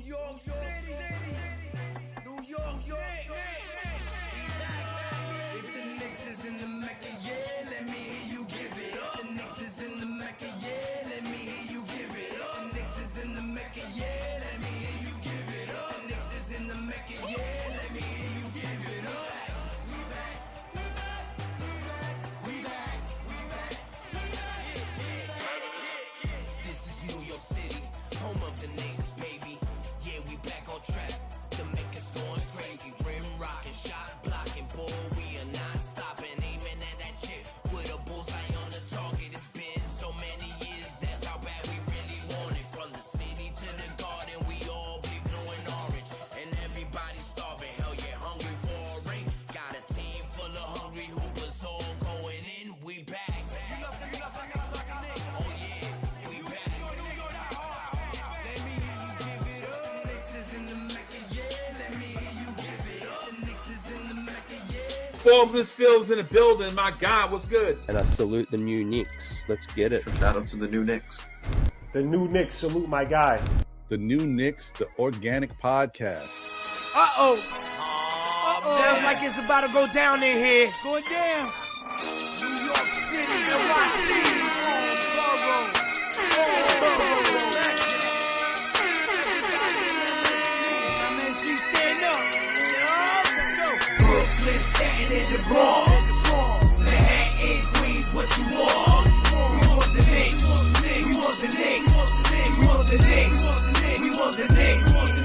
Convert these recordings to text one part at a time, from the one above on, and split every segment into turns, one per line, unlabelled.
York City, New York, If the Knicks is in the Mecca, yeah, let me hear you give it up. The Knicks is in the Mecca, yeah, let me hear you give it up. The Knicks is in the Mecca, yeah, let me hear you give it up. The Knicks is in the Mecca, yeah, let me hear you give it up. We back, we back, we back, we back, we back. This is New York City, home of the Knicks, baby. Yeah, we back on track. The Mecca's going crazy. Rim rocking, shot blocking, bull. We are not stopping, aiming at that chip with a bullseye on the target. It's been so many years, that's how bad we really want it. From the city to the garden, we all be blue and orange, and everybody starving. Hell yeah, hungry for a ring. Got a team full of hungry hoopers all going in. We back. Oh yeah, we back. Let me hear you give it up. The Knicks is in the Mecca, yeah. Let me hear you give it up. The Knicks is in the Mecca, yeah.
Forbes and Phil's in the building. My God, what's good?
And I salute the new Knicks. Let's get it.
Shout out to the new Knicks.
The new Knicks, salute my guy.
The New Knicks, the organic podcast.
Sounds like it's about to go down in here.
Going down.
New York City, NYC, Borough.
MSG stand up.
Brooklyn, Staten in the Bronx. Manhattan, Queens, what you want? We want the Knicks. We want the Knicks. We want the Knicks. We want the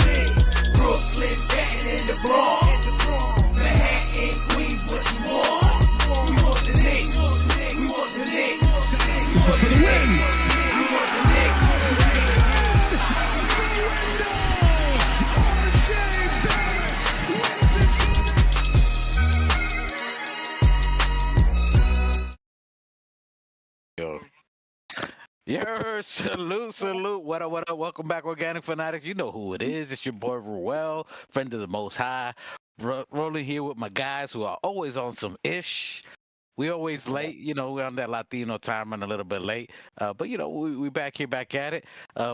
Knicks. Brooklyn, Staten in the Bronx. Manhattan, Queens, what you want? We want the Knicks. We want the Knicks. We want the Knicks. We want the Knicks.
Yo, salute. What up? Welcome back, Organic Fanatics. You know who it is. It's your boy Ruel, friend of the Most High. Rolling here with my guys who are always on some ish. We always late, we're on that Latino time and a little bit late. But we back here, back at it.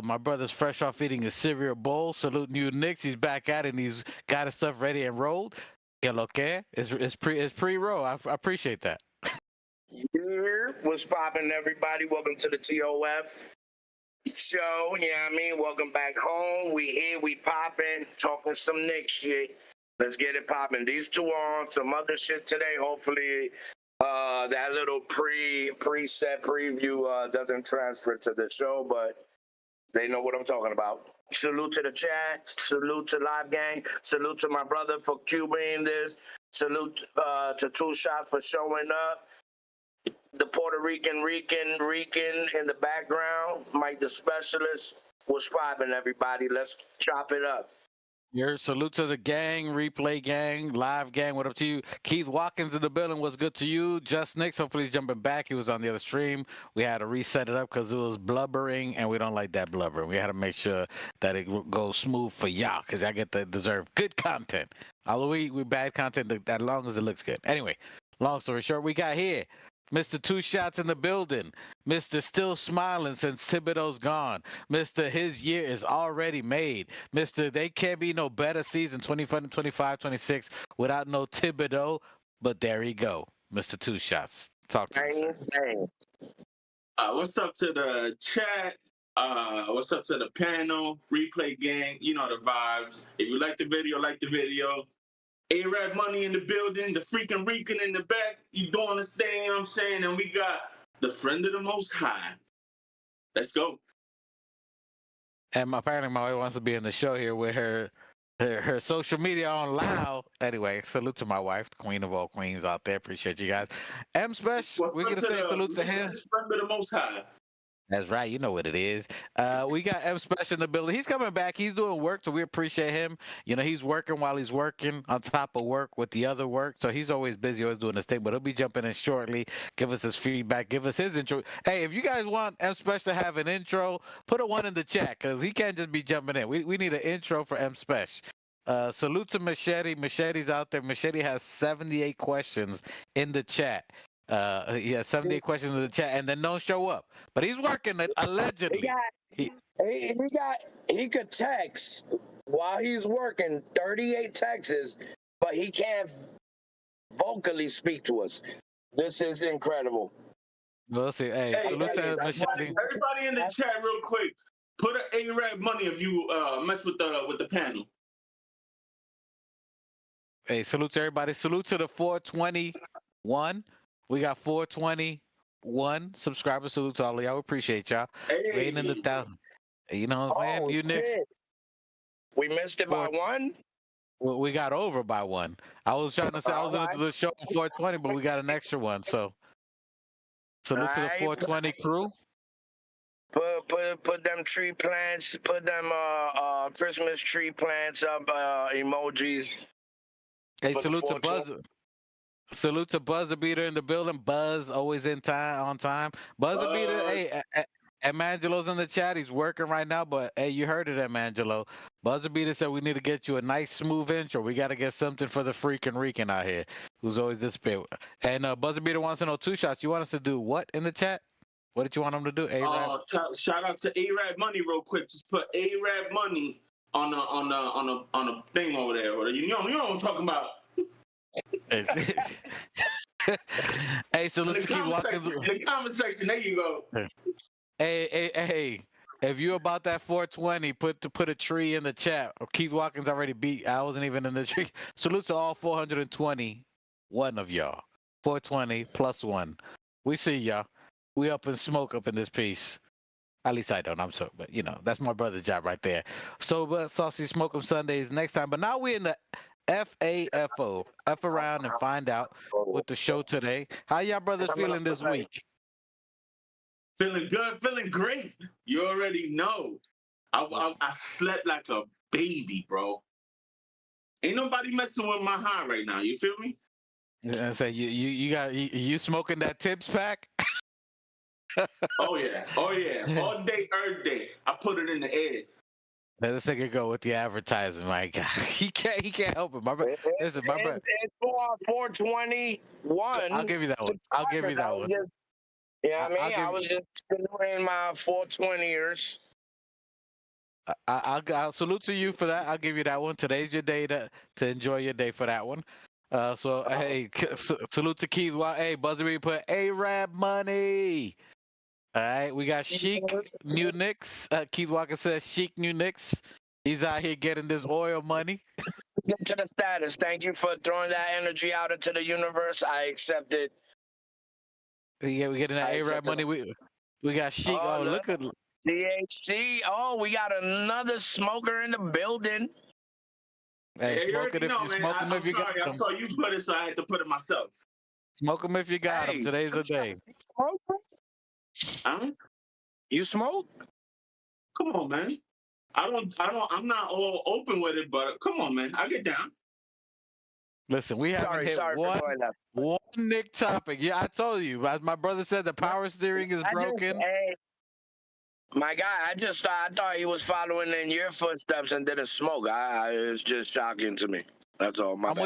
My brother's fresh off eating a cereal bowl. Salute New Knicks. He's back at it and he's got his stuff ready and rolled. Que lo que? It's pre-roll. I appreciate that.
Here, what's poppin', everybody? Welcome to the TOF show. Yeah, welcome back home. We here, we poppin', talking some Knicks shit. Let's get it poppin'. These two are on some other shit today. Hopefully, that little preset preview doesn't transfer to the show, but they know what I'm talking about. Salute to the chat. Salute to Live Gang. Salute to my brother for cubaing this. Salute to Two Shot for showing up. The Puerto Rican in the background. Mike the Specialist. What's poppin', everybody? Let's chop it up.
Your salute to the gang, replay gang, live gang. What up to you? Keith Watkins in the building. What's good to you? Just Knicks. Hopefully he's jumping back. He was on the other stream. We had to reset it up because it was blubbering, and we don't like that blubbering. We had to make sure that it goes smooth for y'all because I deserve good content. Although we bad content as long as it looks good. Anyway, long story short, we got here Mr. Two Shots in the building. Mr. Still Smiling since Thibodeau's gone. Mr. His year is already made. Mr. They can't be no better season 24, 25, 26 without no Thibodeau. But there you go, Mr. Two Shots. Talk to me, sir.
What's up to the chat? What's up to the panel, replay gang? You know the vibes. If you like the video, like the video. A-Rap Money in the building, the freaking Rican in the back. You don't understand, you know what I'm saying? And we got the friend of the Most High. Let's go.
And apparently my wife wants to be in the show here with her social media on loud. Anyway, salute to my wife, the queen of all queens out there. Appreciate you guys. M Special, we're going to say salute to him.
Friend of the Most High.
That's right. You know what it is. We got M Special in the building. He's coming back. He's doing work, so we appreciate him. He's working while he's working on top of work with the other work. So he's always busy, always doing his thing. But he'll be jumping in shortly. Give us his feedback. Give us his intro. Hey, if you guys want M Special to have an intro, put a 1 in the chat because he can't just be jumping in. We need an intro for M Special. Salute to Machete. Machete's out there. Machete has 78 questions in the chat. He has 78 questions in the chat and then don't show up. But he's working allegedly.
He could text while he's working 38 texts, but he can't vocally speak to us. This is incredible.
We'll see. Hey,
Hey,
salute to Machete.
everybody in the chat, real quick. Put an A-Rap money if you mess with the panel.
Hey, salute to everybody. Salute to the 421. We got 421 subscribers. Salute to all of y'all. We appreciate y'all. We ain't in the
Hey,
thousand. You know what I'm saying?
Oh,
You Knicks.
shit. We missed it by one?
We got over by one. I was trying to say I was going to
Alright.
do the show on 420, but we got an extra one. So salute to the
Alright.
420 crew.
Put them tree plants, put them Christmas tree plants up, emojis.
Hey,
For the
salute to
420.
Buzz. Salute to Buzzer Beater in the building. Buzz always in time, on time. Buzzer Beater. Hey, Emangelo's in the chat. He's working right now, but hey, you heard it, Emangelo. Buzzer Beater said we need to get you a nice smooth intro. We got to get something for the freaking Rican out here, who's always this big. And Buzzer Beater wants to know 2 shots. You want us to do what in the chat? What did you want him to do? A-Rap?
Shout out to A-Rap money real quick. Just put A-Rap money on a thing over there. You know what I'm talking about.
Hey, so
In
let's
the
keep walking.
comment section, there you go.
Hey, if you about that 420, put a tree in the chat. Keith Watkins already beat. I wasn't even in the tree. Salute to all 421 of y'all. 420 plus 1. We see y'all. We up in smoke up in this piece. At least I don't. I'm so, but you know, that's my brother's job right there. So, Saucy Smoke 'em Sundays next time. But now we're in the FAFO. F around and find out with the show today. How y'all brothers feeling this week?
Feeling good, feeling great. You already know. I slept like a baby, bro. Ain't nobody messing with my high right now. You feel me?
I say you smoking that tips pack?
Oh yeah. All day, every day. I put it in the air.
Let this nigga go with the advertisement, my God. He can't help it. My brother. Listen, my brother.
It's for 421.
I'll give you that one. I'll give you that one.
Yeah, I was just doing my 420ers.
I'll salute to you for that. I'll give you that one. Today's your day to enjoy your day for that one. Hey, salute to Keith. Hey, Buzzer, put A-Rap money. All right, we got Chic New Knicks. Keith Walker says Chic New Knicks. He's out here getting this oil money.
Get to the status. Thank you for throwing that energy out into the universe. I accept it.
Yeah, we getting that A-Rap money. We got Chic. Oh, look at
THC. Oh, we got another smoker in the building.
Hey, smoke it if you smoke them if you got them.
I saw you put it, so I had to put it myself.
Smoke them if you got them. Today's the day.
Huh?
You smoke?
Come on, man. I'm not all open with it, but come on, man. I get down.
Listen, we haven't hit one Nick topic. Yeah, I told you. As my brother said, the power steering is broken.
My guy, I thought he was following in your footsteps and didn't smoke. It's just shocking to me. That's all. I'm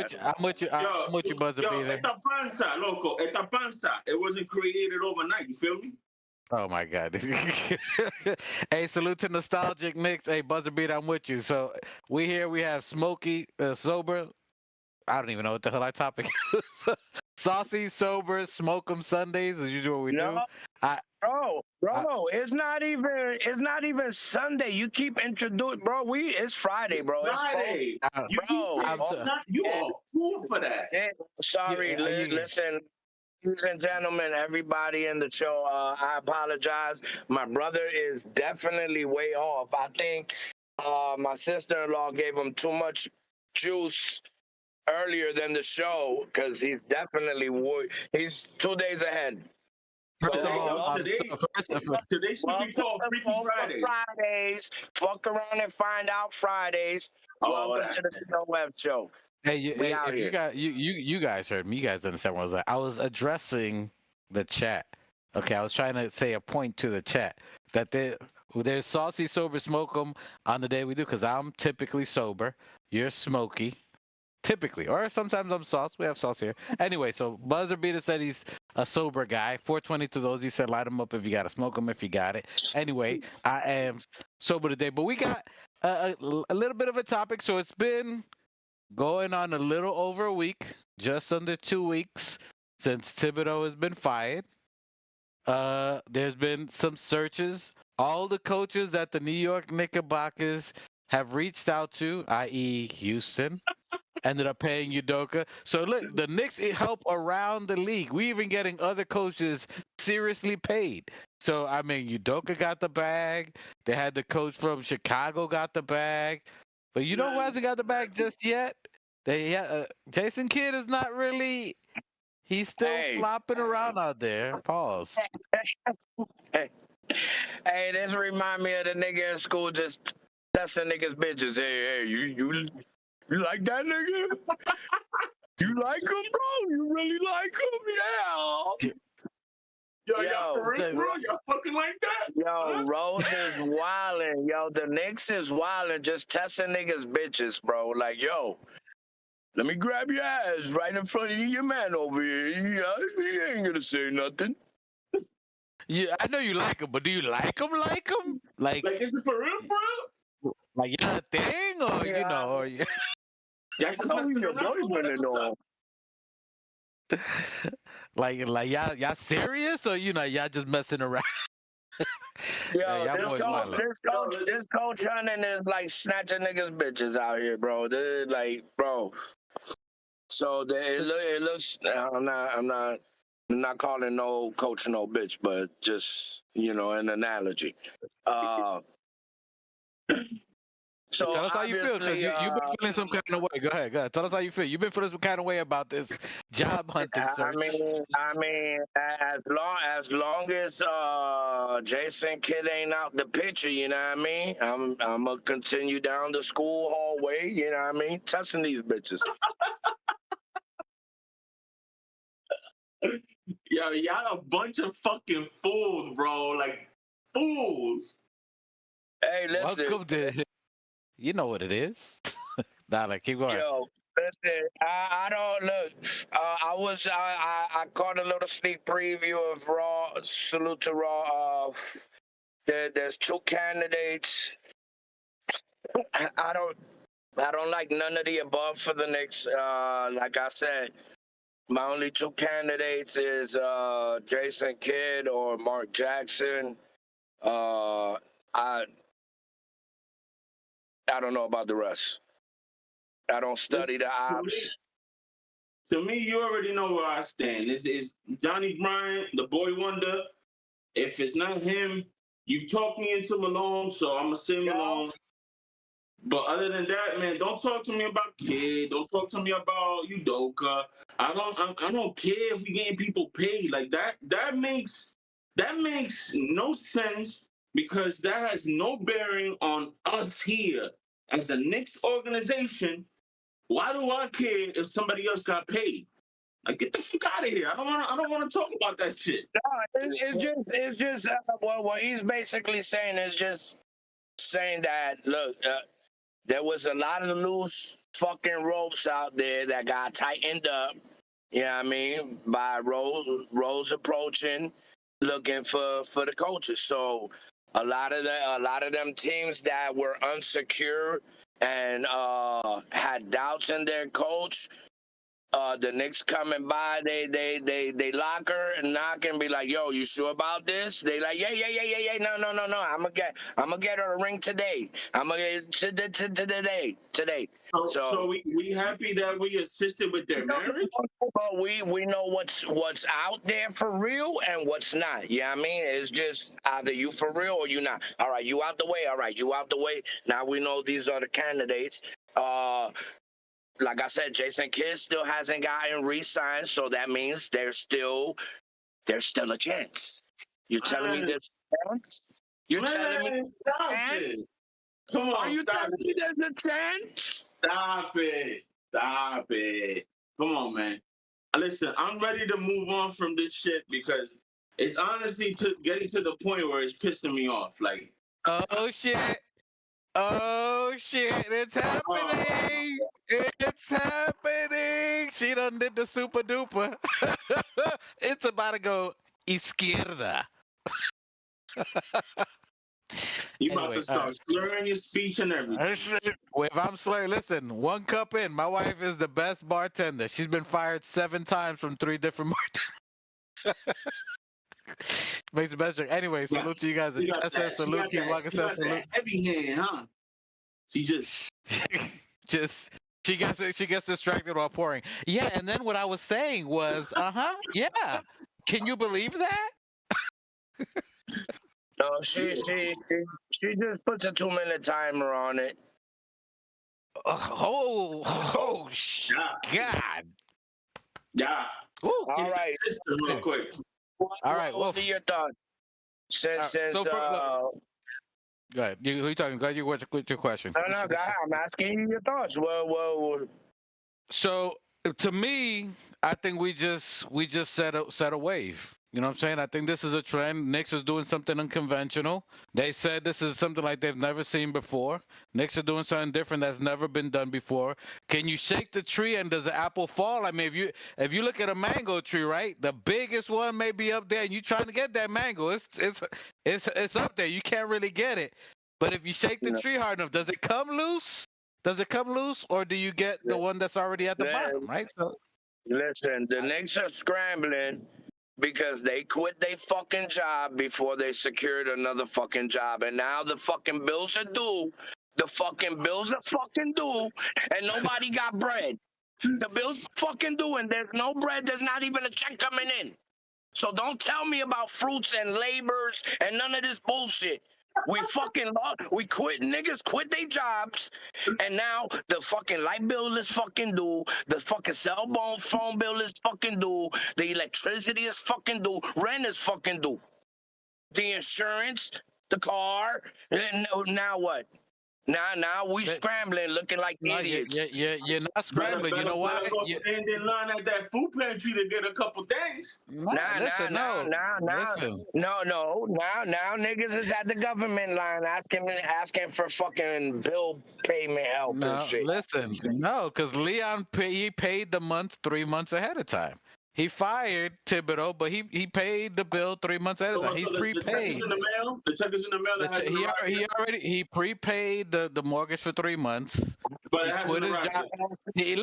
with
you, Buzzer Beater.
Esta panza, loco. Esta panza. It wasn't created overnight. You feel me?
Oh my God. Hey, salute to Nostalgic Knicks. Hey, Buzzer Beater, I'm with you. So we have Smokey, sober. I don't even know what the hell our topic is. Saucy, sober, smoke 'em Sundays, as usual we do.
Bro, it's not even Sunday. You keep introducing, bro. It's Friday, bro. It's
Friday. You are cool for that.
Sorry, listen. Ladies and gentlemen, everybody in the show, I apologize. My brother is definitely way off. I think my sister-in-law gave him too much juice earlier than the show because he's 2 days ahead.
First of all, today should be called Freaky
Fridays. Fuck around and find out Fridays. Welcome to the Web Show.
Hey, you guys heard me. You guys understand what I was like. I was addressing the chat. Okay, I was trying to say a point to the chat that there's saucy, sober, smoke 'em on the day we do because I'm typically sober. You're smoky. Typically, or sometimes I'm sauce. We have sauce here. Anyway, so Buzzer Beater said he's a sober guy. 420 to those. He said light him up if you got to smoke him if you got it. Anyway, I am sober today. But we got a little bit of a topic. So it's been going on a little over a week, just under 2 weeks since Thibodeau has been fired. There's been some searches. All the coaches that the New York Knickerbockers have reached out to, i.e., Houston, ended up paying Udoka. So look, the Knicks help around the league. We even getting other coaches seriously paid. So I mean, Udoka got the bag. They had the coach from Chicago got the bag, but you know who hasn't got the bag just yet? Jason Kidd is not really. He's still
Hey.
flopping around out there. Pause.
Hey, this remind me of the nigga in school just testing niggas bitches. Hey, you like that nigga? You like him, bro? You really like him? Yeah.
Y'all for real, bro? Y'all fucking like that?
Yo, Rose is wildin'. Yo, the Knicks is wildin', just testing niggas bitches, bro. Like, yo, let me grab your ass right in front of your man over here. He ain't gonna say nothing.
Yeah, I know you like him, but do you like him? Like him?
Like this is for real, for real?
Like y'all a thing, or you know, or
Y'all just
I know he's your boyfriend and all.
like y'all serious, or you know y'all just messing around?
Yo,
y'all
this
boys wildin'.
coach hunting is like snatching niggas bitches out here, bro. They're like, bro. So it looks. I'm not calling no coach no bitch, but just an analogy. So
Tell us how you feel, because
obviously,
you've been feeling some kind of way. Go ahead, go ahead. Tell us how you feel. You've been feeling some kind of way about this job hunting search.
I mean, as long as Jason Kidd ain't out the picture, you know what I mean. I'm gonna continue down the school hallway, you know what I mean, testing these bitches.
Yo, y'all a bunch of fucking fools, bro. Like fools.
Hey, listen.
Welcome to. You know what it is. Nah, keep going.
Yo, listen, I don't look. I caught a little sneak preview of Raw. Salute to Raw. There's two candidates. I don't like none of the above for the Knicks. Like I said, my only two candidates is Jason Kidd or Mark Jackson. I don't know about the rest. I don't study the ops.
To me, you already know where I stand. This is Johnny Bryant, the boy wonder. If it's not him, you've talked me into Malone, so I'm gonna say Malone. But other than that, man, don't talk to me about Kid. Don't talk to me about Udoka. I don't care if we getting people paid like that. That makes no sense because that has no bearing on us here as a Knicks organization. Why do I care if somebody else got paid? Like, get the fuck out of here! I don't want to talk about that shit.
No, it's just what he's basically saying is just saying that look, there was a lot of loose fucking ropes out there that got tightened up. You know what I mean? By Rose approaching, looking for the coaches. So a lot of them teams that were unsecure and had doubts in their coach. The Knicks coming by, they lock her and knock and be like, "Yo, you sure about this?" They like, "Yeah. No. I'm gonna get her a ring today. I'm gonna get today."
So we happy that we assisted with their marriage.
But we know what's out there for real and what's not. Yeah, I mean, it's just either you for real or you not. All right, you out the way. All right, you out the way. Now we know these are the candidates. Like I said, Jason Kidd still hasn't gotten re-signed, so that means there's still a chance. You're telling me there's a chance? You're telling me
stop it. Come on,
are you telling me there's a chance?
Stop it. Come on, man. Listen, I'm ready to move on from this shit because it's honestly getting to the point where it's pissing me off. Like,
Oh shit! Oh shit! It's happening! It's happening! She done did the super duper. It's about to go izquierda.
You about
Anyway,
to start slurring your speech and everything.
Well, if I'm slurring, listen, one cup in, my wife is the best bartender. She's been fired 7 times from 3 different bartenders. Makes the best drink. Anyway,
Yes.
salute to you guys. The
She got
chat says
that. She
salute.
got
Keep
that.
walking
She
says
got
salute.
that heavy hand, huh? She just.
Just she gets distracted while pouring. Yeah, and then what I was saying was, yeah. Can you believe that?
No, she just puts a 2-minute timer on it.
Yeah.
God.
Yeah.
Ooh.
All right.
Real quick.
All right.
What are your thoughts? Since
so for, go ahead. Who are you talking? Go ahead. What's your question?
no, go ahead. I'm asking you your thoughts. Well.
So to me, I think we just set a wave. You know what I'm saying? I think this is a trend. Knicks is doing something unconventional. They said this is something like they've never seen before. Knicks are doing something different that's never been done before. Can you shake the tree and does the apple fall? I mean, if you look at a mango tree, right, the biggest one may be up there, and you trying to get that mango, it's up there. You can't really get it. But if you shake the tree hard enough, does it come loose? Does it come loose, or do you get the one that's already at the bottom, right? So
listen, the Knicks are scrambling because they quit their fucking job before they secured another fucking job, and now the fucking bills are due. The fucking bills are fucking due, and nobody got bread. The bills are fucking due, and there's no bread. There's not even a check coming in. So don't tell me about fruits and labors and none of this bullshit. We fucking lost. We quit. Niggas quit their jobs, and now the fucking light bill is fucking due. The fucking cell phone bill is fucking due. The electricity is fucking due. Rent is fucking due. The insurance, the car. And now what? Now we scrambling, looking like idiots.
You're not scrambling. You know why?
Better go stand in line at that food pantry to get a couple things.
Now niggas is at the government line asking for fucking bill payment help and shit.
Listen, no, because Leon he paid the month 3 months ahead of time. He fired Thibodeau, but he paid the bill 3 months ahead of time. He's prepaid.
The check is in the mail. The check is in the mail.
He prepaid the mortgage for 3 months.
But
he quit his job. He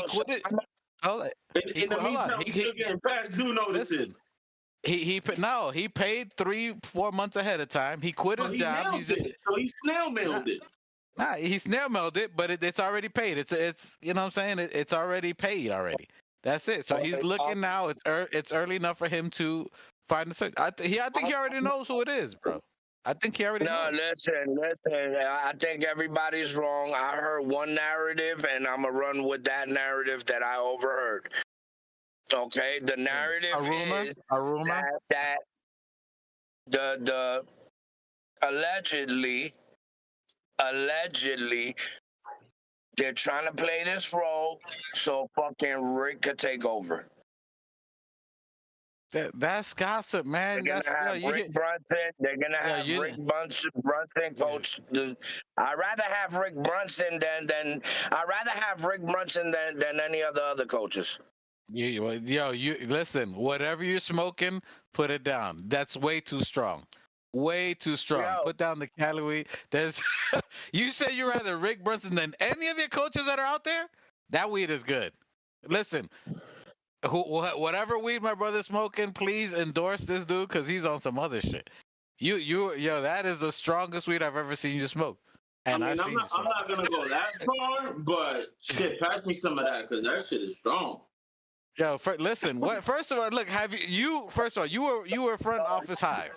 quit it. Hold it.
In the meantime, he's still getting past due notices.
He paid 3-4 months ahead of time. He quit his job.
So he snail mailed it.
Nah, he snail mailed it, but it's already paid. It's you know what I'm saying? It's already paid already. That's it. So he's looking now. It's early enough for him to find the search. I think he already knows who it is, bro. I think he already knows.
No, listen. I think everybody's wrong. I heard one narrative, and I'm going to run with that narrative that I overheard. Okay? The narrative is that the allegedly, they're trying to play this role so fucking Rick could take over.
That's gossip, man.
They're gonna have Rick Brunson. They're gonna have Rick Brunson coach. I'd rather have Rick Brunson than any other coaches.
You listen. Whatever you're smoking, put it down. That's way too strong. Way too strong. Put down the calorie. There's. You say you're rather Rick Brunson than any of the coaches that are out there. That weed is good. Listen, whatever weed my brother's smoking, please endorse this dude because he's on some other shit. That is the strongest weed I've ever seen you smoke. And
I'm not gonna go that far, but shit, pass me some of that because that shit is strong.
Yo, listen. First of all, look. First of all, you were front office hive.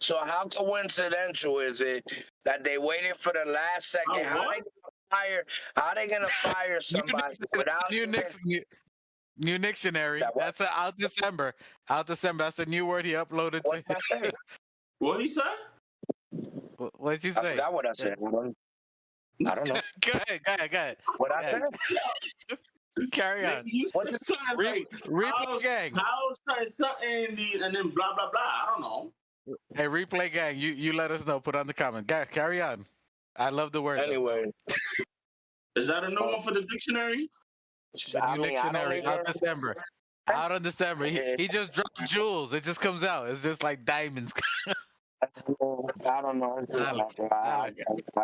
So how coincidental is it that they waited for the last second? How they gonna fire somebody without
New Dictionary? That's out December. Out December. That's a new word he uploaded.
What did I say?
What he said?
What did you say?
I forgot what I said. I don't know.
Go ahead.
What I said?
Carry on. Replay gang.
How said something and then blah blah blah. I don't know.
Hey, replay gang. You let us know. Put on the comment. Carry on. I love the word.
Anyway,
is that a new one for the dictionary?
Dictionary out December. Out on December. He just dropped jewels. It just comes out. It's just like diamonds.
I don't know. It's just I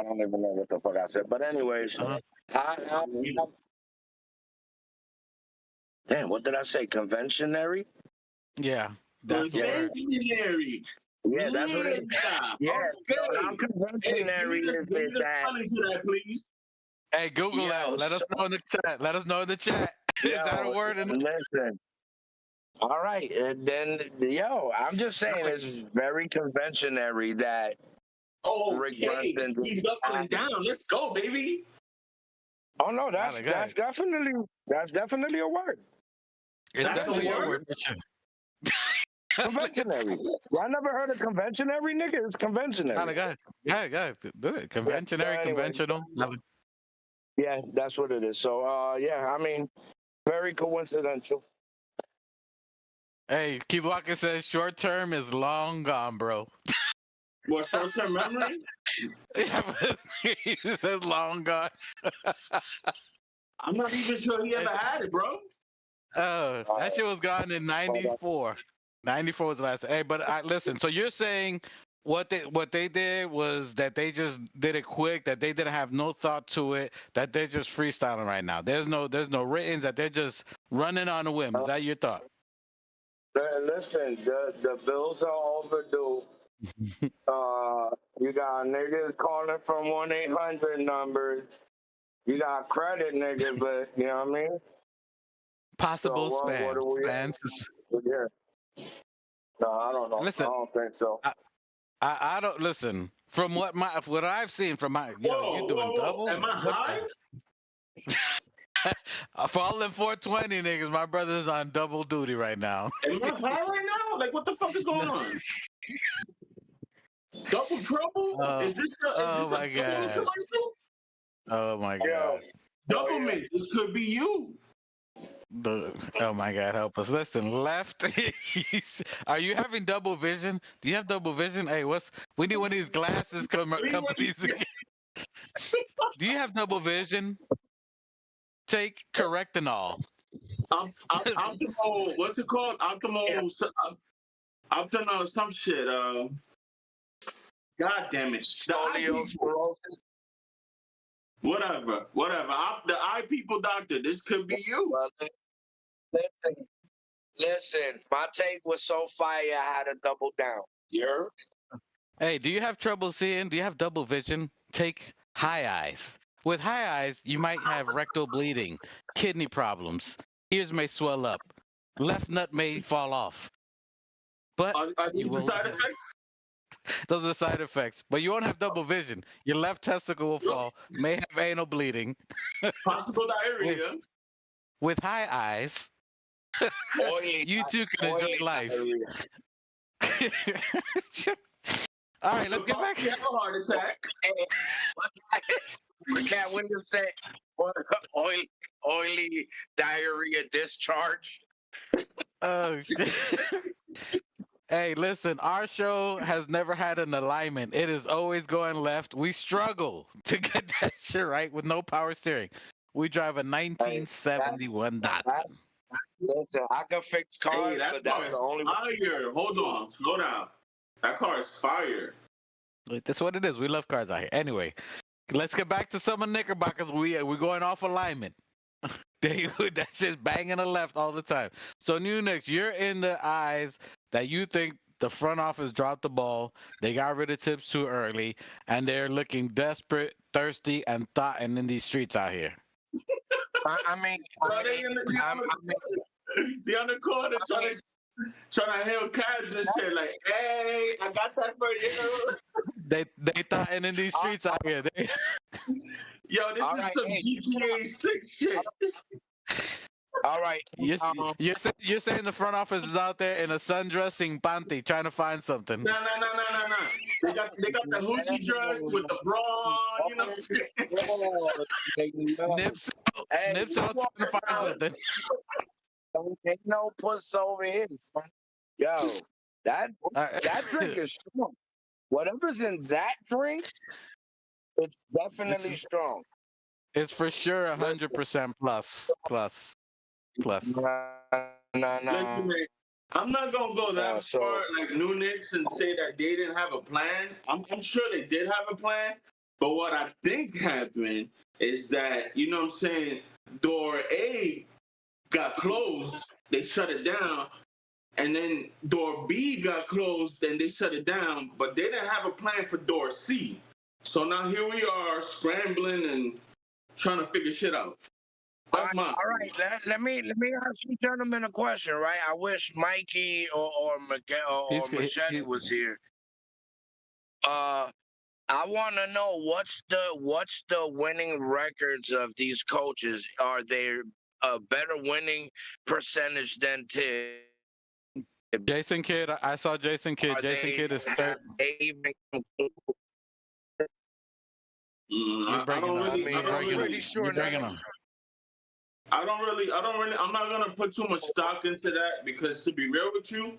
don't even know what the fuck I said. But anyways, I, damn, what did I say? Conventionary?
Yeah, that's the word.
Conventionary.
Yeah, that's what it is. Yeah,
Okay.
so how
Hey,
conventionary
give me
is
the
that?
spelling to that, please.
Hey, Google that.
Yo,
Let us know in the chat. Let us know in the chat. Is that a
yo,
word?
listen. All right, and then I'm just saying it's very conventionary that Rick
Okay.
Brunson.
Keep doubling down. Let's go, baby.
Oh no, that's definitely a word.
It's
That's
definitely
a
your
word?
word for sure.
Conventionary. Y'all never heard of conventionary, nigga? It's conventionary.
Yeah, do it. Conventionary,
anyway.
conventional.
Yeah, that's what it is. So, I mean, very coincidental.
Hey, Keith Walker says short term is long gone, bro.
What, short-term memory?
Yeah, but he says long gone.
I'm not even sure he ever had it, bro.
Oh, that shit was gone in '94. '94 was the last. Hey, but listen. So you're saying what they did was that they just did it quick, that they didn't have no thought to it, that they're just freestyling right now. There's no written, that they're just running on a whim. Is that your thought?
Listen, the bills are overdue. You got niggas calling from 1-800 numbers. You got credit niggas, but you know what I mean?
Possible
So what
spam.
are we?
Spam.
Yeah. No, I don't know.
Listen,
I don't think so.
I don't listen. From what I've seen from my you're doing double.
Am I high?
For all them 420 niggas, my brother's on double duty right now.
Am I high right now? Like, what the fuck is going on? Double trouble? Is this a double
God.
commercial?
Oh my God.
Double mint. This could be you.
Oh my God, help us. Listen, left. Are you having double vision? Do you have double vision? Hey, we need one of these glasses companies. Do you have double vision? Take correct and all.
Optimal, what's it called? Optimal some shit. God damn it. Whatever. The eye people doctor. This could be you.
Listen, my take was so fire, I had to double down. You heard?
Hey, do you have trouble seeing? Do you have double vision? Take high eyes. With high eyes, you might have rectal bleeding, kidney problems, ears may swell up, left nut may fall off. But
Are
you
these the
will.
side effects?
Those are side effects. But you won't have double vision. Your left testicle will fall, may have anal bleeding.
Possible diarrhea.
With high eyes, you too can enjoy life. All right, let's get back.
You have a heart attack.
Cat Williams said, oily diarrhea discharge.
Oh, hey, listen, our show has never had an alignment. It is always going left. We struggle to get that shit right with no power steering. We drive a 1971 Datsun.
Listen, I can fix cars, but that's the only
fire. Hold on, slow down. That car is fire.
That's what it is. We love cars out here. Anyway, let's get back to some of Knickerbockers. We're going off alignment. That's just banging the left all the time. So New Knicks, you're in the eyes that you think the front office dropped the ball. They got rid of Tips too early, and they're looking desperate, thirsty, and thoughting in these streets out here.
They on the corner trying to hail cabs and shit. Like, hey, I got that for you.
They thoughting in these streets out here.
Yo, this is some GTA 6 shit.
All right.
You're saying the front office is out there in a sundressing panty trying to find something.
No. They got the hoochie dress with the bra, you know what I'm saying?
Nips out trying to find something.
Ain't no puss over here, son. Yo, that drink is strong. Whatever's in that drink, it's definitely strong.
It's for sure 100% plus.
Listen, man, I'm not gonna go that
So
far like New Knicks and say that they didn't have a plan. I'm sure they did have a plan, but what I think happened is that you know what I'm saying. Door A got closed, they shut it down, and then door B got closed, and they shut it down. But they didn't have a plan for door C. So now here we are scrambling and trying to figure shit out. That's my.
all right. Let me ask you gentlemen a question, right? I wish Mikey or Miguel or Machete was here. I want to know what's the winning records of these coaches? Are they a better winning percentage than Tibbs?
Jason Kidd, I saw Jason Kidd. Jason Kidd is third. You're
I
breaking
don't
up.
really. I don't
I'm
really.
pretty sure
You're breaking
now.
up.
I don't really. I'm not gonna put too much stock into that because to be real with you,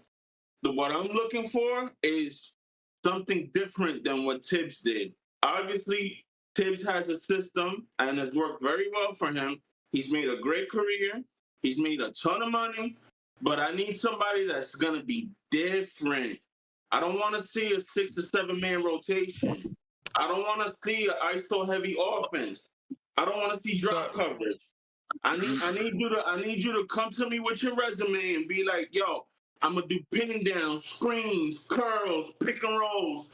what I'm looking for is something different than what Tibbs did. Obviously, Tibbs has a system and it's worked very well for him. He's made a great career. He's made a ton of money, but I need somebody that's gonna be different. I don't want to see a 6 to 7 man rotation. I don't want to see an ISO heavy offense. I don't want to see drop coverage. I need you to come to me with your resume and be like, yo, I'm gonna do pin downs, screens, curls, pick and rolls.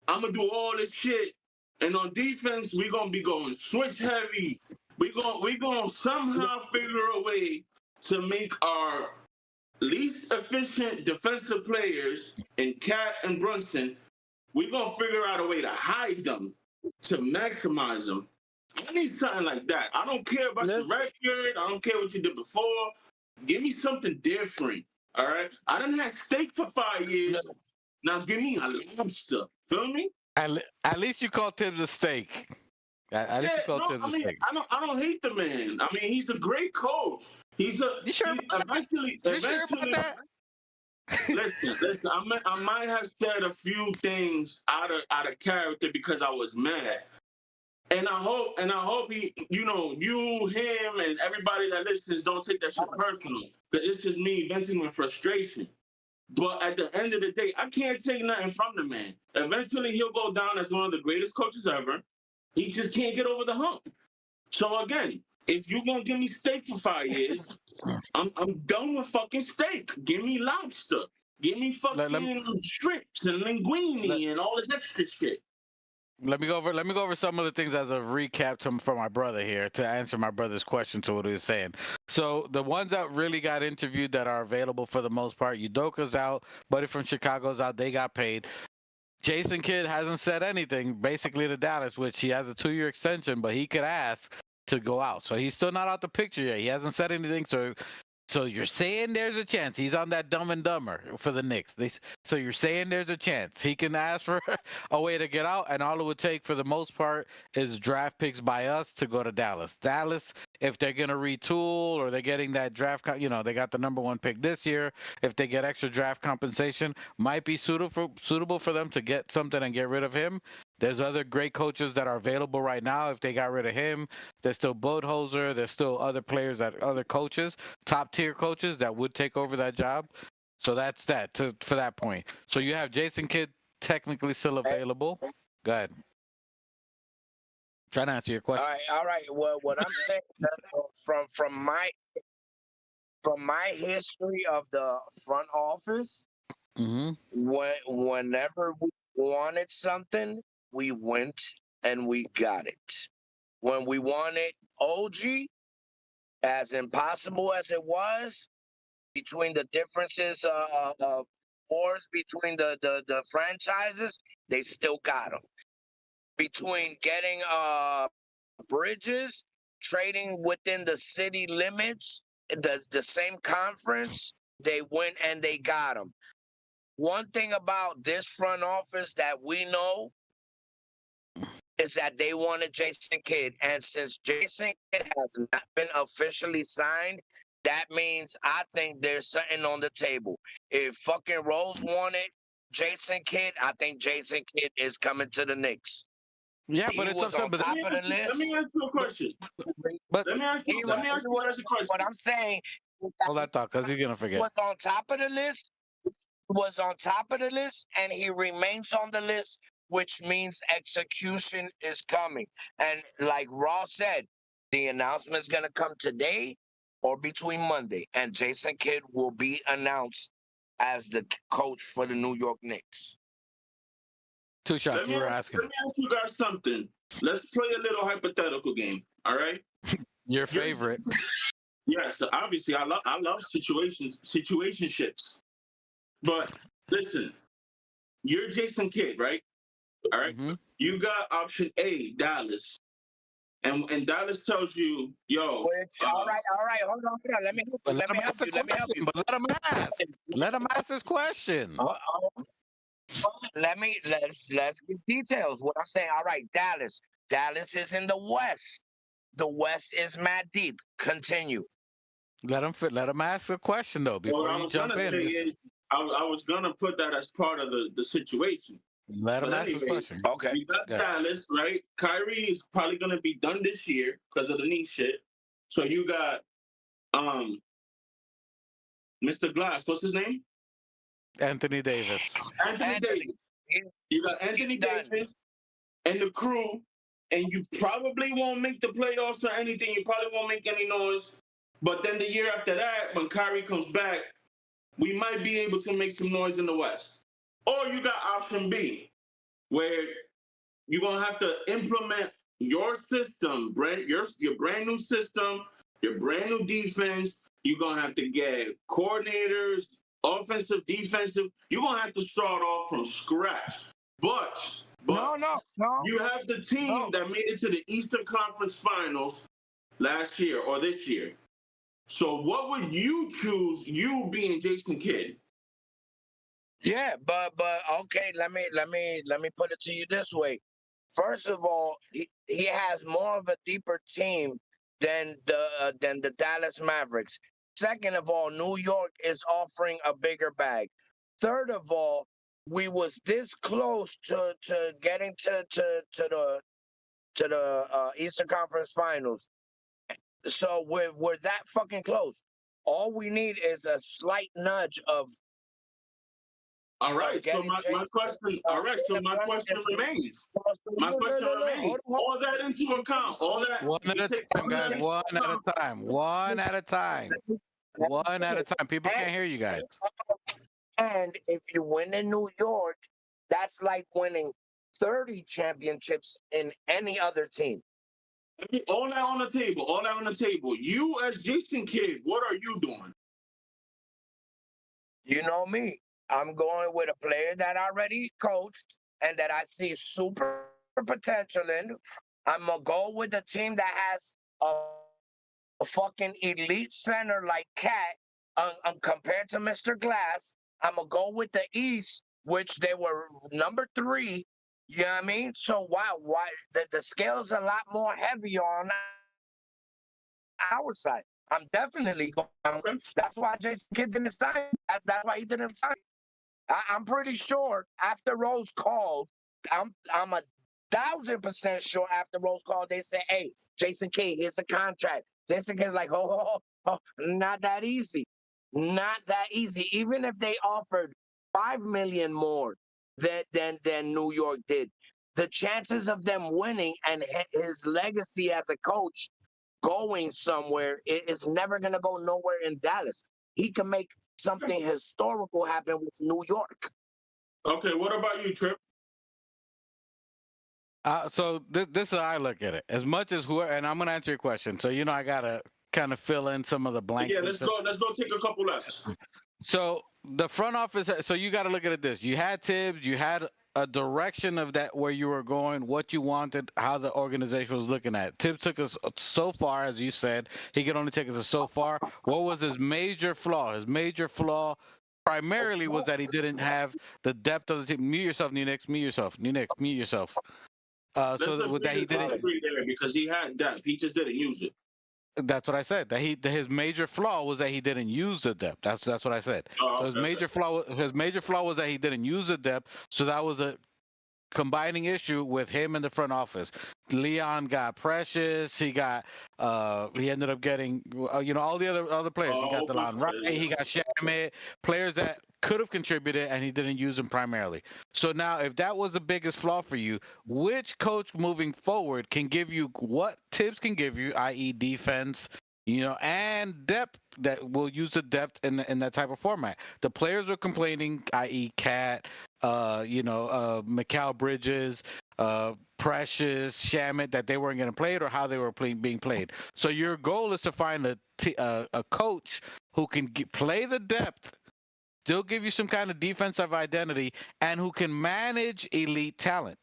I'm gonna do all this shit. And on defense, we're gonna be going switch heavy. We gonna somehow figure a way to make our least efficient defensive players in Cat and Brunson. We're gonna figure out a way to hide them, to maximize them. I need something like that. I don't care about your record. I don't care what you did before. Give me something different. All right. I done had steak for 5 years. Now give me a lobster. Feel me?
At least you called Tibbs a steak. At least you called Tibbs a steak.
I don't hate the man. I mean, he's a great coach.
You sure about that? You sure about that?
Listen. I might have said a few things out of character because I was mad. And I hope he, you know, you, him, and everybody that listens don't take that shit personal. Because it's just me venting with frustration. But at the end of the day, I can't take nothing from the man. Eventually, he'll go down as one of the greatest coaches ever. He just can't get over the hump. So again, if you're gonna give me steak for 5 years, I'm done with fucking steak. Give me lobster. Give me fucking strips and linguine and all this extra shit.
Let me go over some of the things as a recap for my brother here to answer my brother's question to what he was saying. So the ones that really got interviewed that are available for the most part, Udoka's out, Buddy from Chicago's out, they got paid. Jason Kidd hasn't said anything basically to Dallas, which he has a 2-year extension, but he could ask to go out. So he's still not out the picture yet. He hasn't said anything. So you're saying there's a chance he's on that Dumb and Dumber for the Knicks. So you're saying there's a chance he can ask for a way to get out, and all it would take for the most part is draft picks by us to go to Dallas. Dallas, if they're gonna retool or they're getting that draft, they got the #1 pick this year. If they get extra draft compensation, might be suitable for them to get something and get rid of him. There's other great coaches that are available right now. If they got rid of him, there's still Budenholzer. There's still other players other coaches, top tier coaches that would take over that job. So that's that for that point. So you have Jason Kidd technically still available. Go ahead. Trying to answer your question.
All right. Well, what I'm saying from my history of the front office, whenever we wanted something, we went and we got it. When we wanted OG, as impossible as it was, between the differences of wars between the franchises, they still got him. Between getting Bridges, trading within the city limits, the same conference, they went and they got him. One thing about this front office that we know is that they wanted Jason Kidd. And since Jason Kidd has not been officially signed, that means I think there's something on the table. If fucking Rose wanted Jason Kidd, I think Jason Kidd is coming to the Knicks.
Yeah, but
He
it's
was on top of the list.
Let me ask you a question.
But
let me ask you a question.
what I'm saying,
Hold that thought, because he's gonna forget.
Was on top of the list. Was on top of the list, and he remains on the list, which means execution is coming. And like Ross said, the announcement is gonna come today or between Monday, and Jason Kidd will be announced as the coach for the New York Knicks.
Two shots
Let me
you were
ask,
asking.
let me ask you guys something. Let's play a little hypothetical game. All right.
Your favorite.
Yes, obviously I love situationships. But listen, you're Jason Kidd, right? All right.
Mhm.
You got option A, Dallas. And Dallas tells you, yo,
All right, hold on. Let me
But let him
help
ask the
you. Let me help
question.
you.
But let him ask. Let him ask his question.
Let's get details. What I'm saying. All right, Dallas. Dallas is in the West. The West is mad deep. Continue.
Let him ask a question though
what
before
I
you
was
jump
gonna
in.
say is I was gonna put that as part of the situation.
Let him
But
ask his
anyway,
question.
Okay.
you got
Yeah.
Dallas, right? Kyrie is probably gonna be done this year because of the knee shit. So you got Mr. Glass, what's his name?
Anthony Davis.
Anthony Davis. You got Anthony
done.
Davis and the crew, and you probably won't make the playoffs or anything. You probably won't make any noise. But then the year after that, when Kyrie comes back, we might be able to make some noise in the West. Or you got option B, where you're gonna have to implement your system, your brand new system, your brand new defense. You're gonna have to get coordinators, offensive, defensive. You're gonna have to start off from scratch. But
No.
you have the team that made it to the Eastern Conference Finals last year or this year. So what would you choose? You being Jason Kidd.
Yeah, but okay. Let me put it to you this way. First of all, he has more of a deeper team than the Dallas Mavericks. Second of all, New York is offering a bigger bag. Third of all, we was this close to getting to the Eastern Conference Finals. So we're that fucking close. All we need is a slight nudge of
All right. So
getting
my question. All right. So my question remains. My question remains. All that into account. All that.
One at
you
a
take
time,
all that
guys.
into
One at a
account.
time. One at a time. One at a time. People can't hear you guys.
And if you win in New York, that's like winning 30 championships in any other team.
All that on the table. All that on the table. You as Jason Kidd, what are you doing?
You know me. I'm going with a player that I already coached and that I see super potential in. I'm going to go with a team that has a fucking elite center like Cat compared to Mr. Glass. I'm going to go with the East, which they were number 3. You know what I mean? So why the scale's a lot more heavier on our side. I'm definitely going. That's why Jason Kidd didn't sign. That's why he didn't sign. I'm pretty sure after Rose called, I'm 1,000% sure after Rose called, they said, "Hey, Jason Kidd, here's a contract." Jason Kidd's like, "Oh, not that easy, not that easy." Even if they offered $5 million more than New York did, the chances of them winning and his legacy as a coach going somewhere is never gonna go nowhere in Dallas. He can make something historical happen with New York.
Okay. What about you, Trip?
So this is how I look at it. As much as and I'm gonna answer your question. So I gotta kind of fill in some of the blanks.
Yeah. Let's go. Let's go take a couple laps.
So the front office. So you got to look at it this. You had Tibbs. You had a direction of that where you were going, what you wanted, how the organization was looking at. Tibbs took us so far, as you said. He could only take us so far. What was his major flaw? His major flaw primarily was that he didn't have the depth of the team. Mute yourself, New Knicks. Mute yourself. New Knicks. Mute yourself.
Let's
That he didn't.
agree there because he had depth. He just didn't use it.
That's what I said. That his major flaw was that he didn't use the depth. That's what I said.
Oh,
So his major flaw was that he didn't use the depth. So that was a combining issue with him in the front office. Leon got Precious. He got he ended up getting all the other players. He got DeLon Wright. He got Shamit. Players that could have contributed and he didn't use them primarily. So now, if that was the biggest flaw for you, which coach moving forward can give you what Tibbs can give you, i.e., defense, and depth that will use the depth in that type of format? The players are complaining, i.e., Cat, Mikal Bridges, Precious, Shamit, that they weren't going to play it or how they were being played. So your goal is to find a coach who can play the depth, still give you some kind of defensive identity, and who can manage elite talent.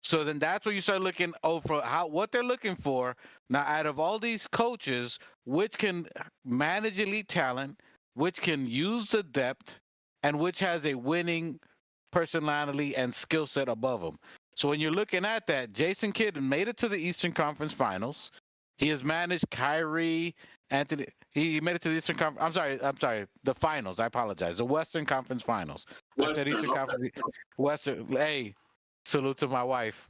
So then that's where you start looking over what they're looking for. Now, out of all these coaches, which can manage elite talent, which can use the depth, and which has a winning personality and skill set above them. So when you're looking at that, Jason Kidd made it to the Eastern Conference Finals. He has managed Kyrie, Anthony. He made it to the Eastern Conference. I'm sorry, the Finals. I apologize. The Western Conference Finals. I said Eastern Conference. Western. Hey, salute to my wife.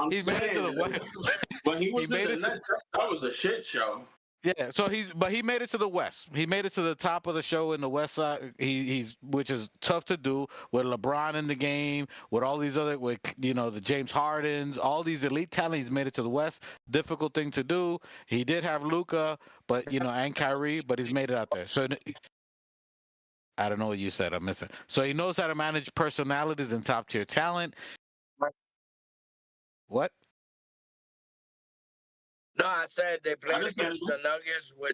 He made it to the West. But he was in the Nets. That was a shit show.
Yeah, so he made it to the West. He made it to the top of the show in the West side. Which is tough to do with LeBron in the game, with all these other, with the James Hardens, all these elite talent. He's made it to the West. Difficult thing to do. He did have Luka, but and Kyrie, but he's made it out there. So I don't know what you said. I'm missing. So he knows how to manage personalities and top tier talent. What?
No, I said they played against the Nuggets with.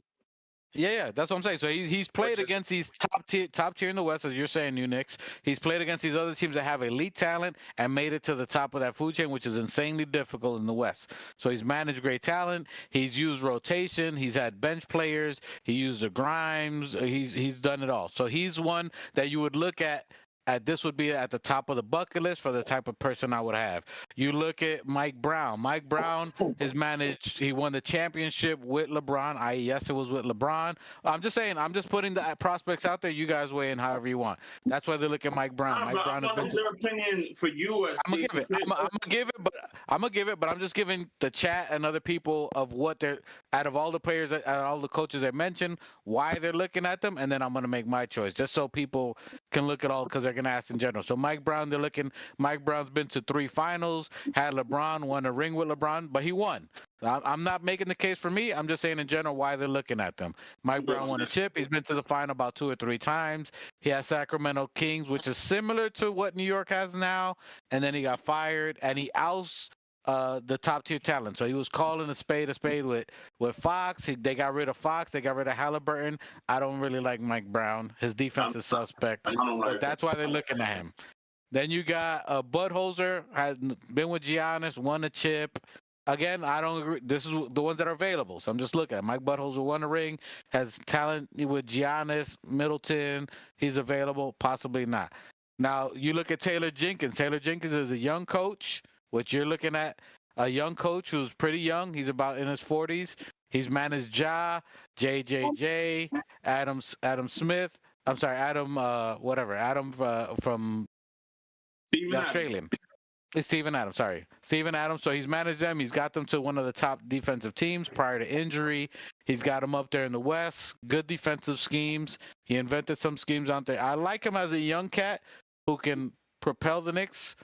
Yeah, that's what I'm saying. So he's played against these top tier in the West, as you're saying, New Knicks. He's played against these other teams that have elite talent and made it to the top of that food chain, which is insanely difficult in the West. So he's managed great talent. He's used rotation. He's had bench players. He used the Grimes. He's done it all. So he's one that you would look at. This would be at the top of the bucket list for the type of person I would have. You look at Mike Brown. Mike Brown has managed. He won the championship with LeBron. Yes, it was with LeBron. I'm just saying. I'm just putting the prospects out there. You guys weigh in however you want. That's why they look at Mike Brown. Mike Brown has been.
What's your opinion for you? As
I'm gonna give it, but I'm just giving the chat and other people of what they're out of all the players, out of all the coaches I mentioned, why they're looking at them, and then I'm gonna make my choice, just so people can look at all, because they're gonna ask in general. So Mike Brown, they're looking. Mike Brown's been to 3 finals, had LeBron, won a ring with LeBron, but he won. I'm not making the case for me. I'm just saying in general why they're looking at them. Mike Brown won a chip. He's been to the final about 2 or 3 times. He has Sacramento Kings, which is similar to what New York has now. And then he got fired, and he outs the top tier talent. So he was calling a spade with Fox. They got rid of Fox. They got rid of Halliburton. I don't really like Mike Brown. His defense is suspect, but that's why they're looking at him. Then you got Budholzer, has been with Giannis, won a chip. Again, I don't agree. This is the ones that are available. So I'm just looking at Mike Budenholzer won a ring, has talent with Giannis, Middleton. He's available, possibly not. Now, you look at Taylor Jenkins. Taylor Jenkins is a young coach, which you're looking at a young coach who's pretty young. He's about in his 40s. He's managed JJJ, Adam Smith. I'm sorry, Adam, Adam from the Australian. It's Steven Adams, sorry. Steven Adams. So he's managed them. He's got them to one of the top defensive teams prior to injury. He's got them up there in the West. Good defensive schemes. He invented some schemes out there. I like him as a young cat who can propel the Knicks.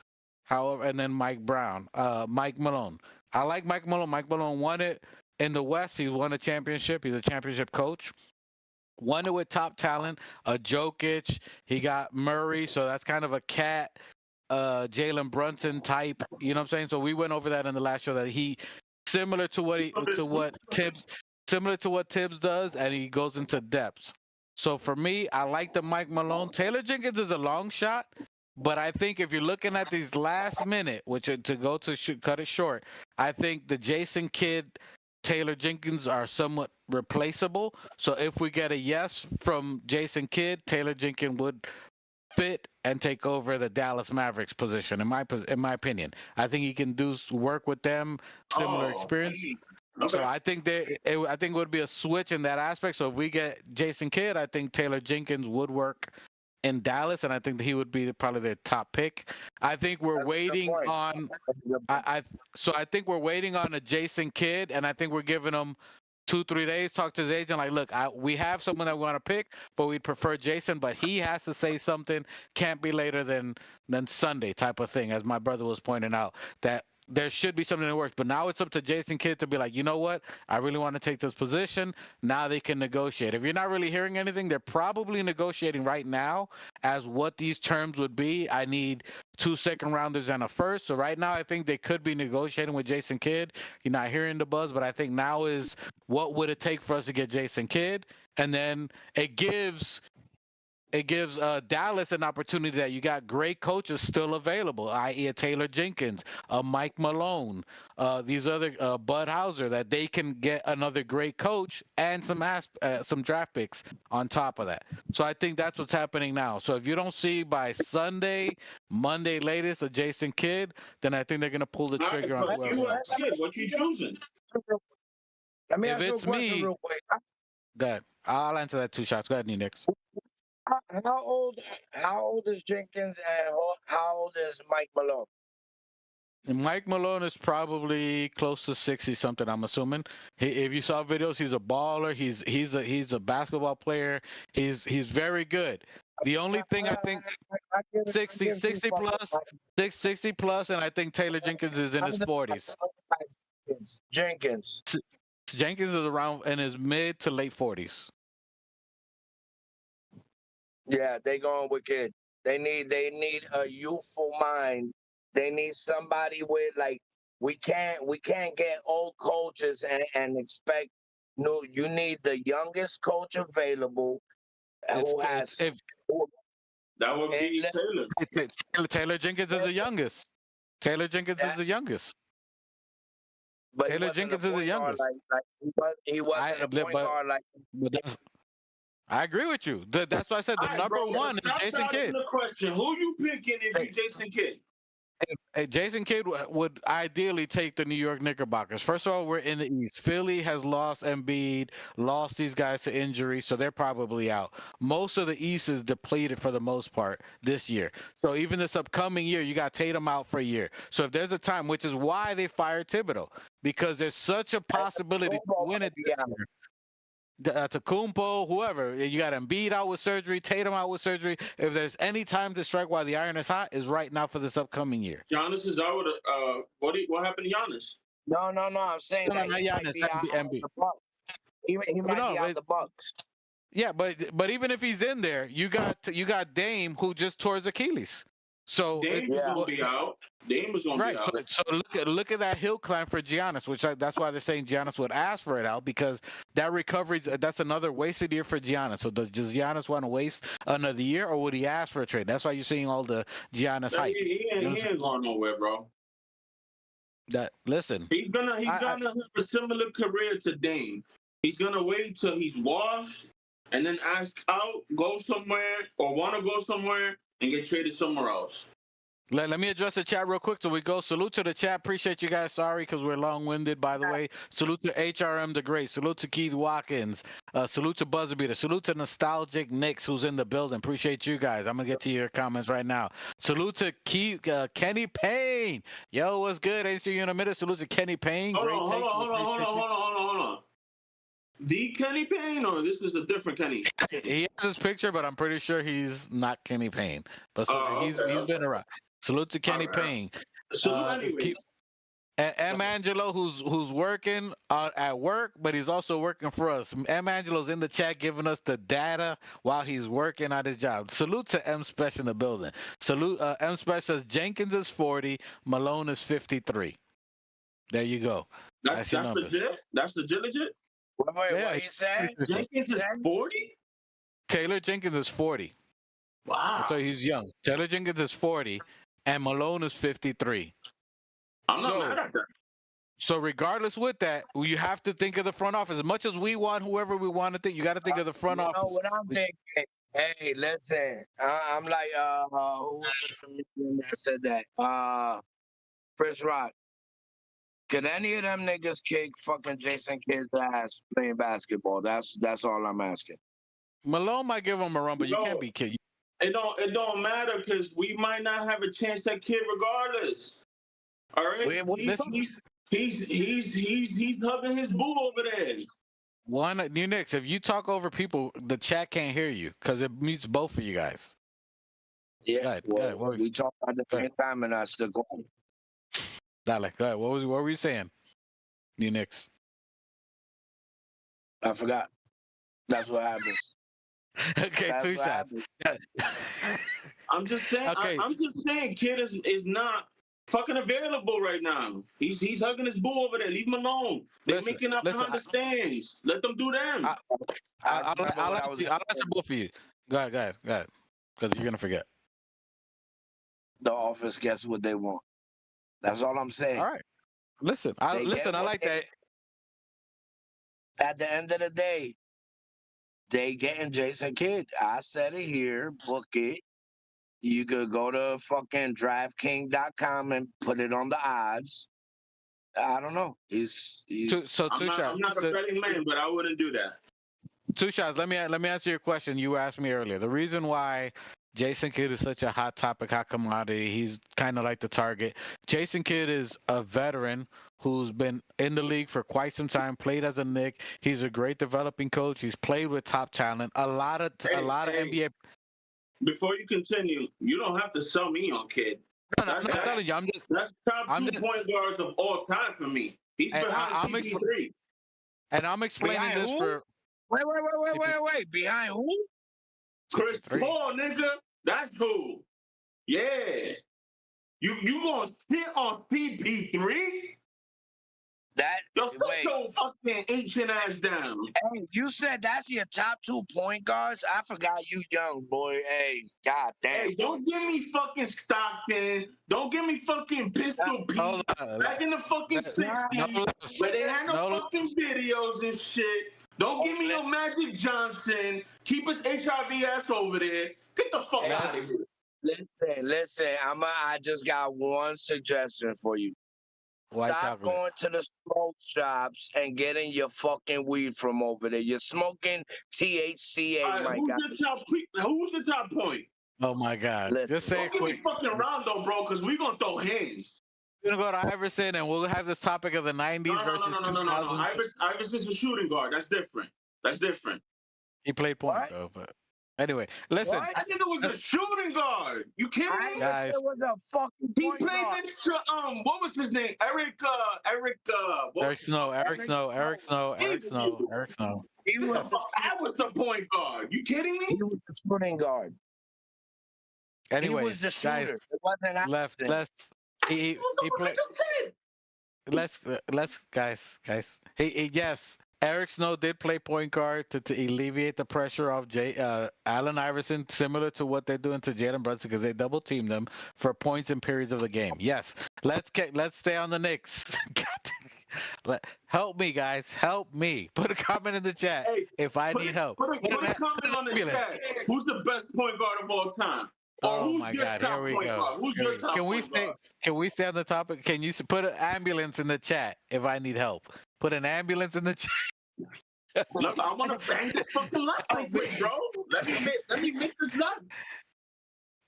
However, and then Mike Malone. I like Mike Malone. Mike Malone won it in the West. He won a championship. He's a championship coach. Won it with top talent. Jokic. He got Murray. So that's kind of a cat. Jalen Brunson type, you know what I'm saying? So we went over that in the last show, that he similar to what Tibbs does, and he goes into depths. So for me, I like the Mike Malone. Taylor Jenkins is a long shot, but I think if you're looking at these last minute, which to cut it short, I think the Jason Kidd, Taylor Jenkins are somewhat replaceable. So if we get a yes from Jason Kidd, Taylor Jenkins would fit and take over the Dallas Mavericks position, in my opinion. I think he can work with them, similar experience. Okay. So I think it would be a switch in that aspect. So if we get Jason Kidd, I think Taylor Jenkins would work in Dallas, and I think that he would be probably their top pick. I think we're
That's a good
waiting
point.
on.
That's a good point.
I think we're waiting on a Jason Kidd, and I think we're giving him 2-3 days. Talk to his agent, like, look, we have someone that we want to pick, but we'd prefer Jason, but he has to say something. Can't be later than Sunday, type of thing. As my brother was pointing out, that there should be something that works. But now it's up to Jason Kidd to be like, you know what? I really want to take this position. Now they can negotiate. If you're not really hearing anything, they're probably negotiating right now as what these terms would be. I need 2 second rounders and a first. So right now, I think they could be negotiating with Jason Kidd. You're not hearing the buzz, but I think now is what would it take for us to get Jason Kidd, and then it gives Dallas an opportunity that you got great coaches still available, i.e. a Taylor Jenkins, a Mike Malone, these other Bud Hauser, that they can get another great coach and some draft picks on top of that. So I think that's what's happening now. So if you don't see by Sunday, Monday latest a Jason Kidd, then I think they're gonna pull the
All right,
trigger on
but
whoever
you
else.
as Kid, what you choosing?
Let me
If
ask you a
it's
question
me,
real quick.
go ahead. I'll answer that 2 shots. Go ahead, Nix.
How old is Jenkins and how old is Mike Malone?
And Mike Malone is probably close to 60 something. I'm assuming. If you saw videos, he's a baller. He's a basketball player. He's very good. The only thing I think
I give it- I
60
give
60
2 fucks
plus,
about
60 plus, and I think Taylor Jenkins is in his 40s.
Jenkins.
Jenkins is around in his mid to late 40s.
Yeah, they going with kid. They need a youthful mind. They need somebody with like we can't get old coaches and expect no. You need the youngest coach available who has.
If
That would be Taylor.
Taylor Jenkins is the youngest. Taylor Jenkins is the youngest.
But he
Taylor
wasn't
Jenkins
a
is the
point guard
youngest.
like he wasn't a point guard like.
I agree with you. That's why I said the
All right,
number
bro,
one is
stop
Jason
dodging
Kidd.
the question. Who you picking if you Jason Kidd?
Hey, Jason Kidd would ideally take the New York Knickerbockers. First of all, we're in the East. Philly has lost Embiid, lost these guys to injury, so they're probably out. Most of the East is depleted for the most part this year. So even this upcoming year, you got Tatum out for a year. So if there's a time, which is why they fired Thibodeau, because there's such a possibility to win it this year. Tecumpo, whoever, you got Embiid out with surgery, Tatum out with surgery. If there's any time to strike while the iron is hot, is right now for this upcoming year.
Giannis is out with what happened to Giannis?
No. I'm saying that
not
he
Giannis,
might be out
Embiid.
the Bucks. He might be out the Bucks.
Yeah, but even if he's in there, you got Dame who just tore his Achilles. So
Dame is gonna be out. Dame is gonna be out.
So look at that hill climb for Giannis, that's why they're saying Giannis would ask for it out, because that recovery, that's another wasted year for Giannis. So does Giannis want to waste another year, or would he ask for a trade? That's why you're seeing all the Giannis hype.
He ain't going nowhere, bro.
Listen,
he's gonna have a similar career to Dame. He's gonna wait till he's washed and then ask out, go somewhere, or want to go somewhere and get traded somewhere else.
Let me address the chat real quick so we go. Salute to the chat. Appreciate you guys. Sorry because we're long-winded, by the way. Salute to HRM the Great. Salute to Keith Watkins. Salute to Buzzerbeater. Salute to Nostalgic Knicks, who's in the building. Appreciate you guys. I'm going to get to your comments right now. Salute to Kenny Payne. Yo, what's good? Ain't see you in a minute. Salute to Kenny Payne.
Hold on. The Kenny Payne, or this is a different Kenny?
He has his picture, but I'm pretty sure he's not Kenny Payne. But he's been around. Salute to Kenny Payne.
Salute anyway.
M. Angelo, who's working at work, but he's also working for us. M. Angelo's in the chat giving us the data while he's working on his job. Salute to M. Special in the building. Salute M. Special says Jenkins is 40, Malone is 53. There you go.
That's legit? That's legit?
Wait, what he said?
Jenkins is 40?
Taylor Jenkins is 40.
Wow.
So he's young. Taylor Jenkins is 40, and Malone is 53.
I'm not mad at that.
So regardless with that, you have to think of the front office. As much as we want whoever we want to think, you got to think of the front office.
What I'm thinking? Hey, listen. I'm like, who was the comedian that said that? Chris Rock. Could any of them niggas kick fucking Jason Kidd's ass playing basketball? That's all I'm asking.
Malone might give him a run, but you can't be kidding.
It don't matter because we might not have a chance at kid regardless. All right, he's hugging his boo over there.
One New Knicks. If you talk over people, the chat can't hear you because it mutes both of you guys.
Yeah,
Go ahead,
well, we talk at the same time and I still go.
Dale, go ahead. What were you saying? New Knicks.
I forgot. That's what happens.
Okay,
That's
two
what
shots.
happens.
I'm just saying.
Okay.
I'm just saying. Kid is not fucking available right now. He's hugging his boo over there. Leave him alone. They're making up behind the stands. Let them do them.
I'll answer both of you. Go ahead. Because you're gonna forget.
The office gets what they want. That's all I'm saying.
All right. Listen. I like that.
At the end of the day, they getting Jason Kidd. I said it here. Book it. You could go to fucking DraftKings.com and put it on the odds. I don't know.
I'm not a betting man, but I wouldn't do that.
Two shots. Let me answer your question you asked me earlier. The reason why Jason Kidd is such a hot topic, hot commodity, he's kind of like the target. Jason Kidd is a veteran who's been in the league for quite some time, played as a Knick. He's a great developing coach. He's played with top talent. A lot of NBA.
Before you continue, you don't have to sell me on Kidd.
No, I'm not telling you.
That's top point guards of all time for me. He's behind CP3.
And I'm explaining
behind
this
who?
for.
Wait. Behind who?
Chris Paul, nigga. That's who. Yeah. You gonna spit on CP3? Yo, sit your fucking ancient ass down.
Hey, you said that's your top 2 point guards? I forgot you young, boy. Hey, god damn.
Hey, don't give me fucking Stockton. Don't give me fucking Pistol Pete. Back in the fucking 60s, where they had no fucking videos and shit. Don't give me no Magic Johnson. Keep his HIV ass over there. Get the fuck out of here.
Listen. I just got one suggestion for you. Stop going to the smoke shops and getting your fucking weed from over there. You're smoking THCA, my guy.
Who's the top point?
Oh my God!
Listen,
just say it quick.
Don't give me fucking Rondo, bro, because we gonna throw hands.
We're gonna go to Iverson, and we'll have this topic of the '90s versus 2000s.
No. Iverson's a shooting guard. That's different.
He played point though, but anyway, listen.
I think it was the shooting guard. You kidding me?
Guys,
it was a fucking point
he played
guard.
next to what was his name? Eric Snow.
He was
I was the point guard. You kidding me?
He was the shooting guard.
Anyway,
he was the shooter.
guys,
it wasn't
left. He played. Let's guys. Yes, Eric Snow did play point guard to alleviate the pressure of Allen Iverson, similar to what they're doing to Jalen Brunson because they double team them for points and periods of the game. Yes, let's stay on the Knicks. Help me, guys. Help me. Put a comment in the chat if I need help.
Put a comment on the chat. Who's the best point guard of all time?
Oh my God! Here we go.
Who's your top point guard?
Can we stay on the topic? Can you put an ambulance in the chat if I need help? Put an ambulance in the chat.
Look, I want to bang this fucking light real quick, bro. Let me make this nut.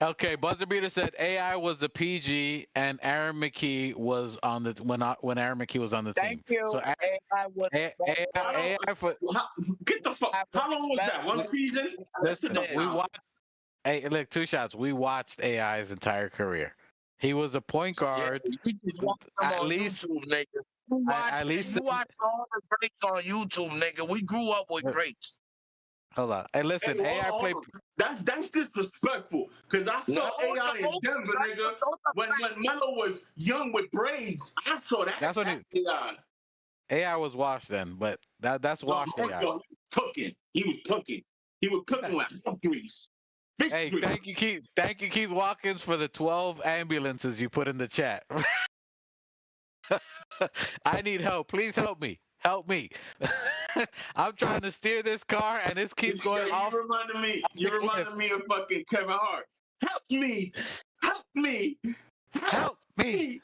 Okay, Buzzer Beater said AI was the PG and Aaron McKee was on the when Aaron McKee was on the team.
Thank you.
So
AI was
AI for
get the fuck. How long was that? One season?
Listen, we watched. Hey, look, two shots. We watched AI's entire career. He was a point guard.
Yeah, you just watch him on YouTube, nigga. You watch all the greats on YouTube, nigga. We grew up with greats.
Hold on. Hey, listen,
hey,
AI played.
That's disrespectful. Because I saw AI in Denver, nigga. When Melo was young with braids, I saw that.
That's what
AI.
AI was washed then, but that's washed AI.
He was cooking. He was cooking with victories.
Hey, thank you, Keith. Thank you, Keith Watkins, for the 12 ambulances you put in the chat. I need help. Please help me. Help me. I'm trying to steer this car, and it keeps going off.
You reminded me of fucking Kevin Hart. Help me. Help me.
Help me.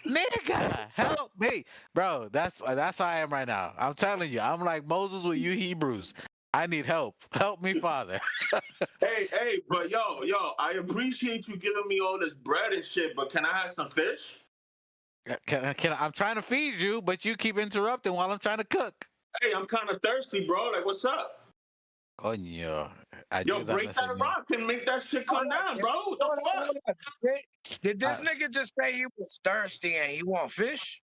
Nigga, help me. Bro, that's how I am right now. I'm telling you. I'm like Moses with you Hebrews. I need help. Help me, Father.
Hey, but yo, I appreciate you giving me all this bread and shit, but can I have some fish?
I'm trying to feed you, but you keep interrupting while I'm trying to cook.
Hey, I'm kind of thirsty, bro. Like, what's up?
Coño,
Yo, break
ayúdame,
that
señor.
rock and make that shit come down, bro. What the fuck?
Did this
Uh,
nigga just say he was thirsty and he want fish?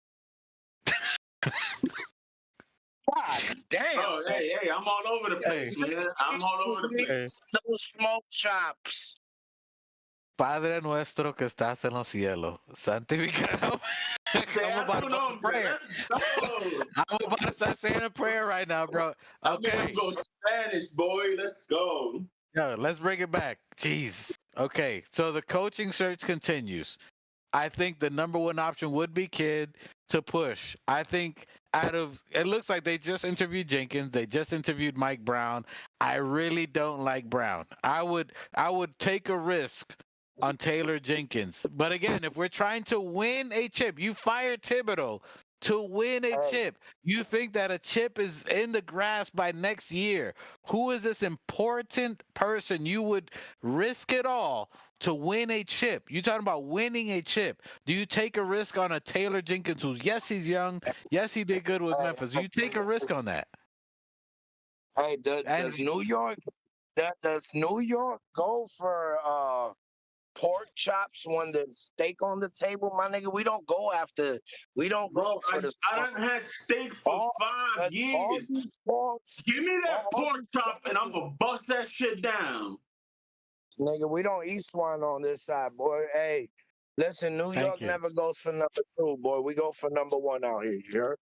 God damn.
Oh, hey, I'm all over the place, man. I'm all over the place.
Hey.
Those smoke chops.
Padre nuestro que estás en los cielos, santificado. I'm about to go to prayer.
Let's go.
I'm about to start saying a prayer right now, bro.
I made
Okay.
him go Spanish, boy. Let's go.
Yo, let's bring it back. Jeez. Okay, so the coaching search continues. I think the number one option would be Kid to push. I think it looks like they just interviewed Jenkins, they just interviewed Mike Brown. I really don't like Brown. I would take a risk on Taylor Jenkins. But again, if we're trying to win a chip, you fired Thibodeau to win a chip. You think that a chip is in the grasp by next year. Who is this important person you would risk it all to win a chip? You talking about winning a chip. Do you take a risk on a Taylor Jenkins who's, yes, he's young. Yes, he did good with Memphis. You take a risk on that.
Hey, does New York go for pork chops when there's steak on the table, my nigga? We don't go
Bro,
for the
I done had steak for 5 years. Give me that pork chop and I'm gonna bust that shit down.
Nigga, we don't eat swine on this side, boy. Hey, listen, New York never goes for number 2, boy. We go for number 1 out here. You heard?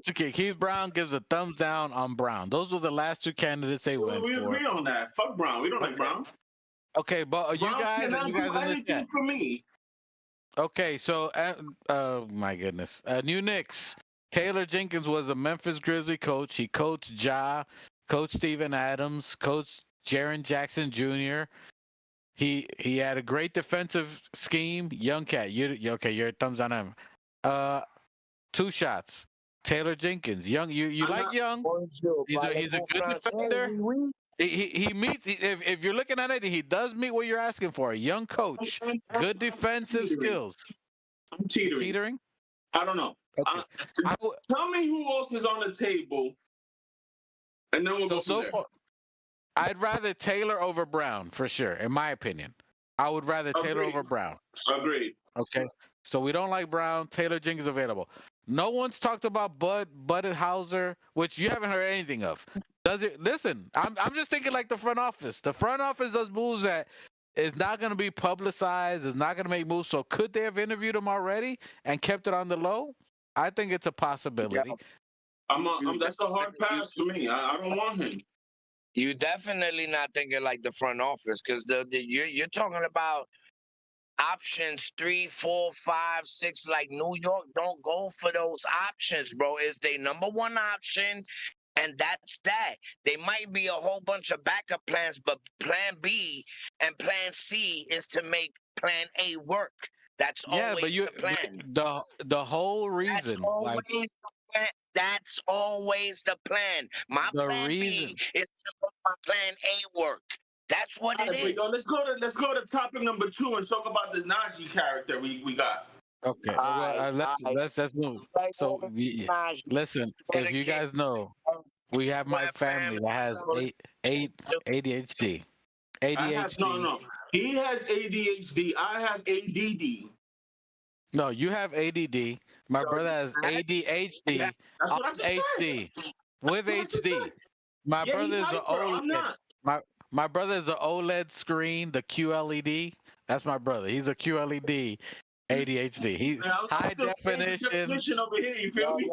Okay, Keith Brown gives a thumbs down on Brown. Those were the last two candidates they went
We
for.
agree on that. Fuck Brown. We don't like Brown.
Okay, but
Brown
you guys
cannot
in
do
the
anything
chat.
for me.
Okay, so my goodness, New Knicks. Taylor Jenkins was a Memphis Grizzly coach. He coached Ja, coached Steven Adams, coached Jaren Jackson Jr. He had a great defensive scheme. Young cat. Okay? Your thumbs on him. 2 shots. Taylor Jenkins, young. You like young? He's a good defender. He meets. If you're looking at it, he does meet what you're asking for. A young coach, good defensive skills.
I'm teetering. I don't know.
Okay.
Tell me who else is on the table, and then we'll go from there.
Far, I'd rather Taylor over Brown for sure, in my opinion. I would rather Taylor over Brown.
Agreed.
Okay. So we don't like Brown. Taylor Jenkins available. No one's talked about Budenhauser, which you haven't heard anything of. Does it? Listen, I'm just thinking like the front office. The front office does moves that is not going to be publicized. Is not going to make moves. So could they have interviewed him already and kept it on the low? I think it's a possibility.
Yeah. That's a hard pass for me. I don't want him.
You definitely not thinking like the front office, because you're talking about options 3, 4, 5, 6. Like New York don't go for those options, bro. It's their number 1 option, and that's that. They might be a whole bunch of backup plans, but plan B and plan C is to make plan A work. That's always the plan.
The whole reason.
That's always the plan. My plan B is to make my plan A work. That's what it is.
Yo, let's go to topic number 2 and talk about this Najee character we got.
Okay, let's move. So listen, if you guys know, we have my family that has ADHD.
No. He has ADHD. I have ADD.
No, you have ADD. My brother has ADHD.
That's what I just
HD. With HD. My brother is an OLED. My brother is an OLED screen, the QLED. That's my brother. He's a QLED ADHD. He's high definition.
Over here, you feel me?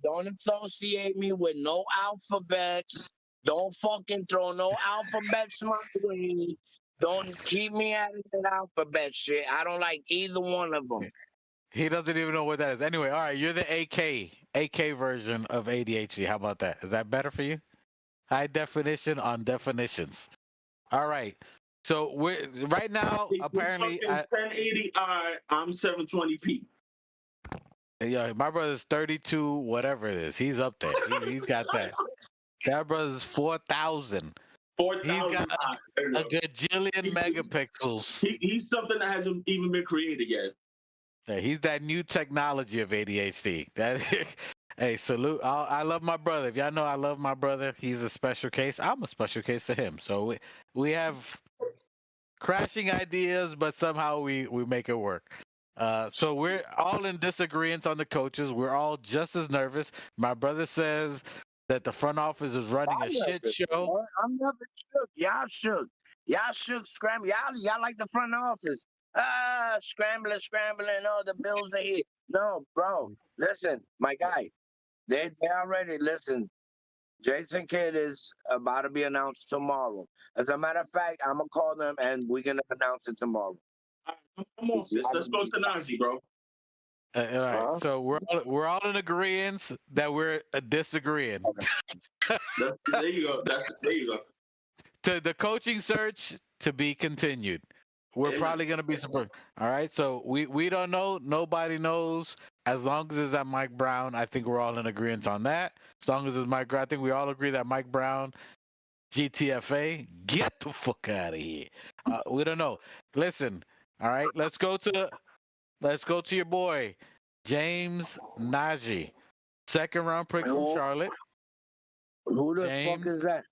Don't associate me with no alphabets. Don't fucking throw no alphabets my way. Don't keep me out of that alphabet shit. I don't like either one of them.
He doesn't even know what that is. Anyway, all right, you're the AK version of ADHD. How about that? Is that better for you? High definition on definitions. All right. So we're right now. Apparently,
1080i. I'm 720p.
Yeah, my brother's 32, whatever it is. He's up there. He's got that. That brother's 4,000. He's
4,000
got
eyes.
a gajillion megapixels.
He's something that hasn't even been created yet.
Yeah, he's that new technology of ADHD. That hey, salute. I love my brother. If y'all know I love my brother, he's a special case. I'm a special case to him. So we have crashing ideas, but somehow we make it work. So we're all in disagreement on the coaches. We're all just as nervous. My brother says that the front office is running a shit show.
Boy. I'm never shook. Y'all shook. Y'all shook, scramble. Y'all like the front office. Scrambling. Oh, the Bills are here. No, bro. Listen, my guy. They already listen. Jason Kidd is about to be announced tomorrow. As a matter of fact, I'm gonna call them and we're gonna announce it tomorrow.
I'm off this. Let's go to Najee, bro.
All right.
Huh?
So we're all in agreement that we're disagreeing.
There you go. There you go.
To the coaching search to be continued. We're
Yeah.
probably gonna be surprised. All right. So we don't know. Nobody knows. As long as it's at Mike Brown, I think we're all in agreement on that. As long as it's Mike Brown, I think we all agree that Mike Brown, GTFA, get the fuck out of here. We don't know. Listen. All right. Let's go to your boy, James Najee, second round pick from Charlotte.
Who the
James.
fuck is that?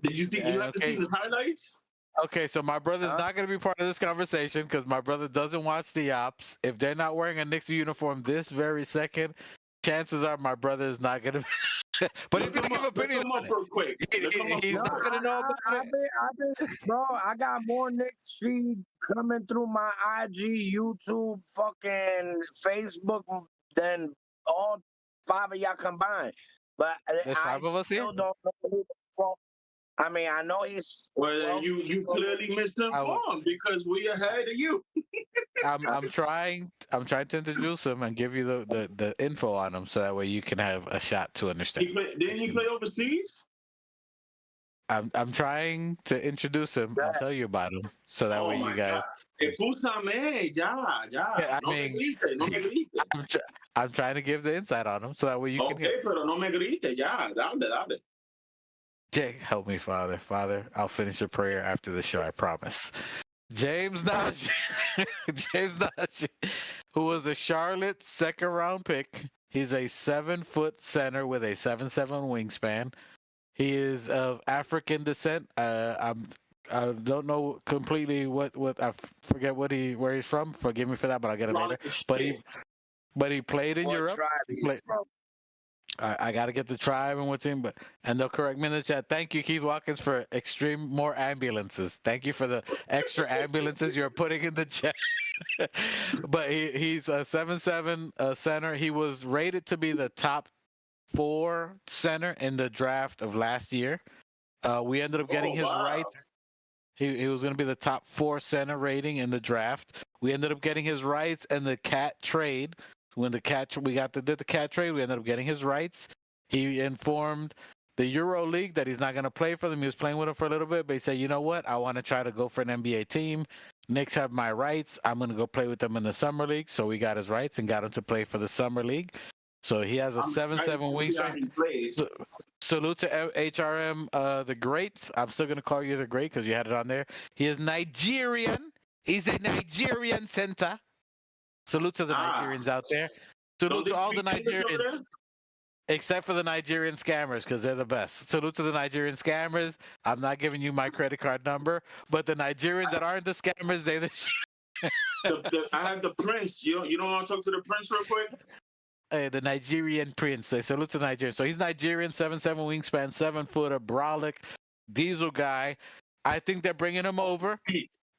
Did you see? You haven't
Okay.
seen his highlights?
Okay, so my brother's not going to be part of this conversation because my brother doesn't watch the ops. If they're not wearing a Knicks uniform this very second, chances are my brother is not going to. But he's going to give an opinion.
Let's come up real quick.
He's not going to know about it.
Bro, I got more Knicks feed coming through my IG, YouTube, fucking Facebook than all five of y'all combined. But
There's
I
five of us
still
here?
don't know who the fuck. I mean, I know he's.
Well, you clearly misinformed because we ahead of you.
I'm trying to introduce him and give you the info on him so that way you can have a shot to understand.
Didn't he play overseas?
I'm trying to introduce him and tell you about him so that way you guys.
Escúchame, ya.
Yeah,
No me grites, no me grites.
I'm trying to give the insight on him so that way you can hear.
Okay, pero no me grites, ya. Dale.
Jake, help me, Father. Father, I'll finish a prayer after the show, I promise. James Najee, who was a Charlotte second round pick. He's a 7-foot center with a 7'7" wingspan. He is of African descent. I don't know completely what I forget where he's from. Forgive me for that, but I'll get it later. But he played in Europe. I got to get the tribe and what's in, and they'll correct me in the chat. Thank you, Keith Watkins, for extreme more ambulances. Thank you for the extra ambulances you're putting in the chat. But he's a 7'7" center. He was rated to be the top 4 center in the draft of last year. We ended up getting his rights. He was going to be the top 4 center rating in the draft. We ended up getting his rights in the Cat trade. When we did the Cat trade, we ended up getting his rights. He informed the Euro League that he's not going to play for them. He was playing with them for a little bit, but he said, you know what? I want to try to go for an NBA team. Knicks have my rights. I'm going to go play with them in the Summer League. So we got his rights and got him to play for the Summer League. So he has a 7'7" wingspan. Salute to HRM, the great. I'm still going to call you the great because you had it on there. He is Nigerian. He's a Nigerian center. Salute to the Nigerians out there. Salute to all the Nigerians. Except for the Nigerian scammers, because they're the best. Salute to the Nigerian scammers. I'm not giving you my credit card number, but the Nigerians that aren't the scammers, they the
I have the prince. You don't want to talk to the prince real quick?
Hey, the Nigerian prince. Say salute to Nigeria. So he's Nigerian, 7'7" wingspan, 7-footer, brolic, diesel guy. I think they're bringing him over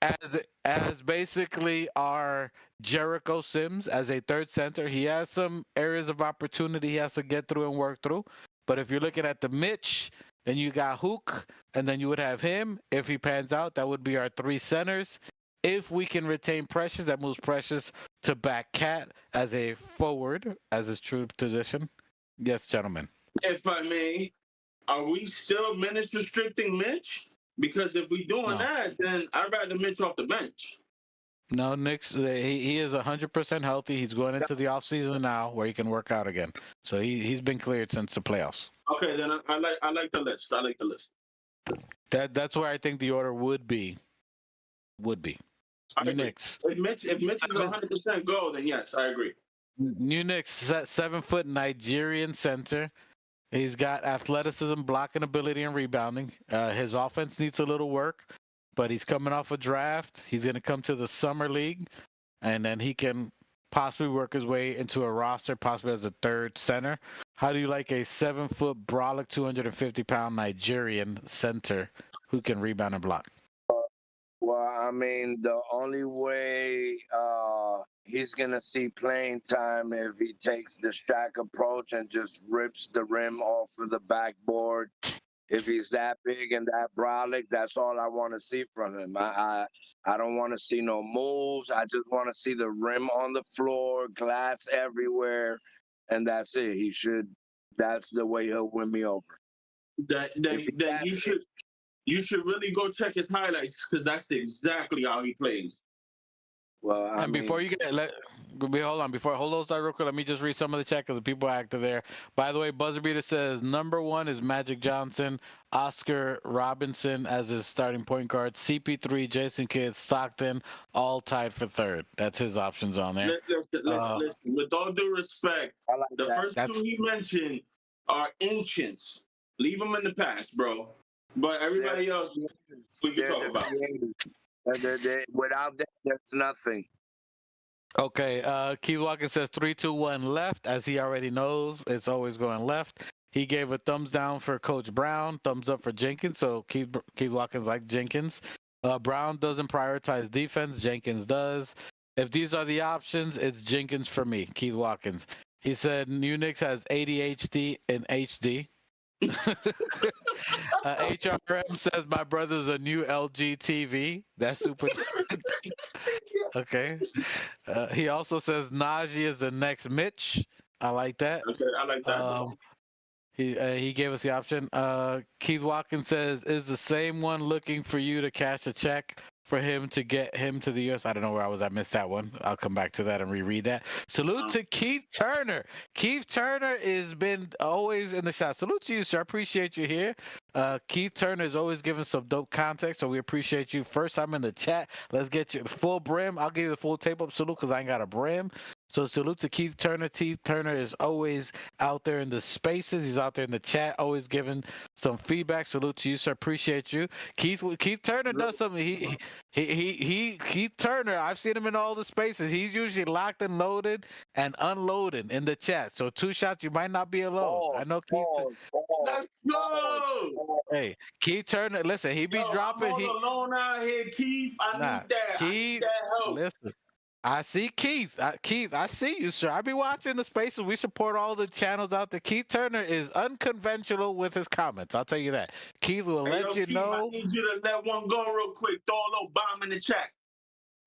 as basically our Jericho Sims as a third center. He has some areas of opportunity he has to get through and work through. But if you're looking at the Mitch, then you got Hook, and then you would have him. If he pans out, that would be our 3 centers. If we can retain Precious, that moves Precious to back Cat as a forward, as his true position. Yes, gentlemen.
If I may, are we still minutes restricting Mitch? Because if we're doing that, then I'd rather Mitch off the bench.
No, Knicks. He is 100% healthy. He's going into the offseason now, where he can work out again. So he's been cleared since the playoffs.
Okay, then I like the list. I like the list.
That's where I think the order would be.
I
New
agree.
Knicks.
If Mitch is 100% go, then yes, I agree.
New Knicks, 7-foot Nigerian center. He's got athleticism, blocking ability, and rebounding. His offense needs a little work, but he's coming off a draft. He's going to come to the summer league, and then he can possibly work his way into a roster, possibly as a third center. How do you like a 7-foot, brolic, 250-pound Nigerian center who can rebound and block?
Well, I mean, the only way he's gonna see playing time if he takes the Shaq approach and just rips the rim off of the backboard. If he's that big and that brolic, that's all I want to see from him. I don't want to see no moves. I just want to see the rim on the floor, glass everywhere, and that's it. He should. That's the way he'll win me over.
Then you should really go check his highlights because that's exactly how he plays.
Well,
And before you get hold on, hold those real quick. Let me just read some of the chat because the people are active there. By the way, Buzzer Beater says number 1 is Magic Johnson, Oscar Robinson as his starting point guard, CP3, Jason Kidd, Stockton, all tied for third. That's his options on there.
Listen. With all due respect,
like
the first two he mentioned are ancients. Leave them in the past, bro. But everybody else, we can talk about.
Without that, there's nothing.
Okay, Keith Watkins says 3, 2, 1 left. As he already knows, it's always going left. He gave a thumbs down for Coach Brown, thumbs up for Jenkins. So Keith Watkins likes Jenkins. Brown doesn't prioritize defense. Jenkins does. If these are the options, it's Jenkins for me, Keith Watkins. He said New Knicks has ADHD and HD. HRM says my brother's a new LG TV. That's super. Okay. He also says Najee is the next Mitch. I like that.
Okay, I like that.
He gave us the option. Keith Watkins says is the same one looking for you to cash a check for him to get him to the U.S. I don't know where I was. I missed that one. I'll come back to that and reread that. Salute to Keith Turner. Keith Turner has been always in the shot. Salute to you, sir. Appreciate you here. Keith Turner is always giving some dope context, so we appreciate you. First time in the chat. Let's get you the full brim. I'll give you the full tape up salute because I ain't got a brim. So salute to Keith Turner. Keith Turner is always out there in the spaces. He's out there in the chat, always giving some feedback. Salute to you, sir. Appreciate you. Keith Turner does something. Keith Turner, I've seen him in all the spaces. He's usually locked and loaded and unloading in the chat. So 2 shots, you might not be alone. I know Keith.
Let's go.
Hey, Keith Turner, listen, he be dropping.
I'm all alone out here, Keith. I need that. I need that help.
Listen. I see Keith. Keith, I see you, sir. I be watching the spaces. We support all the channels out there. Keith Turner is unconventional with his comments. I'll tell you that. Keith will let you
Keith,
know.
I need you to let one go real quick. Throw a little bomb in the chat.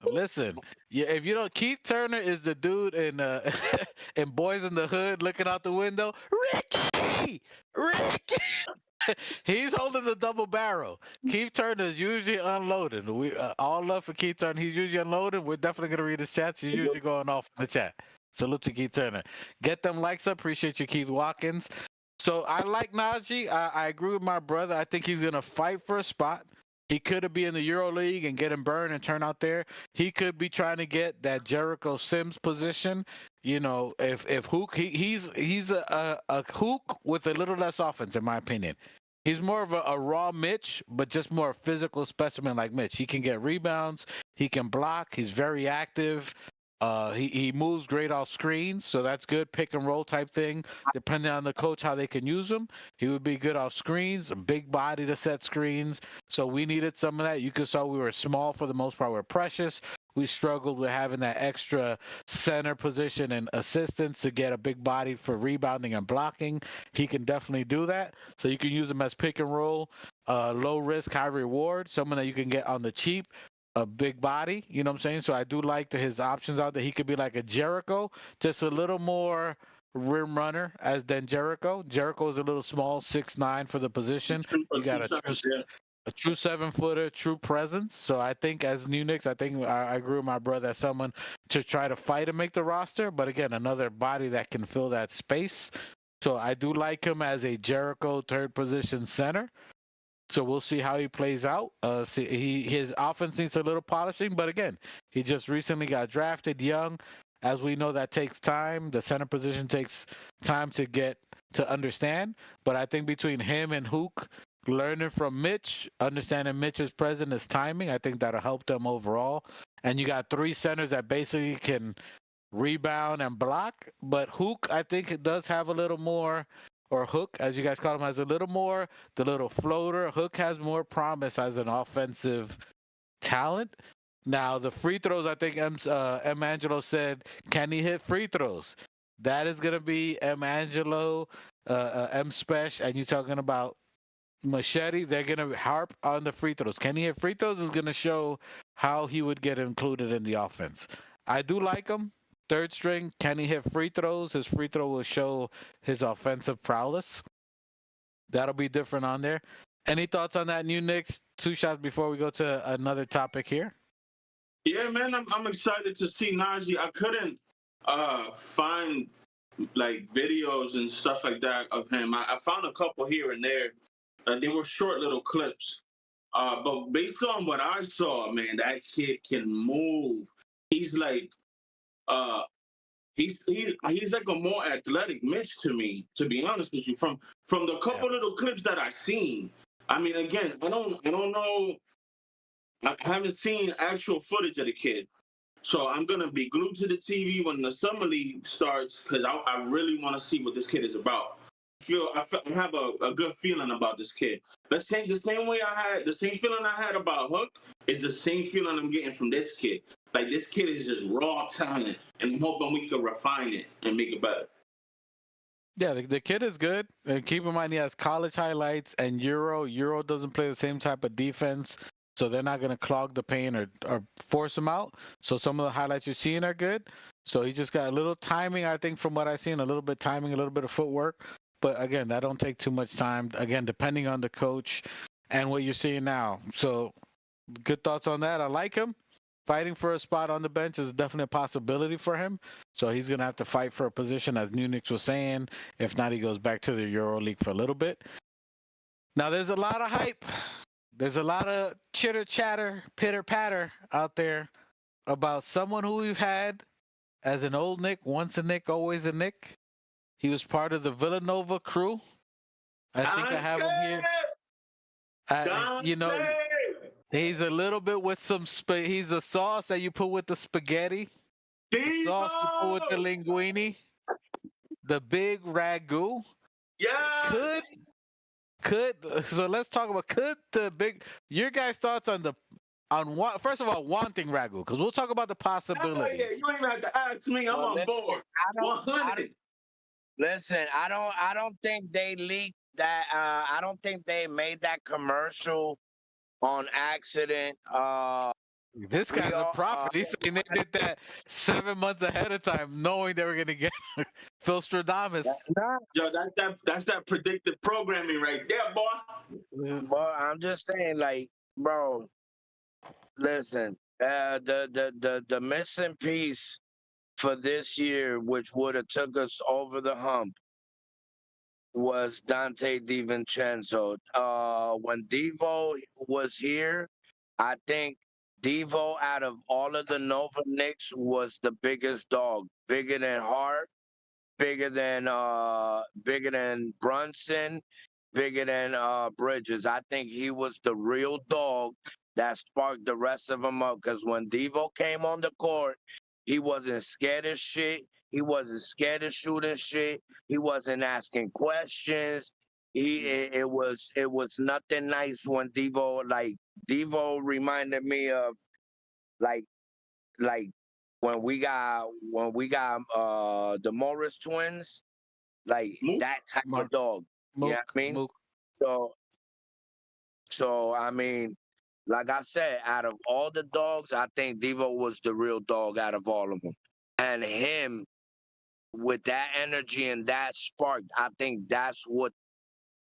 Listen, yeah, if you don't, Keith Turner is the dude in in Boys in the Hood looking out the window. Ricky. He's holding the double barrel. Keith Turner is usually unloading. We all love for Keith Turner. He's usually unloading. We're definitely gonna read his chats. He's usually going off in the chat. Salute to Keith Turner. Get them likes up. Appreciate you, Keith Watkins. So I like Najee. I agree with my brother. I think he's gonna fight for a spot. He could be in the Euro League and get him burned and turn out there. He could be trying to get that Jericho Sims position. You know, if Hook, he's a Hook with a little less offense, in my opinion. He's more of a raw Mitch, but just more physical specimen like Mitch. He can get rebounds. He can block. He's very active. He moves great off screens, so that's good. Pick and roll type thing. Depending on the coach, how they can use him, he would be good off screens. A big body to set screens. So we needed some of that. You could saw we were small for the most part. We're precious. We struggled with having that extra center position and assistance to get a big body for rebounding and blocking. He can definitely do that. So you can use him as pick and roll, low risk, high reward, someone that you can get on the cheap. A big body, you know what I'm saying? So I do like his options out there. He could be like a Jericho, just a little more rim runner than Jericho. Jericho is a little small, 6'9" for the position. You got a true 7-footer, true presence. So I think as new Knicks, I think I agree with my brother as someone to try to fight and make the roster. But again, another body that can fill that space. So I do like him as a Jericho third position center. So we'll see how he plays out. His offense needs a little polishing, but again, he just recently got drafted young. As we know, that takes time. The center position takes time to get to understand. But I think between him and Hook, learning from Mitch, understanding Mitch's present, his timing, I think that'll help them overall. And you got three centers that basically can rebound and block. But Hook, I think it does have a little more, or Hook, as you guys call him, has a little more, the little floater. Hook has more promise as an offensive talent. Now, the free throws, I think M. Angelo said, can he hit free throws? That is going to be M. Angelo, M. Spesh, and you're talking about Machete. They're going to harp on the free throws. Can he hit free throws is going to show how he would get included in the offense. I do like him. Third string, can he hit free throws? His free throw will show his offensive prowess. That'll be different on there. Any thoughts on that new Knicks? Two shots before we go to another topic here.
Yeah, man, I'm excited to see Najee. I couldn't find like videos and stuff like that of him. I found a couple here and there. They were short little clips. But based on what I saw, man, that kid can move. He's like uh he's like a more athletic Mitch to me, to be honest with you. From the couple little clips that I've seen. I mean, again, I don't know. I haven't seen actual footage of the kid. So I'm gonna be glued to the TV when the summer league starts because I really want to see what this kid is about. I have a good feeling about this kid. Let's take the same way the same feeling I had about Hook is the same feeling I'm getting from this kid. Like this kid is just raw talent, and I'm hoping we can refine it and make it better.
Yeah, the kid is good. And keep in mind he has college highlights and Euro. Euro doesn't play the same type of defense, so they're not going to clog the paint or force him out. So some of the highlights you're seeing are good. So he just got a little timing, I think, from what I've seen, a little bit timing, a little bit of footwork. But again, that don't take too much time. Again, depending on the coach and what you're seeing now. So good thoughts on that. I like him. Fighting for a spot on the bench is definitely a possibility for him. So he's going to have to fight for a position, as New Knicks was saying. If not, he goes back to the Euro League for a little bit. Now, there's a lot of hype. There's a lot of chitter chatter, pitter patter out there about someone who we've had as an old Knick, once a Knick, always a Knick. He was part of the Villanova crew. I think I have him here. You know, he's a little bit with some. He's a sauce that you put with the spaghetti. The sauce you put with the linguine. The big ragu.
Yeah.
So let's talk about your guys' thoughts on what, first of all, wanting ragu, because we'll talk about the possibilities.
Yeah, you ain't have to ask me. I'm on board. 100.
Listen, I don't think they leaked that. I don't think they made that commercial on accident.
This guy's a prophet. He's saying they did that 7 months ahead of time, knowing they were going to get Phil Stradamus.
Yo, that's that predictive programming right there, boy.
Well, I'm just saying, like, bro, listen, the missing piece for this year, which would have took us over the hump, was Dante DiVincenzo. When Devo was here, I think Devo, out of all of the Nova Knicks, was the biggest dog, bigger than Hart, bigger than Brunson, bigger than Bridges. I think he was the real dog that sparked the rest of them up. Because when Devo came on the court, he wasn't scared of shit. He wasn't scared of shooting shit. He wasn't asking questions. It was nothing nice when Devo reminded me of like when we got the Morris twins, like that type of dog. You know what I mean? So I mean, like I said, out of all the dogs, I think Devo was the real dog out of all of them. And him, with that energy and that spark, I think that's what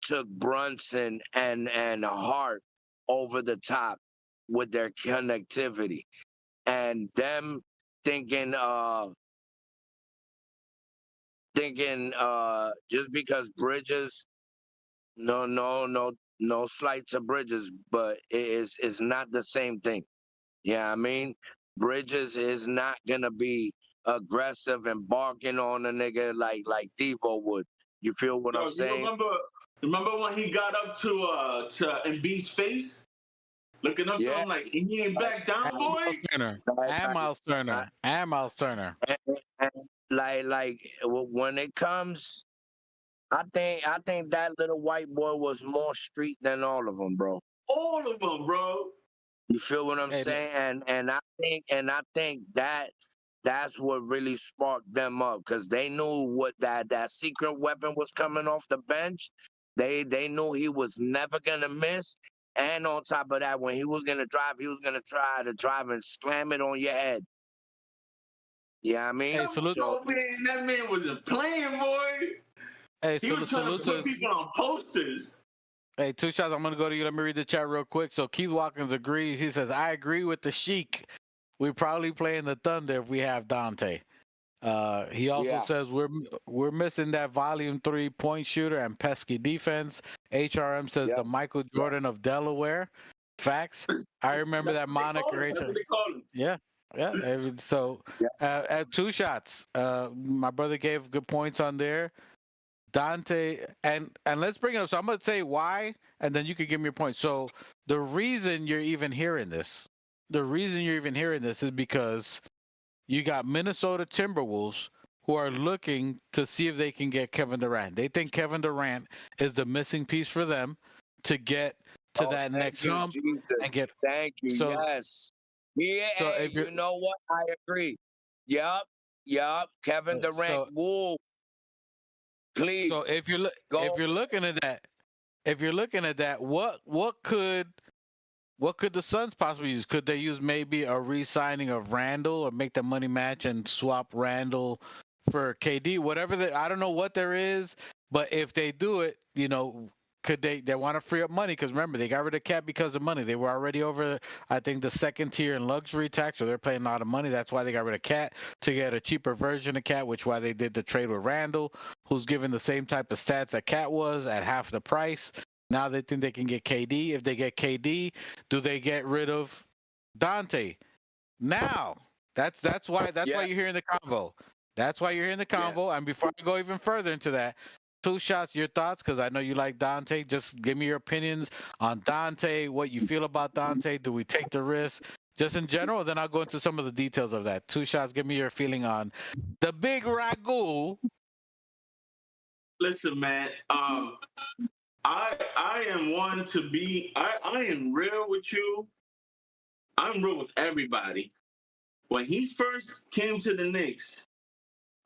took Brunson and Hart over the top with their connectivity, and them thinking just because Bridges, no slight to Bridges, but it's not the same thing. Yeah, I mean, Bridges is not gonna be aggressive and barking on a nigga like Devo would. You feel what I'm
Yo, you
saying?
remember when he got up to Embiid's face, looking up to
Yeah,
him like, and he ain't back down,
And
boy?
Miles Turner.
like,
And
like,
Miles Turner. And Miles Turner.
and when it comes, I think that little white boy was more street than all of them, bro.
All of them, bro.
You feel what I'm
Hey,
saying? And I think that's what really sparked them up, because they knew what that secret weapon was coming off the bench. They knew he was never gonna miss. And on top of that, when he was gonna drive, he was gonna try to drive and slam it on your head. Yeah, I mean,
hey, salute.
so
That man wasn't playing, boy.
Hey,
He was trying to
salute
put
to.
people on posters.
Hey, two shots. I'm gonna go to you. Let me read the chat real quick. So Keith Watkins agrees. He says, "I agree with the Sheik. We probably play in the Thunder if we have Dante." He also
yeah,
says we're missing that volume 3 point shooter and pesky defense. HRM says
yeah,
the Michael Jordan of Delaware. Facts. I remember that moniker.
That's what
HRM.
they call him.
Yeah, yeah. So
yeah,
at two shots, my brother gave good points on there. Dante, and let's bring it up. So I'm gonna say why, and then you can give me your point. So the reason you're even hearing this, is because you got Minnesota Timberwolves who are looking to see if they can get Kevin Durant. They think Kevin Durant is the missing piece for them to get to
Oh,
that
thank
next
you,
hump
Jesus.
and get.
Thank you.
So
Yes. Yeah,
so
hey,
if you're
you know what? I agree. Yup. Yup. Kevin Durant.
so
Woo.
so
Please
if
go.
you're looking at that, what could the Suns possibly use? Could they use maybe a re-signing of Randall or make the money match and swap Randall for KD? Whatever I don't know what there is, but if they do it, could they want to free up money? Because remember, they got rid of Cat because of money. They were already over, I think, the second tier in luxury tax, so they're paying a lot of money. That's why they got rid of Cat to get a cheaper version of Cat, which why they did the trade with Randall, who's given the same type of stats that Cat was at half the price. Now they think they can get KD. If they get KD, do they get rid of Dante? Now, that's why
Yeah.
you're hearing the convo. That's why you're hearing the
Yeah.
convo. And before I go even further into that, two shots, your thoughts, because I know you like Dante. Just give me your opinions on Dante, what you feel about Dante. Do we take the risk? Just in general, then I'll go into some of the details of that. Two shots, give me your feeling on the big ragu.
Listen, man. I am one to be. I am real with you. I'm real with everybody. When he first came to the Knicks,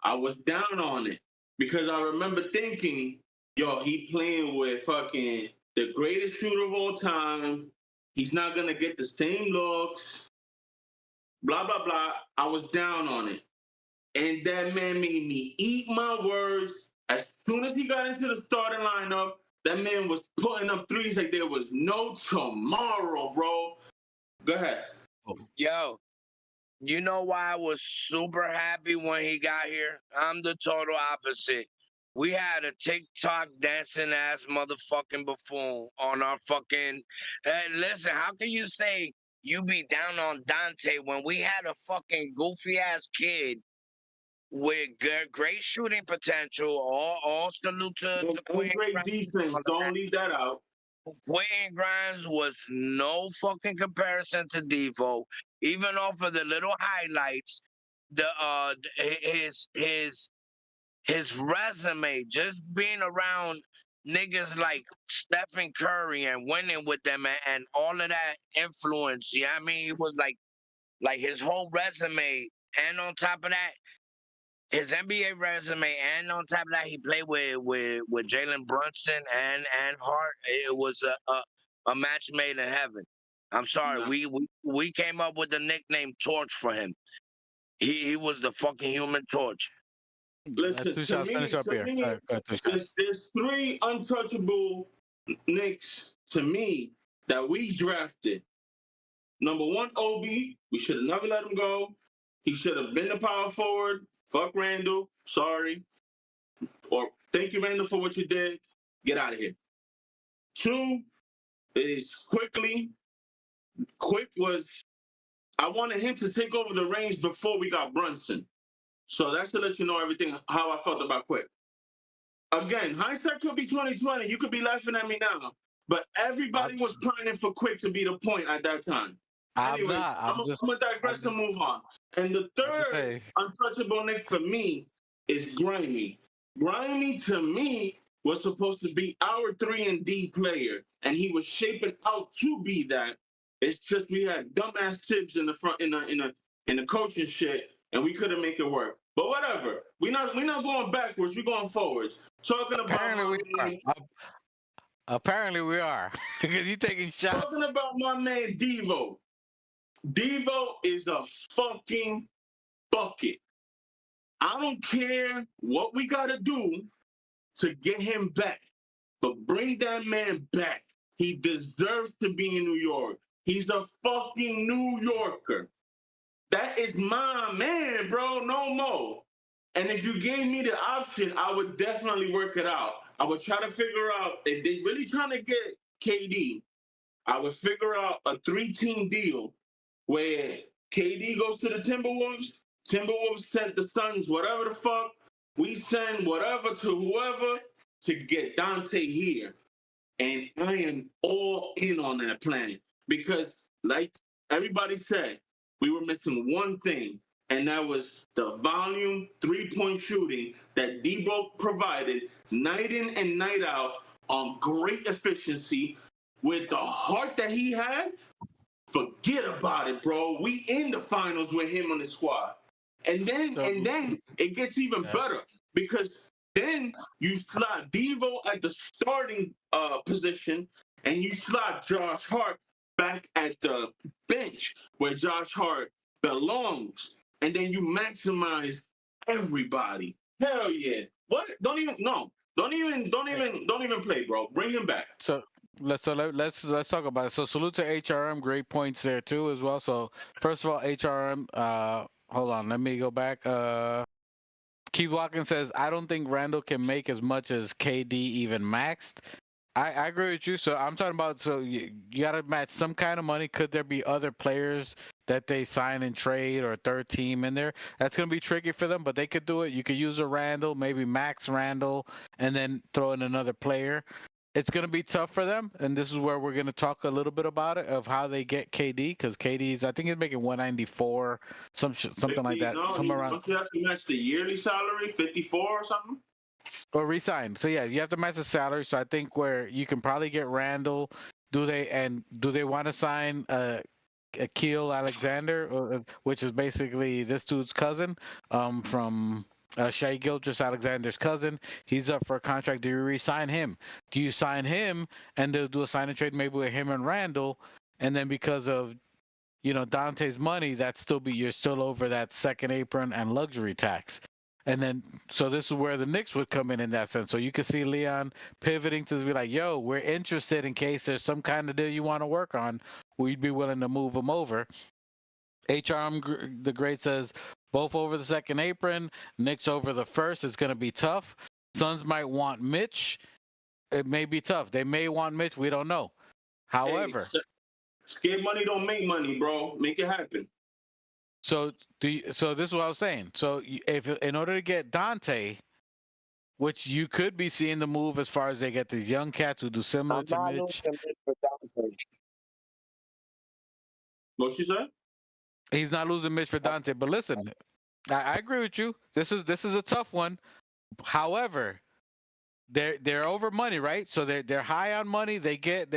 I was down on it because I remember thinking, yo, he playing with fucking the greatest shooter of all time. He's not gonna get the same looks. Blah blah blah. I was down on it, and that man made me eat my words. As soon as he got into the starting lineup, that man was putting up threes like there was no tomorrow, bro. Go ahead.
Yo, you know why I was super happy when he got here? I'm the total opposite. We had a TikTok dancing ass motherfucking buffoon on our fucking. Listen, how can you say you be down on Dante when we had a fucking goofy ass kid with great shooting potential? All salute to
And
Quentin
great
Grimes.
defense. Don't leave that out.
Quentin Grimes was no fucking comparison to Devo. Even off of the little highlights, the his resume, just being around niggas like Stephen Curry and winning with them and all of that influence. Yeah, I mean, he was like his whole resume, and on top of that, his NBA resume, and on top of that, he played with Jalen Brunson and Hart. It was a match made in heaven. I'm sorry,
Nah.
we came up with the nickname Torch for him. He was the fucking Human Torch.
Let
Listen,
two shots finish up here. Go ahead, two shots.
there's three untouchable Knicks to me that we drafted. Number one, Obi. We should have never let him go. He should have been the power forward. Fuck Randall. Sorry. Or thank you, Randall, for what you did. Get out of here. Two is Quickly. Quick was, I wanted him to take over the reins before we got Brunson. So that's to let you know everything, how I felt about Quick. Again, hindsight could be 2020. You could be laughing at me now. But everybody was planning for Quick to be the point at that time. Anyway, I'm going to digress and move on. And the third untouchable Nick for me is Grimy. Grimy, to me, was supposed to be our 3-and-D player, and he was shaping out to be that. It's just we had dumbass tips in the front, in the coaching shit, and we couldn't make it work. But whatever, we're not going backwards. We're going forwards. Talking
Apparently we are, because you're taking shots.
Talking about my man Devo. Devo is a fucking bucket. I don't care what we gotta do to get him back, but bring that man back. He deserves to be in New York. He's a fucking New Yorker. That is my man, bro. No more. And if you gave me the option, I would definitely work it out. I would try to figure out if they really trying to get KD. I would figure out a 3-team deal where KD goes to the Timberwolves, Timberwolves send the Suns, whatever the fuck, we send whatever to whoever to get Dante here. And I am all in on that plan because, like everybody said, we were missing one thing, and that was the volume 3-point shooting that Debo provided night in and night out on great efficiency with the heart that he had. Forget about it, bro. We in the finals with him on the squad. And then it gets even better because then you slot Devo at the starting position and you slot Josh Hart back at the bench where Josh Hart belongs. And then you maximize everybody. Hell yeah. What? Don't even play, bro. Bring him back.
So let's talk about it. So salute to HRM, great points there too as well. So first of all, HRM, hold on, let me go back. Keith Watkins says, I don't think Randall can make as much as KD even maxed. I agree with you. So I'm talking about, so you got to match some kind of money. Could there be other players that they sign and trade or a third team in there? That's going to be tricky for them, but they could do it. You could use a Randall, maybe max Randall, and then throw in another player. It's going to be tough for them, and this is where we're going to talk a little bit about it, of how they get KD, because KD's, I think he's making 194, something 50, like that.
No, don't you have to match the yearly salary, 54 or something?
Or resign. So yeah, you have to match the salary. So I think where you can probably get Randall. Do they want to sign Akil Alexander, which is basically this dude's cousin, from Shai Gilgeous-Alexander's cousin? He's up for a contract. Do you re-sign him? Do you sign him and they'll do a sign and trade maybe with him and Randall, and then because of Dante's money, you're still over that second apron and luxury tax. And then, so this is where the Knicks would come in that sense. So you could see Leon pivoting to be like, yo, we're interested in case there's some kind of deal you want to work on. We'd be willing to move them over. HRM the Great says, both over the second apron, Knicks over the first. It's going to be tough. Suns might want Mitch. It may be tough. They may want Mitch. We don't know. However.
Hey, scared money don't make money, bro. Make it happen.
So so this is what I was saying. So if in order to get Dante, which you could be seeing the move as far as they get these young cats who do similar to Mitch.
What you said?
He's not losing Mitch for Dante. But listen, I agree with you. This is a tough one. However, they're over money, right? So they're high on money. They get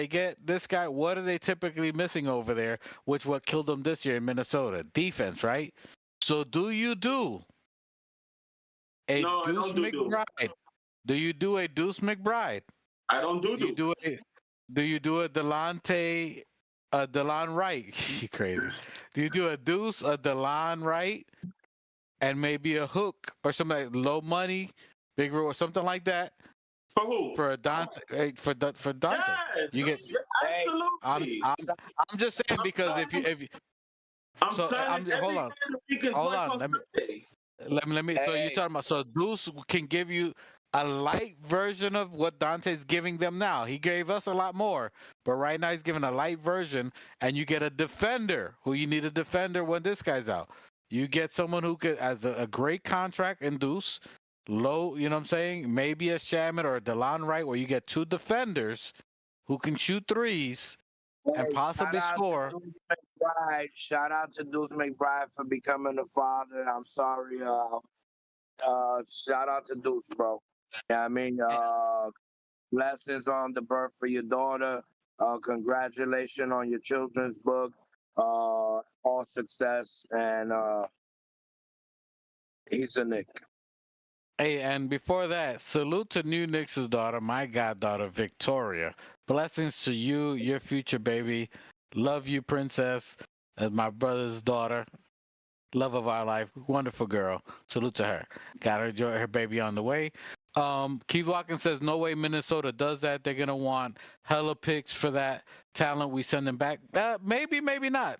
this guy. What are they typically missing over there? Which what killed them this year in Minnesota? Defense, right? So do you do a Deuce McBride? Do you do a Deuce McBride?
I don't do.
Do you do a Delonte, Delon Wright? You crazy? Do you do a Deuce, a Delon Wright, and maybe a Hook or something like low money, big or something like that?
For who?
for Dante. For Dante,
Yes,
you get.
Hey,
I'm
absolutely.
I'm I'm just saying
I'm
because
signing.
if you
I'm
so
signing
I'm just,
every day of the weekend
hold
twice
on.
on Sunday.
Let me. So you're
hey,
talking about so Deuce can give you a light version of what Dante's giving them now. He gave us a lot more, but right now he's giving a light version, and you get a defender who you need a defender when this guy's out. You get someone who could as a great contract in Deuce, low. You know what I'm saying? Maybe a Shamit or a Delon Wright, where you get two defenders who can shoot threes and
hey, shout
possibly
out to
score.
Deuce McBride. Shout out to Deuce McBride for becoming a father. I'm sorry. Shout out to Deuce, bro. Yeah, I mean, blessings on the birth for your daughter. Congratulations on your children's book. All success, and he's a Nick.
Hey, and before that, salute to New Nix's daughter, my goddaughter, Victoria. Blessings to you, your future baby. Love you, princess, as my brother's daughter. Love of our life. Wonderful girl. Salute to her. Got her baby on the way. Keith Watkins says, no way Minnesota does that. They're going to want hella picks for that talent. We send them back. Maybe, maybe not,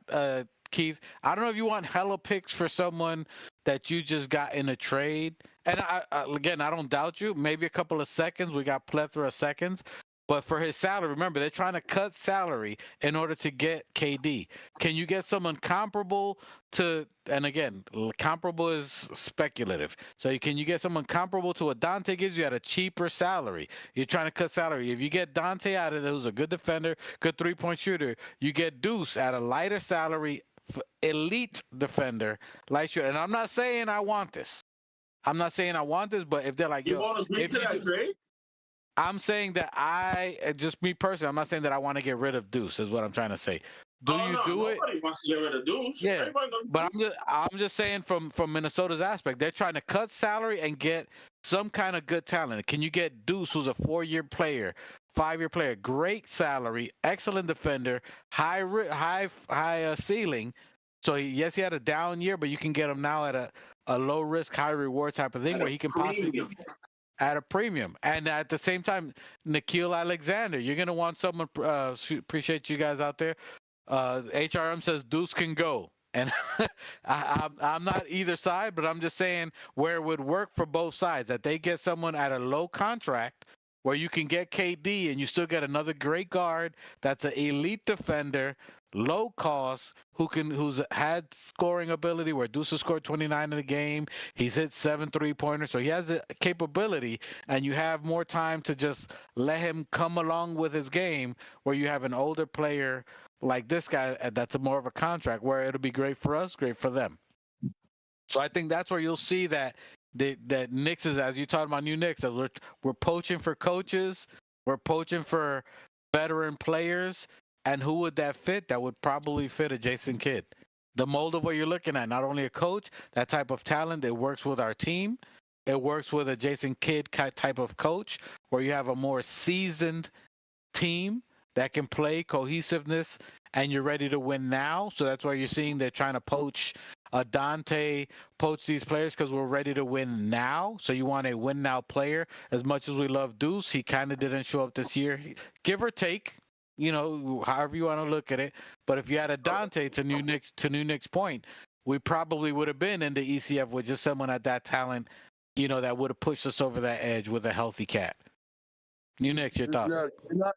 Keith. I don't know if you want hella picks for someone that you just got in a trade. And again, I don't doubt you. Maybe a couple of seconds. We got plethora of seconds. But for his salary, remember, they're trying to cut salary in order to get KD. Can you get someone comparable to, and again, comparable is speculative. So can you get someone comparable to what Dante gives you at a cheaper salary? You're trying to cut salary. If you get Dante out of there, who's a good defender, good 3-point shooter, you get Deuce at a lighter salary, elite defender, light shooter. And I'm not saying I want this. I'm not saying I want this, but if they're like,
You
yo,
won't agree
if
to
you do,
that trade?
I'm saying that just me personally, I'm not saying that I want to get rid of Deuce, is what I'm trying to say. Do
Oh
you
no,
do it?
nobody wants to get rid of Deuce.
Yeah,
Everybody knows
but
Deuce.
I'm just saying from Minnesota's aspect, they're trying to cut salary and get some kind of good talent. Can you get Deuce, who's a 4-year player, 5-year player, great salary, excellent defender, high ceiling. So yes, he had a down year, but you can get him now at a low risk, high reward type of thing
At
where
a
he can possibly
premium.
at a premium. And at the same time, Nikhil Alexander, you're gonna want someone. Appreciate you guys out there. HRM says Deuce can go. And I'm not either side, but I'm just saying where it would work for both sides that they get someone at a low contract where you can get KD and you still get another great guard that's an elite defender, low cost, who's had scoring ability where Deuce has scored 29 in a game. He's hit 7 3-pointers, so he has a capability, and you have more time to just let him come along with his game where you have an older player like this guy that's a more of a contract where it'll be great for us, great for them. So I think that's where you'll see that that Knicks is, as you talked about new Knicks, that we're poaching for coaches, we're poaching for veteran players, and who would that fit? That would probably fit a Jason Kidd. The mold of what you're looking at, not only a coach, that type of talent, it works with our team. It works with a Jason Kidd type of coach where you have a more seasoned team that can play cohesiveness and you're ready to win now. So that's why you're seeing they're trying to poach Dante, poach these players because we're ready to win now. So you want a win now player. As much as we love Deuce, he kind of didn't show up this year, give or take. However you want to look at it. But if you had a Dante to New Knicks point, we probably would have been in the ECF with just someone at that talent, that would have pushed us over that edge with a healthy cat. New Knicks, your thoughts?
Look,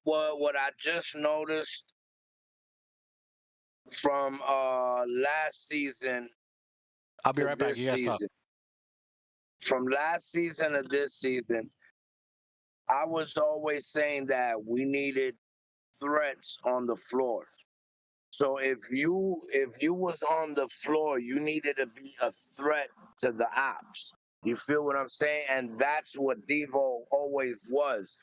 what I just noticed from last season
I'll be
to
right back.
this
You guys talk.
season. From last season to this season, I was always saying that we needed threats on the floor. So if you was on the floor, you needed to be a threat to the ops. You feel what I'm saying? And that's what Devo always was.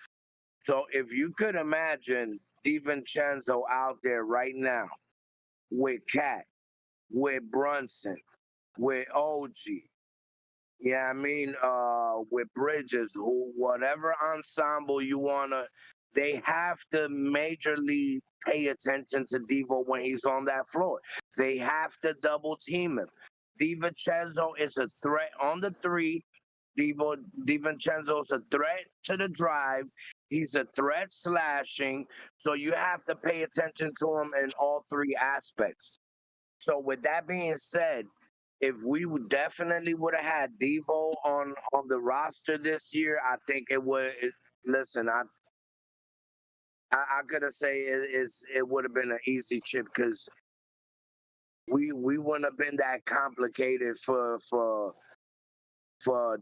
So if you could imagine DiVincenzo out there right now with Cat, with Brunson, with OG, yeah, I mean, with Bridges, who whatever ensemble you wanna, they have to majorly pay attention to Devo when he's on that floor. They have to double team him. DiVincenzo is a threat on the three. DiVincenzo's a threat to the drive. He's a threat slashing. So you have to pay attention to him in all three aspects. So with that being said, if we definitely would have had Devo on the roster this year, I think it would. Listen, I gotta say it would have been an easy chip because we wouldn't have been that complicated for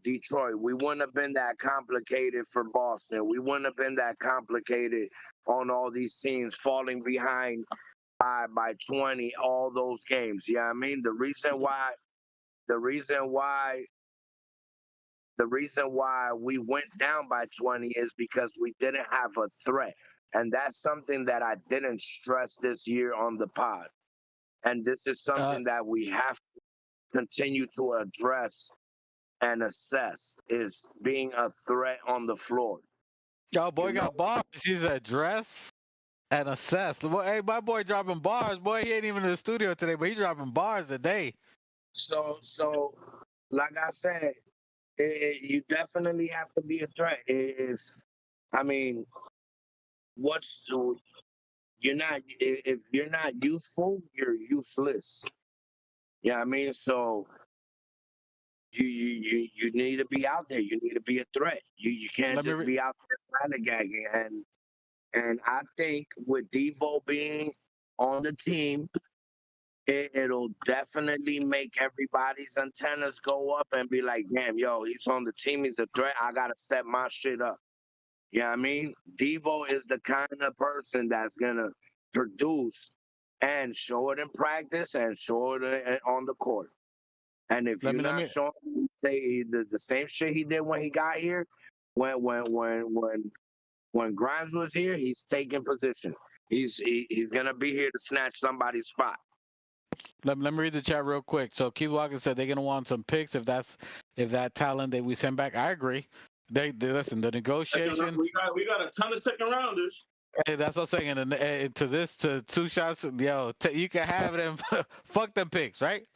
Detroit. We wouldn't have been that complicated for Boston. We wouldn't have been that complicated on all these teams falling behind by 20 all those games. Yeah, I mean the reason why we went down by 20 is because we didn't have a threat. And that's something that I didn't stress this year on the pod. And this is something that we have to continue to address and assess is being a threat on the floor.
Yo, boy got bars. He's address and assess. Boy, hey, my boy dropping bars. Boy, he ain't even in the studio today, but he dropping bars today.
So like I said, you definitely have to be a threat. I mean, if you're not useful, you're useless. Yeah, I mean, so you need to be out there. You need to be a threat. You can't just be out there lollygagging. And I think with Devo being on the team, it'll definitely make everybody's antennas go up and be like, damn, yo, he's on the team. He's a threat. I gotta step my shit up. You know what I mean? Devo is the kind of person that's gonna produce and show it in practice and show it on the court. And if you're not showing, say the same shit he did when he got here, when Grimes was here, he's taking position. He's gonna be here to snatch somebody's spot.
Let me read the chat real quick. So Keith Walker said they're gonna want some picks if that talent that we send back. I agree. They listen. The negotiation.
We got a ton of second rounders.
Hey, that's what I'm saying. And to 2 shots, yo, you can have them. Fuck them picks, right?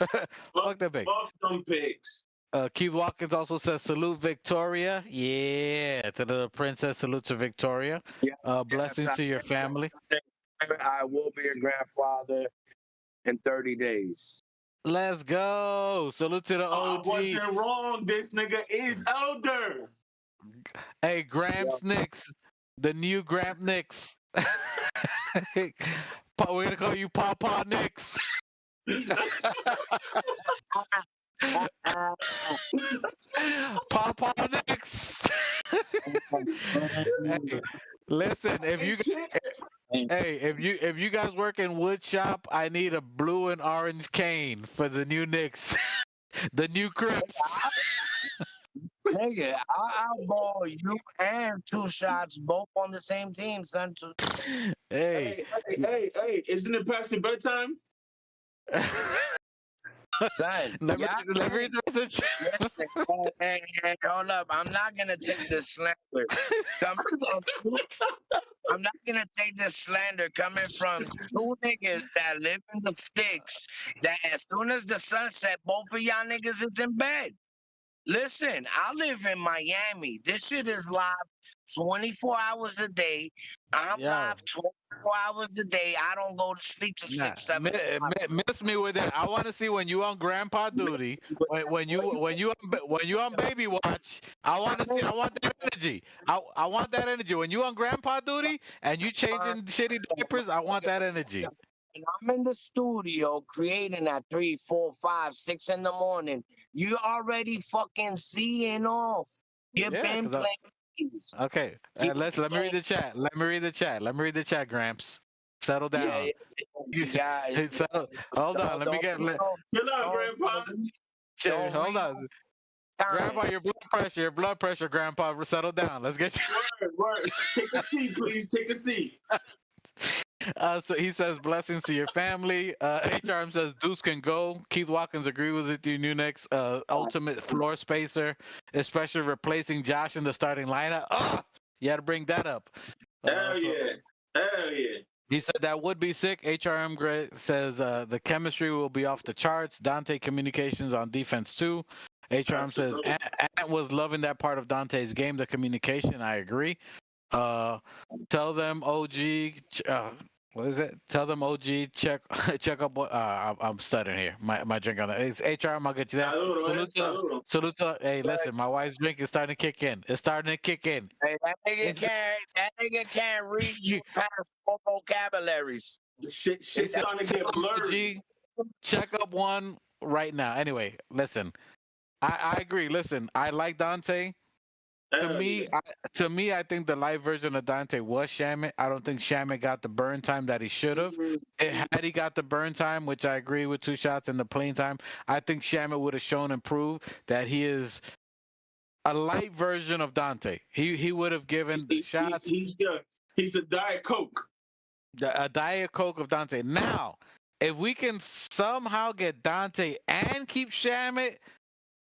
Fuck them picks.
Fuck them picks.
Keith Watkins also says salute Victoria. Yeah, to the princess. Salute to Victoria.
Yeah,
blessings to your family.
I will be a grandfather in 30 days.
Let's go. Salute to the OG.
I wasn't wrong. This nigga is elder.
Hey, Gramps Knicks. The new Gramp Knicks. We're gonna call you Pawpaw Knicks. Pawpaw Knicks. Hey, listen, if you guys work in wood shop, I need a blue and orange cane for the new Knicks. The new Crips.
Nigga, I'll ball you and 2 shots both on the same team, son.
Hey,
isn't it past your bedtime?
Son,
let me read the message.
Hey, hold up. I'm not gonna take this slander. I'm not gonna take this slander coming from 2 niggas that live in the sticks. That as soon as the sun set, both of y'all niggas is in bed. Listen, I live in Miami. This shit is live 24 hours a day. I'm live 24 hours a day. I don't go to sleep till 6, 7.
Miss me with that. I want to see when you on grandpa duty, when you on baby watch. I want to see. I want that energy. I want that energy when you on grandpa duty and you changing shitty diapers. I want that energy.
And I'm in the studio creating at 3, 4, 5, 6 in the morning. You already fucking seeing off. You've been playing.
Okay, let me read the chat. Let me read the chat, Gramps. Settle down.
Yeah.
Hold on. Let me get.
Chill out, Grandpa.
Hold on. Grandpa, your blood pressure, Grandpa. Settle down. Let's get you.
Word. Take a seat, please. Take a seat.
So he says blessings to your family. HRM says Deuce can go. Keith Watkins agree with it. New Knicks ultimate floor spacer, especially replacing Josh in the starting lineup. You had to bring that up.
Hell yeah.
He said that would be sick. HRM says the chemistry will be off the charts. Dante communications on defense too. H-Arm says
Absolutely.
Ant was loving that part of Dante's game, the communication. I agree. Tell them OG. What is it? Tell them OG. Check check up what. I'm stuttering here. My drink on that. It's HR. I'll get you that.
Saludo, saludo.
Salute. Hey, listen. My wife's drink is starting to kick in. It's starting to kick in.
Hey, that nigga can't read past four vocabularies.
Shit's starting to get blurry.
OG, check up one right now. Anyway, listen. I agree. Listen, I like Dante.
Hell yeah.
To me, I think the live version of Dante was Shamit. I don't think Shamit got the burn time that he should have. Had he got the burn time, which I agree with 2 shots and the playing time, I think Shamit would have shown and proved that he is a light version of Dante. He would have given the shots.
He's a Diet Coke.
A Diet Coke of Dante. Now, if we can somehow get Dante and keep Shamit,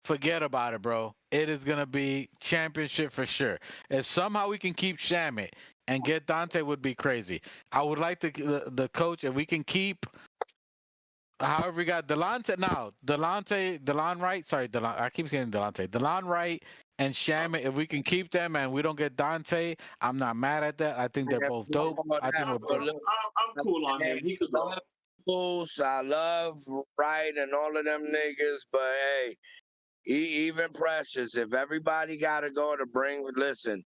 forget about it, bro. It is gonna be championship for sure. If somehow we can keep Shamit and get Dante, would be crazy. I would like the coach, if we can keep. However, we got Delonte now. Delon Wright. Sorry, Delon. I keep getting Delonte. Delon Wright and Shamit. If we can keep them and we don't get Dante, I'm not mad at that. I think they're both dope. I think we're both.
I'm cool on him. He could go.
I love Wright and all of them niggas, but hey. Even Precious, if everybody got to go to listen,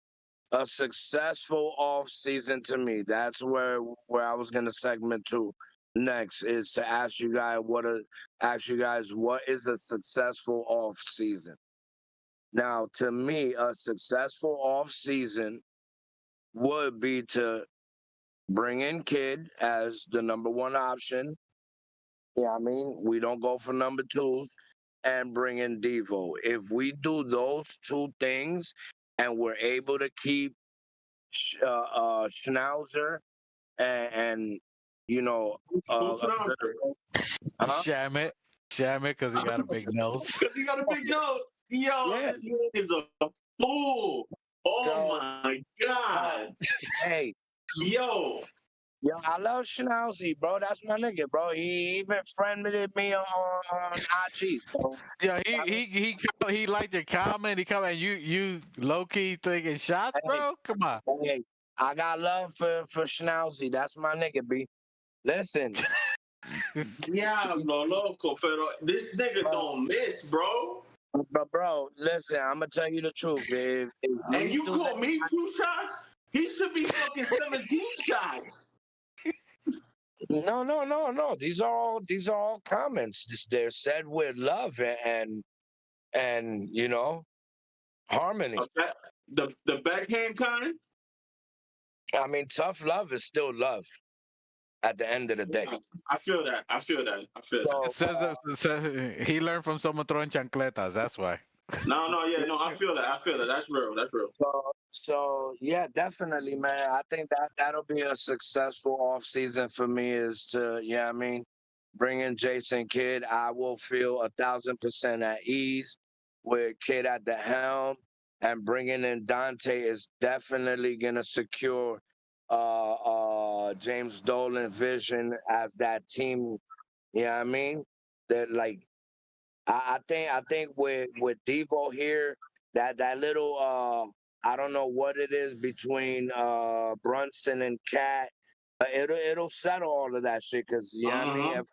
a successful off season to me. That's where I was gonna segment to next is to ask you guys what is a successful off season. Now, to me, a successful off season would be to bring in Kid as the number 1 option. Yeah, I mean, we don't go for number 2s. And bring in Devo. If we do those 2 things and we're able to keep Schnauzer and you know,
Shamit, because he got a big nose.
Because he got a big nose. Yo, this man is a fool. Oh my God.
Hey.
Yo,
I love Schnauzy, bro. That's my nigga, bro. He even friended me on IG. So.
Yeah, he liked your comment. He comment you low key taking shots, bro. Come on.
Hey, I got love for Schnauzy. That's my nigga, B. Listen.
Diablo loco, pero this nigga don't miss, bro.
But bro, listen, I'm gonna tell you the truth.
And you call me 2 shots? He should be fucking 17 shots.
No. These are all comments. They're said with love and you know, harmony.
Okay. The backhand kind?
I mean, tough love is still love at the end of the day.
I feel that.
It says he learned from someone throwing chancletas. That's why.
No, I feel that. That's real.
So yeah, definitely, man. I think that'll be a successful off season for me is to, I mean, bring in Jason Kidd. I will feel 1,000% at ease with Kidd at the helm, and bringing in Dante is definitely gonna secure James Dolan vision as that team. You know what I mean? That like I think with Devo here, that little I don't know what it is between Brunson and Cat. It'll settle all of that shit, because you know what I mean?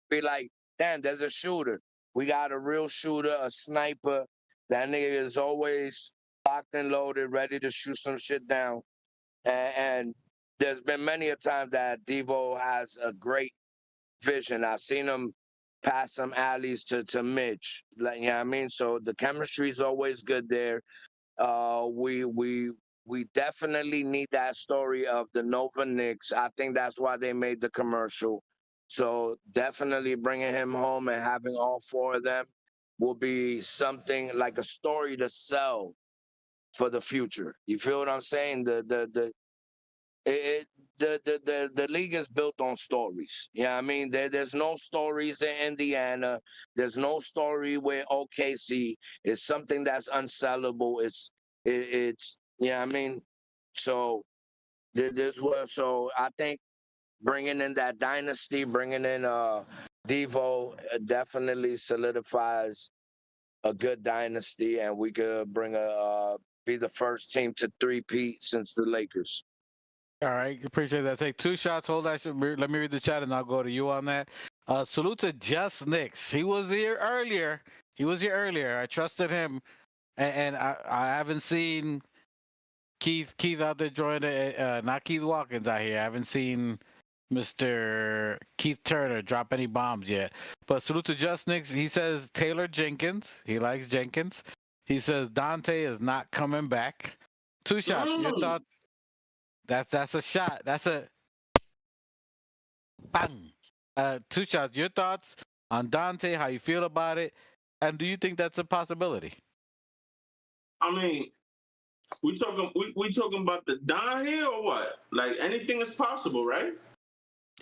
Be like, damn, there's a shooter. We got a real shooter, a sniper. That nigga is always locked and loaded, ready to shoot some shit down. And there's been many a time that Devo has a great vision. I've seen him pass some alleys to Mitch. Like, you know what I mean? So the chemistry is always good there. We definitely need that story of the Nova Knicks. I think that's why they made the commercial. So definitely bringing him home and having all 4 of them will be something like a story to sell for the future. You feel what I'm saying? The league is built on stories. You know what I mean? There's no stories in Indiana. There's no story with OKC. It's something that's unsellable. It's you know what I mean? So so I think bringing in that dynasty, bringing in Devo definitely solidifies a good dynasty, and we could bring be the first team to three-peat since the Lakers.
All right, appreciate that. Take two shots. Hold that. Let me read the chat, and I'll go to you on that. Salute to Just Knicks. He was here earlier. I trusted him, and I haven't seen Keith out there joining. Not Keith Watkins out here. I haven't seen Mr. Keith Turner drop any bombs yet. But salute to Just Knicks. He says Taylor Jenkins. He likes Jenkins. He says Dante is not coming back. Two shots. Your thoughts? That's a shot. That's a bang. Two shots. Your thoughts on Dante? How you feel about it? And do you think that's a possibility?
I mean, we talking about the Don here or what? Like anything is possible, right?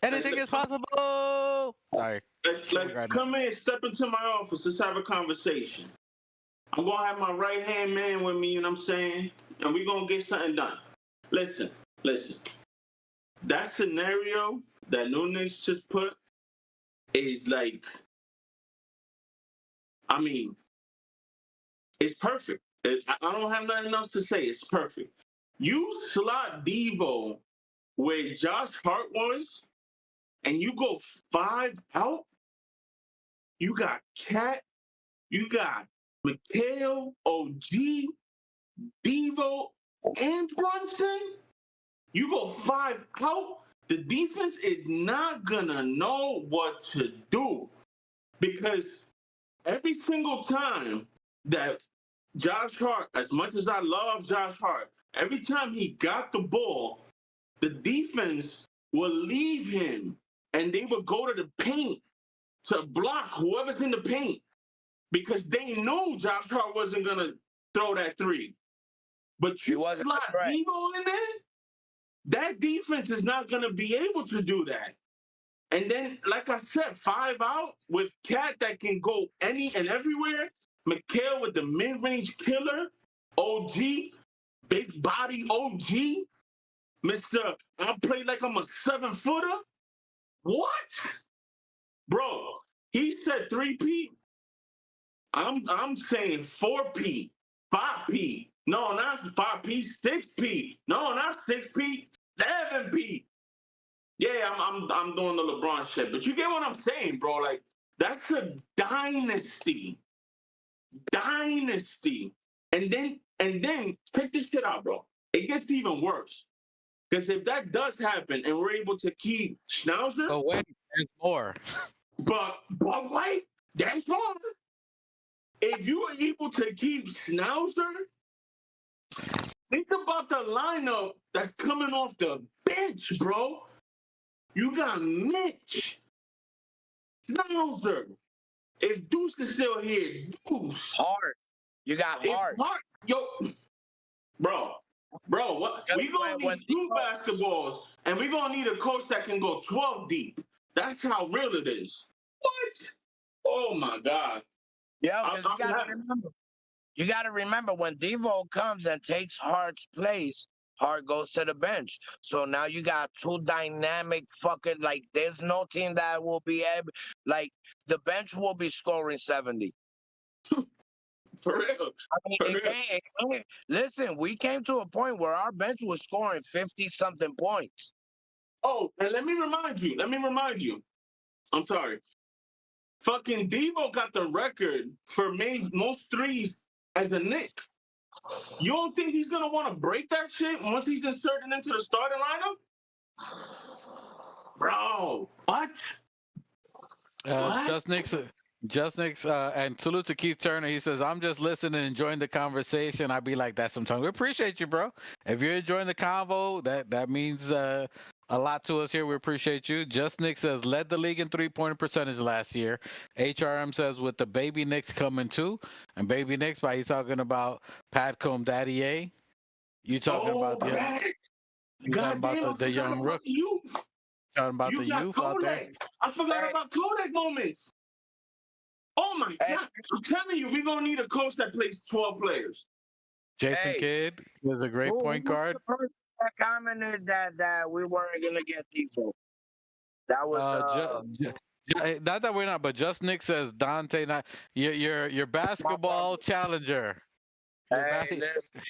Anything is possible. Sorry.
Like come in, step into my office. Let's have a conversation. I'm gonna have my right hand man with me, you know what I'm saying? And we're gonna get something done. Listen. That scenario that New Knicks just put is like, I mean, it's perfect. I don't have nothing else to say. It's perfect. You slot Devo where Josh Hart was, and you go 5 out. You got Cat, you got Mikhail, OG, Devo, and Brunson. You go 5 out. The defense is not gonna know what to do because every single time that Josh Hart, as much as I love Josh Hart, every time he got the ball, the defense will leave him and they would go to the paint to block whoever's in the paint because they know Josh Hart wasn't going to throw that three. But you slot Devo in there, that defense is not going to be able to do that. And then, like I said, 5 out with Cat that can go any and everywhere. Mikhail with the mid-range killer. OG, big body OG. Mr. I play like I'm a 7-footer. What? Bro, he said 3P. I'm saying 4P, 5P. No, not 5P, 6P. No, not 6P, 7P. Yeah, I'm doing the LeBron shit, but you get what I'm saying, bro. Like that's a dynasty, and then check this shit out, bro. It gets even worse because if that does happen and we're able to keep Schnauzer,
oh wait, there's more.
but wait, there's more. If you are able to keep Schnauzer, think about the lineup that's coming off the bench, bro. You got Mitch, Schnauzer. If Deuce is still here, Deuce.
Hart. You got Hart.
Yo, bro, what? We gonna need 2 basketballs, and we gonna need a coach that can go 12 deep. That's how real it is. What? Oh my God.
Yeah, because you gotta remember when Devo comes and takes Hart's place, Hart goes to the bench. So now you got 2 dynamic fucking, like, there's no team that will be able, like, the bench will be scoring 70.
For real.
I mean, listen, we came to a point where our bench was scoring 50-something points.
Oh, and let me remind you. I'm sorry. Fucking Devo got the record for most threes as a Knick. You don't think he's gonna want to break that shit once he's inserted into the starting lineup? Bro, what?
Just Knicks, and salute to Keith Turner. He says, I'm just listening and enjoying the conversation. I be like that sometimes. We appreciate you, bro. If you're enjoying the convo, that means a lot to us here. We appreciate you. Just Knicks says, led the league in 3-point percentage last year. HRM says, with the baby Knicks coming too. And baby Knicks, by he's talking about Pat Combe Daddy A. You talking about the young rook. Talking about the youth out there.
I forgot about Kodak moments. Oh my God! I'm telling you, we're gonna need a coach that plays 12 players.
Jason Kidd is a great point guard.
The person that commented that we weren't gonna get Devo. That was
Not that we're not, but Just Nick says Dante, not your
My
basketball
brother.
challenger.
Hey, listen,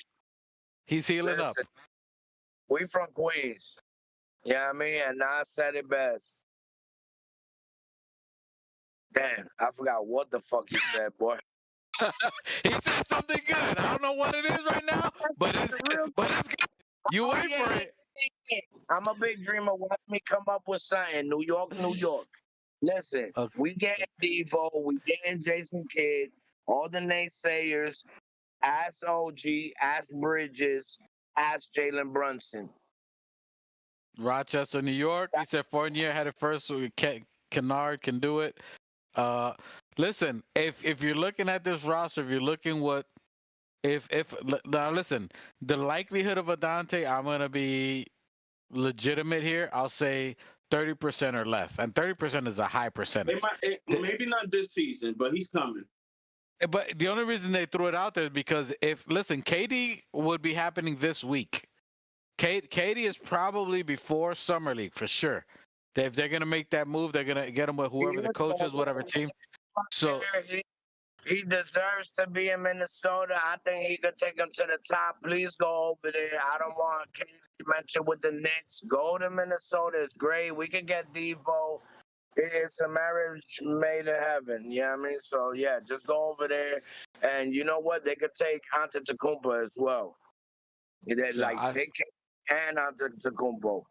He's healing up.
listen. We from Queens. You know what I mean? And I said it best. Damn, I forgot what the fuck he said, boy.
He said something good. I don't know what it is right now, but it's
Real
good. You wait for it.
I'm a big dreamer. Watch me come up with something. New York, New York. Listen,
Okay.
we getting Devo, we getting Jason Kidd, all the naysayers, ask OG, ask Bridges, ask Jalen Brunson.
Rochester, New York. He said Fournier had it first, so Kennard can do it. Listen, if you're looking at this roster, if you're looking what if now listen, the likelihood of a Dante, I'm gonna be legitimate here. I'll say 30% or less, and 30% is a high percentage.
Maybe not this season, but he's coming.
But the only reason they threw it out there is because KD would be happening this week. KD is probably before Summer League for sure. If they're gonna make that move, they're gonna get him with whoever the coach is, whatever team. So
He deserves to be in Minnesota. I think he could take him to the top. Please go over there. I don't want KD mentioned with the Knicks. Go to Minnesota. It's great. We can get Devo. It's a marriage made in heaven. You know what I mean? So, yeah, just go over there. And you know what? They could take Antetokounmpo as well. Take him and Antetokounmpo.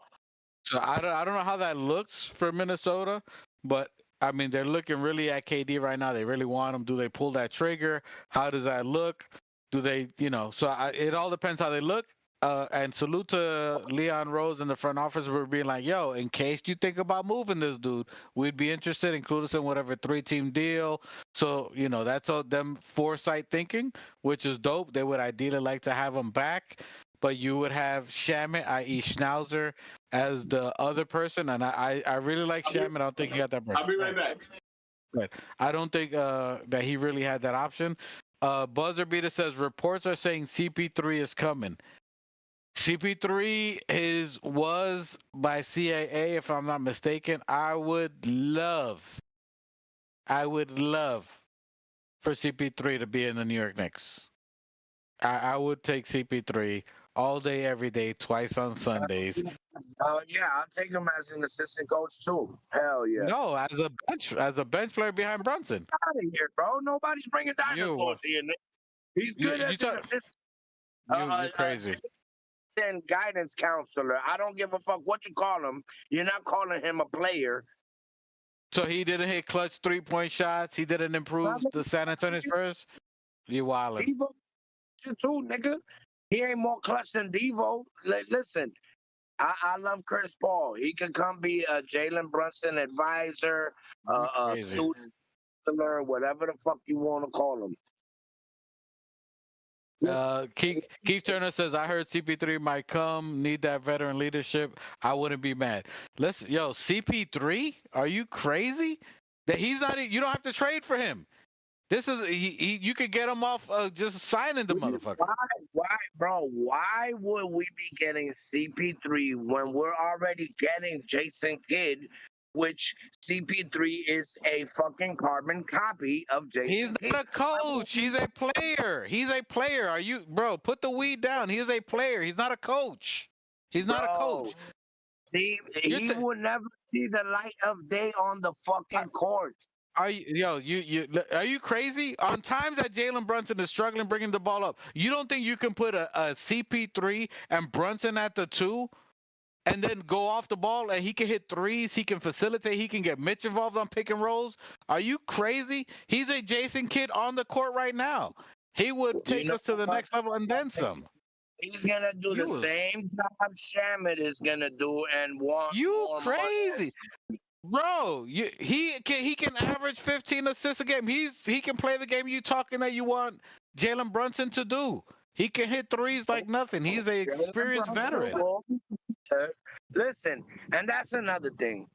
So I don't know how that looks for Minnesota, but I mean they're looking really at KD right now. They really want him. Do they pull that trigger? How does that look? Do they, So it all depends how they look. And salute to Leon Rose in the front office for being like, yo, in case you think about moving this dude, we'd be interested. Include us in whatever 3-team deal. So that's all them foresight thinking, which is dope. They would ideally like to have him back. But you would have Shamit, i.e. Schnauzer, as the other person, and I really like Shamit. I don't think he got that.
I'll be right back.
But I don't think that he really had that option. Buzzer Beater says reports are saying CP3 is coming. CP3 was by CAA, if I'm not mistaken. I would love for CP3 to be in the New York Knicks. I would take CP3 all day, every day, twice on Sundays.
Yeah, I'll take him as an assistant coach too. Hell yeah.
No, as a bench player behind Brunson.
Out of here, bro. Nobody's bringing dinosaurs here, Nick. He's good as an assistant.
You're crazy.
And guidance counselor. I don't give a fuck what you call him. You're not calling him a player.
So he didn't hit clutch 3-point shots. He didn't improve the San Antonio Spurs. You wildin'.
Devo too, nigga. He ain't more clutch than Devo. Listen, I love Chris Paul. He can come be a Jalen Brunson advisor, a student, whatever the fuck you want to call him.
Keith Turner says, I heard CP3 might come, need that veteran leadership. I wouldn't be mad. CP3? Are you crazy? That he's not, you don't have to trade for him. This is, you could get him off just signing the motherfucker.
Why, bro? Why would we be getting CP3 when we're already getting Jason Kidd, which CP3 is a fucking carbon copy of Jason Kidd?
He's not a coach. He's a player. He's a player. Are you, bro? Put the weed down. He's a player. He's not a coach. He's not a coach.
See, he would never see the light of day on the fucking court.
Are you crazy? On times that Jalen Brunson is struggling bringing the ball up, you don't think you can put a CP3 and Brunson at the 2 and then go off the ball and he can hit threes, he can facilitate, he can get Mitch involved on pick and rolls? Are you crazy? He's a Jason Kidd on the court right now. He would take us to the next level and then some.
He's gonna do the same job Shamit is gonna do and want.
You crazy. Bro, he can average 15 assists a game. He can play the game you talking that you want Jalen Brunson to do. He can hit threes like nothing. He's an experienced veteran.
Listen, and that's another thing.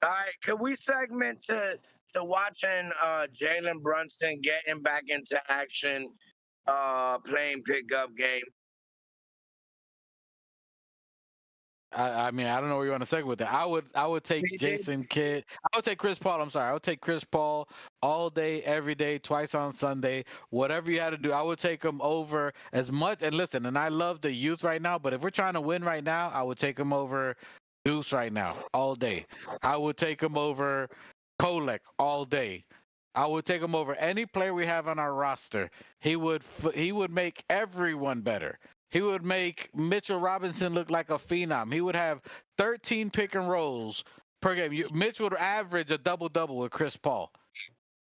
All right, can we segment to watching Jalen Brunson getting back into action, playing pickup game?
I mean, I don't know where you want to segue with that. I would take Jason Kidd. I would take Chris Paul. I'm sorry. I would take Chris Paul all day, every day, twice on Sunday. Whatever you had to do, I would take him over as much. And listen, and I love the youth right now, but if we're trying to win right now, I would take him over Deuce right now, all day. I would take him over Kolek all day. I would take him over any player we have on our roster. He would make everyone better. He would make Mitchell Robinson look like a phenom. He would have 13 pick and rolls per game. Mitch would average a double-double with Chris Paul.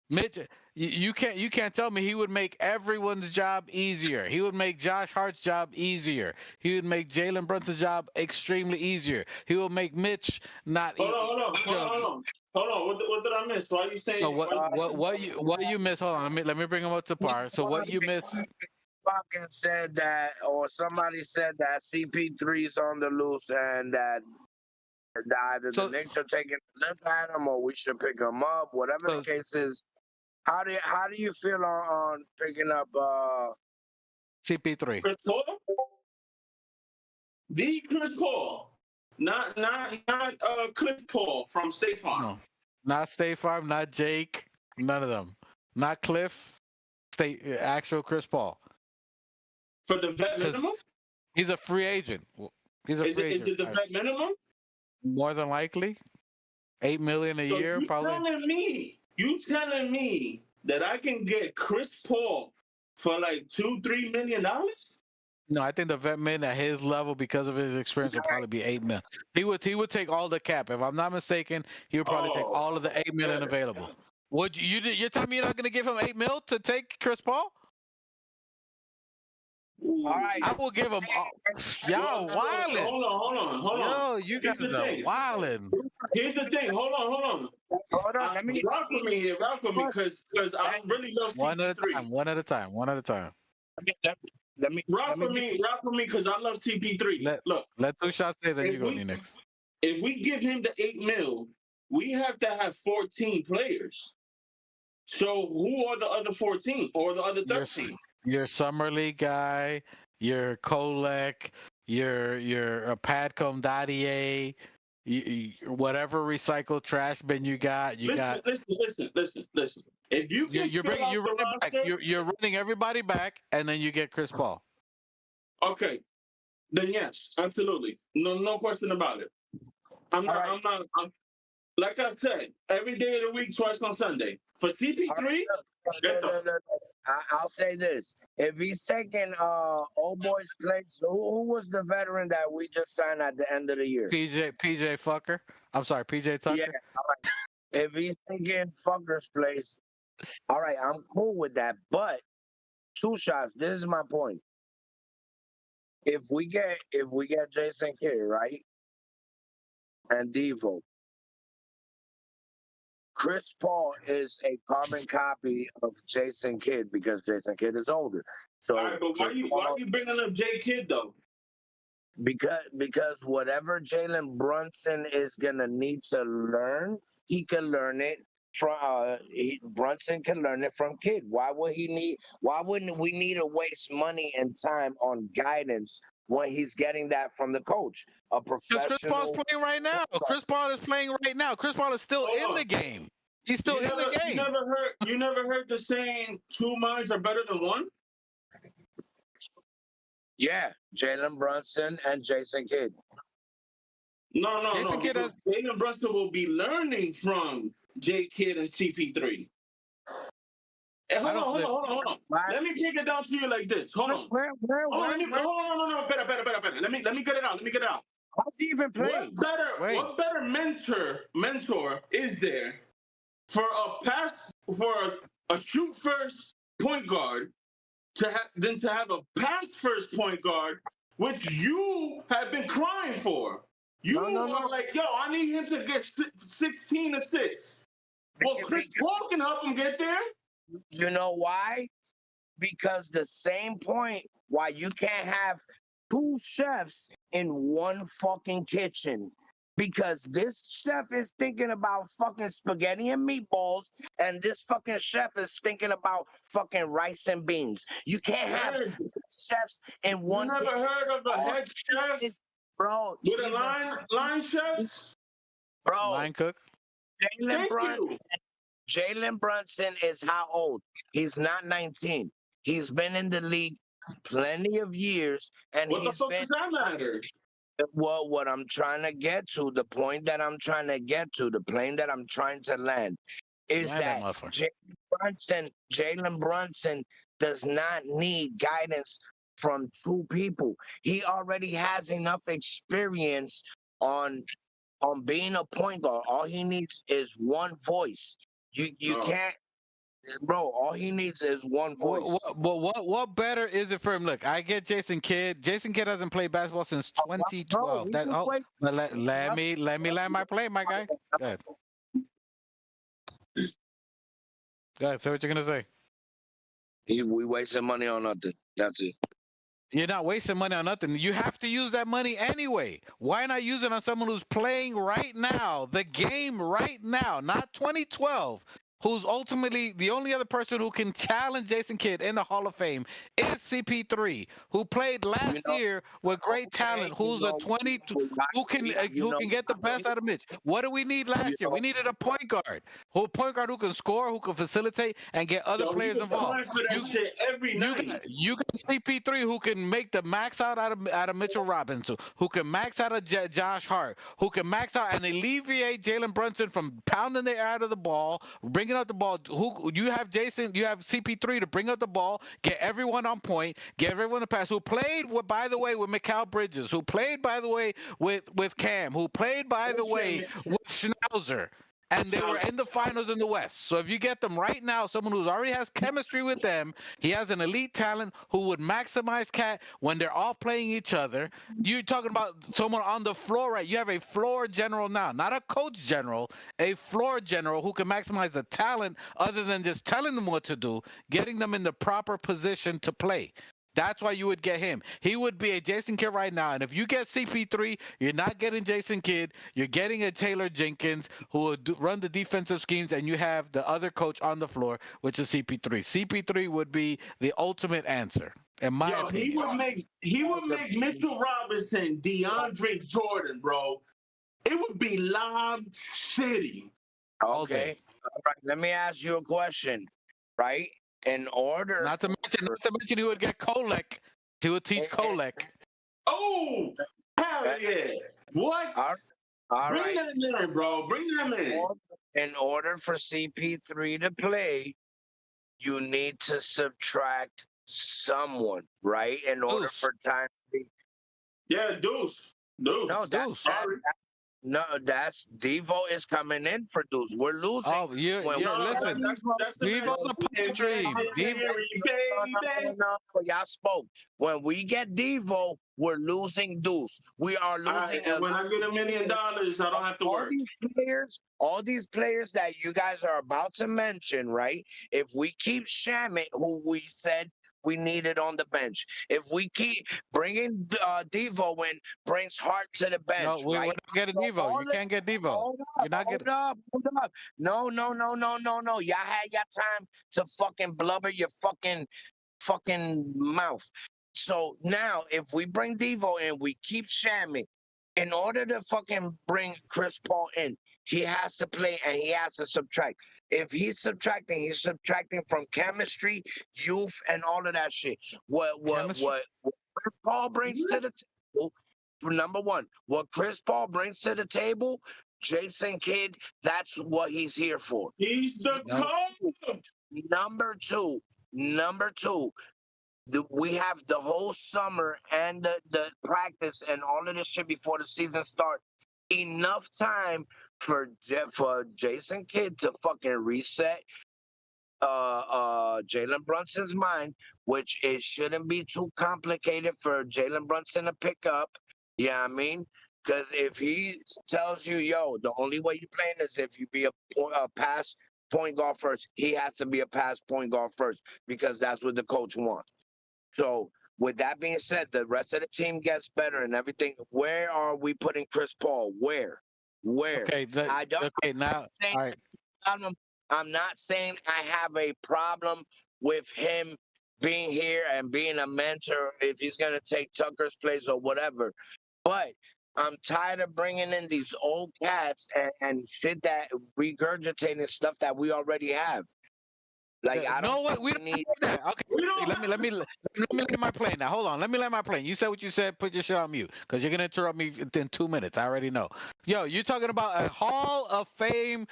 Mitch, you can't tell me he would make everyone's job easier. He would make Josh Hart's job easier. He would make Jalen Brunson's job extremely easier. He will make Mitch not.
Hold on. What did I miss? Why are you saying?
So what you miss? Hold on. Let me bring him up to par. So what you miss?
Fucking said that, or somebody said that CP3 is on the loose and that either the Knicks are taking a look at him or we should pick him up. Whatever the case is, how do you feel on picking up
CP3?
Chris Paul? The Chris Paul, not Cliff Paul from State Farm.
No, not State Farm, not Jake, none of them, not Cliff. Actual Chris Paul.
For the vet minimum?
He's a free agent. He's a free agent.
Is it the vet minimum?
More than likely, $8 million a year, probably.
You telling me that I can get Chris Paul for like $2-3 million?
No, I think the vet min at his level, because of his experience, would probably be $8 million. He would take all the cap. If I'm not mistaken, he would probably take all of the $8 million available. Would you're telling me you're not going to give him $8 million to take Chris Paul?
All right.
I will give him. Y'all wildin'.
Hold on.
Yo, you guys are wildin'.
Here's the thing. Hold on.
Let me
rock with me because I really love CP3.
One at a time.
Let me
rock with me because I love CP3.
Let two shots say, then you go next.
If we give him the $8 million, we have to have 14 players. So who are the other 14 or the other 13?
Your summer league guy, your Kolek, your Padcom Dadier, whatever recycled trash bin you got.
Listen. If you can
you're running everybody back, and then you get Chris Paul.
Okay, then yes, absolutely, no question about it. I'm not. Like I said, every day of the week, twice on Sunday. For CP3,
I'll say this: if he's taking old boy's place, who was the veteran that we just signed at the end of the year?
PJ Fucker. I'm sorry, PJ Tucker.
Yeah. All right. If he's taking Fucker's place, all right, I'm cool with that. But two shots. This is my point. If we get Jason Kidd, right, and Devo, Chris Paul is a carbon copy of Jason Kidd because Jason Kidd is older. So,
all right, but why you bringing up J Kidd though?
Because whatever Jalen Brunson is gonna need to learn, he can learn it from Brunson can learn it from Kidd. Why wouldn't we need to waste money and time on guidance when he's getting that from the coach? A professional.
Because Chris Paul's playing right now. Chris Paul is playing right now. Chris Paul is still in the game. He's still in the game.
You never heard the saying, 2 minds are better than one?
Yeah, Jalen Brunson and Jason Kidd.
No. Jalen Brunson will be learning from J Kidd and CP3. Hey, hold on. Let me break it down to you like this. Hold on. No. Better. Let me get it out.
How's he even playing?
What better mentor is there for a shoot first point guard than to have a pass first point guard, which you have been crying for? You are like, yo, I need him to get 16 assists. Well, Chris Paul can help him get there.
You know why? Because the same point why you can't have two chefs in one fucking kitchen. Because this chef is thinking about fucking spaghetti and meatballs, and this fucking chef is thinking about fucking rice and beans. You can't have chefs in one.
You never heard of a head chef
Bro,
With a
he's
line chef?
bro.
Line cook.
Jalen
Thank
Brunson.
you.
Jalen Brunson is how old? He's not 19. He's been in the league plenty of years, and
What the
he's
fuck
been
does that matter?
well. What I'm trying to get to, the point that I'm trying to get to, the plane that I'm trying to land, is
Land that
that
motherfucker.
Jalen Brunson does not need guidance from two people. He already has enough experience on being a point guard. All he needs is one voice. You
Oh.
can't, bro. All he needs is one voice.
What better is it for him? Look, I get Jason Kidd. Jason Kidd hasn't played basketball since
Bro,
2012.
we
That
just wait.
but let me land my plane, my guy. Go ahead. Go ahead. Say what you're gonna say.
We wasting money on nothing. That's it.
You're not wasting money on nothing. You have to use that money anyway. Why not use it on someone who's playing right now, the game right now, not 2012, who's ultimately the only other person who can challenge Jason Kidd in the Hall of Fame is CP3, who played last year with great talent, who's a 20, who can get the best out of Mitch. What do we need last year? We needed a point guard. Who can score, who can facilitate, and get other
Yo, he
players
was
involved.
crying for that shit every night.
You got CP3 who can make the max out of Mitchell Robinson, who can max out of Josh Hart, who can max out and alleviate Jalen Brunson from pounding the air out of the ball, bringing up the ball. Who you have CP3 to bring up the ball, get everyone on point, get everyone to pass. Who played by the way with Mikal Bridges, who played by the way with Cam, who played by the way with Schnauzer. And they were in the finals in the West. So if you get them right now, someone who already has chemistry with them, he has an elite talent who would maximize Cat when they're all playing each other. You're talking about someone on the floor, right? You have a floor general now, not a coach general, a floor general who can maximize the talent other than just telling them what to do, getting them in the proper position to play. That's why you would get him. He would be a Jason Kidd right now. And if you get CP3, you're not getting Jason Kidd. You're getting a Taylor Jenkins who will run the defensive schemes, and you have the other coach on the floor, which is CP3. CP3 would be the ultimate answer, in my opinion.
He would make Mitchell Robinson, DeAndre Jordan, bro. It would be Lob City.
Okay. All right. Let me ask you a question. Right. In order.
Not to mention, he would get Kolek. He would teach Kolek.
Oh, hell yeah! What? Bring that in, bro. Bring them in.
In order for CP3 to play, you need to subtract someone, right? In order for time to be.
Yeah, Deuce.
No, that's Devo is coming in for Deuce. We're losing.
Oh, listen. Devo's a pipe dream.
Y'all spoke. When we get Devo, we're losing Deuce. We are losing.
And when I get $1 million, I don't have to work.
All these players that you guys are about to mention, right? If we keep Shamit, who we said we needed on the bench. If we keep bringing Devo in, brings Hart to the bench,
no, we're
right?
not getting Devo. You can't get Devo. You're not getting.
Hold up. No. Y'all had your time to fucking blubber your fucking mouth. So now, if we bring Devo in, we keep Shammy. In order to fucking bring Chris Paul in, he has to play and he has to subtract. If he's subtracting from chemistry, youth, and all of that shit. What Chris Paul brings to the table, for number one, what Chris Paul brings to the table, Jason Kidd, that's what he's here for.
He's the coach.
Number two, we have the whole summer and the practice and all of this shit before the season starts. Enough time for Jason Kidd to fucking reset Jalen Brunson's mind, which it shouldn't be too complicated for Jalen Brunson to pick up. Yeah, I mean, because if he tells you, yo, the only way you're playing is if you be a pass point guard first, he has to be a pass point guard first because that's what the coach wants. So with that being said, the rest of the team gets better and everything. Where are we putting Chris Paul? Where?
Okay.
I'm not saying I have a problem with him being here and being a mentor if he's gonna take Tucker's place or whatever. But I'm tired of bringing in these old cats and shit that regurgitating stuff that we already have. Like I
No,
don't
what
think
we
we
don't
need.
have that. Okay,
We don't
let me let my plane now. Hold on, let me let my plane. You said what you said. Put your shit on mute, cause you're gonna interrupt me in 2 minutes. I already know. Yo, you're talking about a Hall of Fame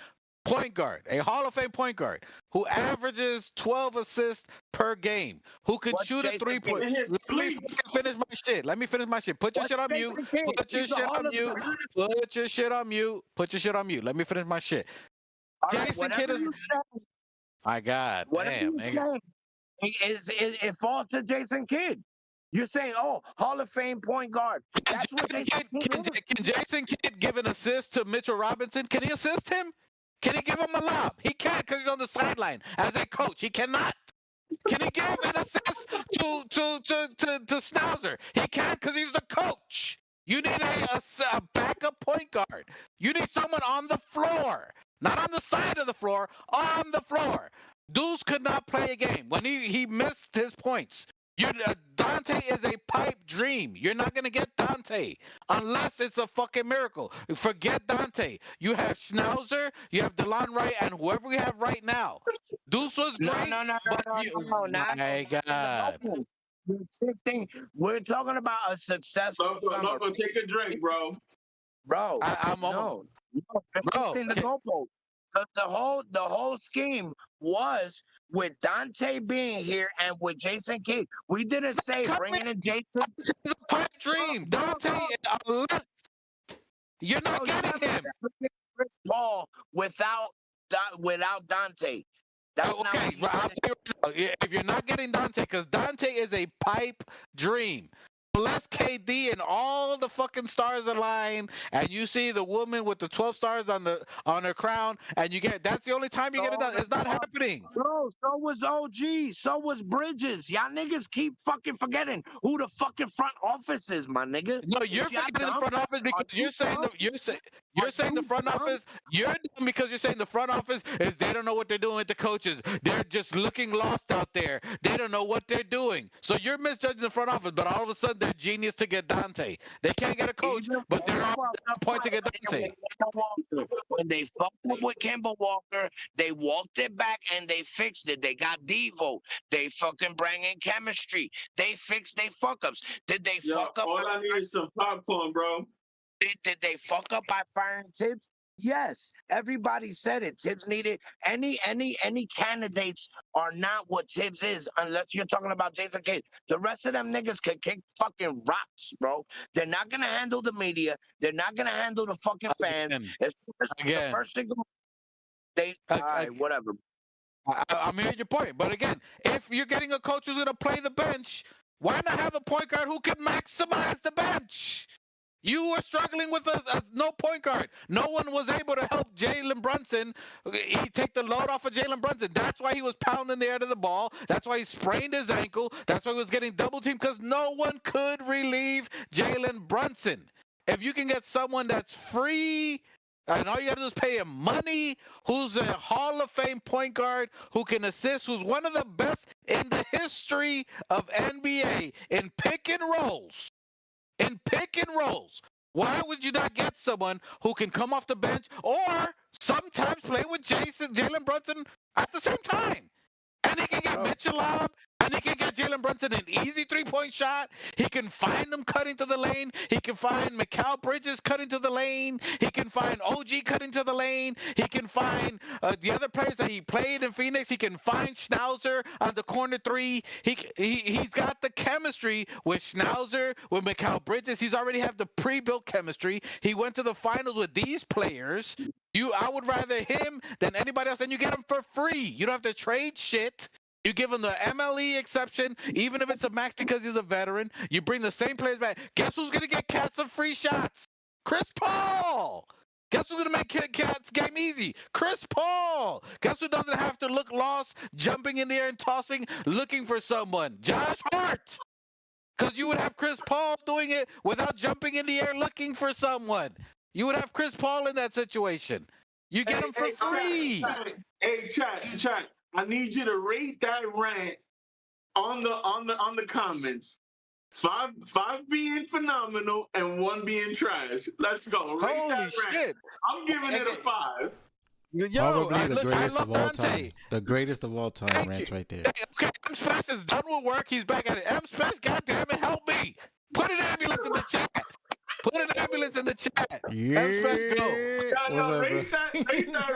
point guard, a Hall of Fame point guard who averages 12 assists per game, who can
What's
shoot a
Jason Kidd?
3-point.
in his
Let me
sleep.
fucking finish my shit. Let me finish my shit. Put your
What's
shit on mute.
Jason Kidd?
Put your
He's a
shit
Hall
on
of
mute.
Fame.
Put your shit on mute. Put your shit on mute. Let me finish my shit.
All right,
Jason Kidd
whatever
is.
you say,
My God,
whatever
damn,
you
nigga.
say, it falls to Jason Kidd. You're saying, oh, Hall of Fame point guard. That's what Jason Kidd is.
Can Jason Kidd give an assist to Mitchell Robinson? Can he assist him? Can he give him a lob? He can't because he's on the sideline as a coach. He cannot. Can he give an assist to Schnauzer? He can't because he's the coach. You need a backup point guard. You need someone on the floor, not on the side of the floor, on the floor. Deuce could not play a game when he missed his points. Dante is a pipe dream. You're not gonna get Dante unless it's a fucking miracle. Forget Dante. You have Schnauzer, you have DeLon Wright, and whoever we have right now. Deuce was
No,
great,
no, no, no,
but
no, no, not
my
in the
God.
goalpost. You're shifting. We're talking about a successful summer,
Loco, take a drink, bro.
bro.
I'm almost,
No, you're
bro.
shifting the goalpost. The whole scheme was with Dante being here and with Jason Kidd. We didn't say bringing in Jason.
It's a pipe dream. Dante, you're not
Bro, you
getting
never
him.
said bring in Chris Paul without Dante. That's not
Okay,
what you
well, I'll
said.
tell you right now, if you're not getting Dante, because Dante is a pipe dream. Unless KD and all the fucking stars align, and you see the woman with the 12 stars on her crown, and you get that's the only time you get it
So
done. It's not happening.
Bro, so was OG. So was Bridges. Y'all niggas keep fucking forgetting who the fucking front office is, my nigga.
No, you're
Is y'all
forgetting the
dumb?
front office
Are
because
you dumb?
you're
Are
saying the
you
front
dumb?
office. You're dumb because you're saying the front office is they don't know what they're doing with the coaches. They're just looking lost out there. They don't know what they're doing. So you're misjudging the front office, but all of a sudden they're genius to get Dante. They can't get a coach,
Even
but they're on
well,
point to get Dante.
when they fucked up with Kemba Walker, they walked it back and they fixed it. They got Devo. They fucking bring in chemistry. They fixed they fuck ups. Did they
Yo,
fuck up?
all I need is some popcorn, bro.
Did they fuck up by firing Tibbs? Yes, everybody said it. Tibbs needed any candidates are not what Tibbs is, unless you're talking about Jason Kidd. The rest of them niggas could kick fucking rocks, bro. They're not gonna handle the media. They're not gonna handle the fucking fans.
Again,
As soon as the
again.
first thing they all right, whatever.
I'm hearing your point, but again, if you're getting a coach who's going to play the bench, why not have a point guard who can maximize the bench? You were struggling with a no point guard. No one was able to help Jalen Brunson. He take the load off of Jalen Brunson. That's why he was pounding the air to the ball. That's why he sprained his ankle. That's why he was getting double teamed because no one could relieve Jalen Brunson. If you can get someone that's free and all you got to do is pay him money, who's a Hall of Fame point guard, who can assist, who's one of the best in the history of NBA in pick and rolls. In pick and rolls. Why would you not get someone who can come off the bench or sometimes play with Jalen Brunson at the same time? And he can get Mitchell up, and he can get Jalen Brunson an easy three-point shot. He can find them cutting to the lane. He can find Mikal Bridges cutting to the lane. He can find OG cutting to the lane. He can find the other players that he played in Phoenix. He can find Schnauzer on the corner three. He's got the chemistry with Schnauzer, with Mikal Bridges. He's already have the pre-built chemistry. He went to the finals with these players. I would rather him than anybody else, and you get him for free. You don't have to trade shit. You give him the MLE exception, even if it's a max because he's a veteran. You bring the same players back. Guess who's gonna get Cats some free shots? Chris Paul. Guess who's gonna make Cats game easy? Chris Paul. Guess who doesn't have to look lost, jumping in the air and tossing, looking for someone? Josh Hart. Because you would have Chris Paul doing it without jumping in the air looking for someone. You would have Chris Paul in that situation. You get him for free.
Chat. I need you to rate that rant on the comments. Five being phenomenal and 1 being trash. Let's go. Rate
Holy
that rant.
shit!
I'm giving it a
Okay.
5.
Yo,
Probably the
look, I
greatest
love
of all
Dante.
time. The greatest of all time
Thank
rants
you.
right there.
Hey, okay, M Special is done with work. He's back at it. M Special, goddamn it, help me! Put an ambulance in the chat. Put an ambulance in the chat. M Special, go.
Yeah. What's
Yo,
up, bro?
rate that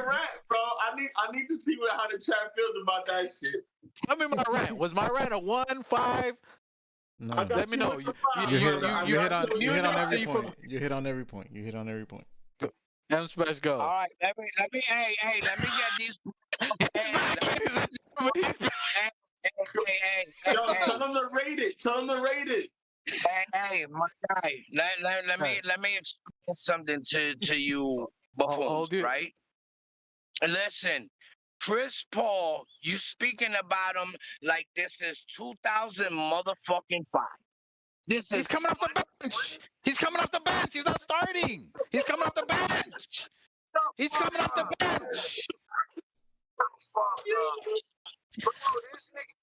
rant, bro. I need to see how the chat feels about that shit.
Tell me my rant. Was my rant a 1, 5?
No.
I got
Let me
you
know.
with the
You-
5,
You hit,
brother. I
you hit
got
on
you with
you
the
hit on
5.
every
you
point. You hit on every point. You hit on every point.
M Special, go.
All right, let me hey, let me get these.
He's back, ladies and gentlemen. He's back.
Yo, tell them to rate it. Tell them to rate it.
Hey, my guy, let me explain something to you buffoons,
Hold you.
right? Listen, Chris Paul, you speaking about him like this is 2000 motherfucking 5. This
He's
is
coming off the bench. He's coming off the bench. He's not starting. He's coming off the bench. He's coming off the bench.
Fuck up. Bro, this nigga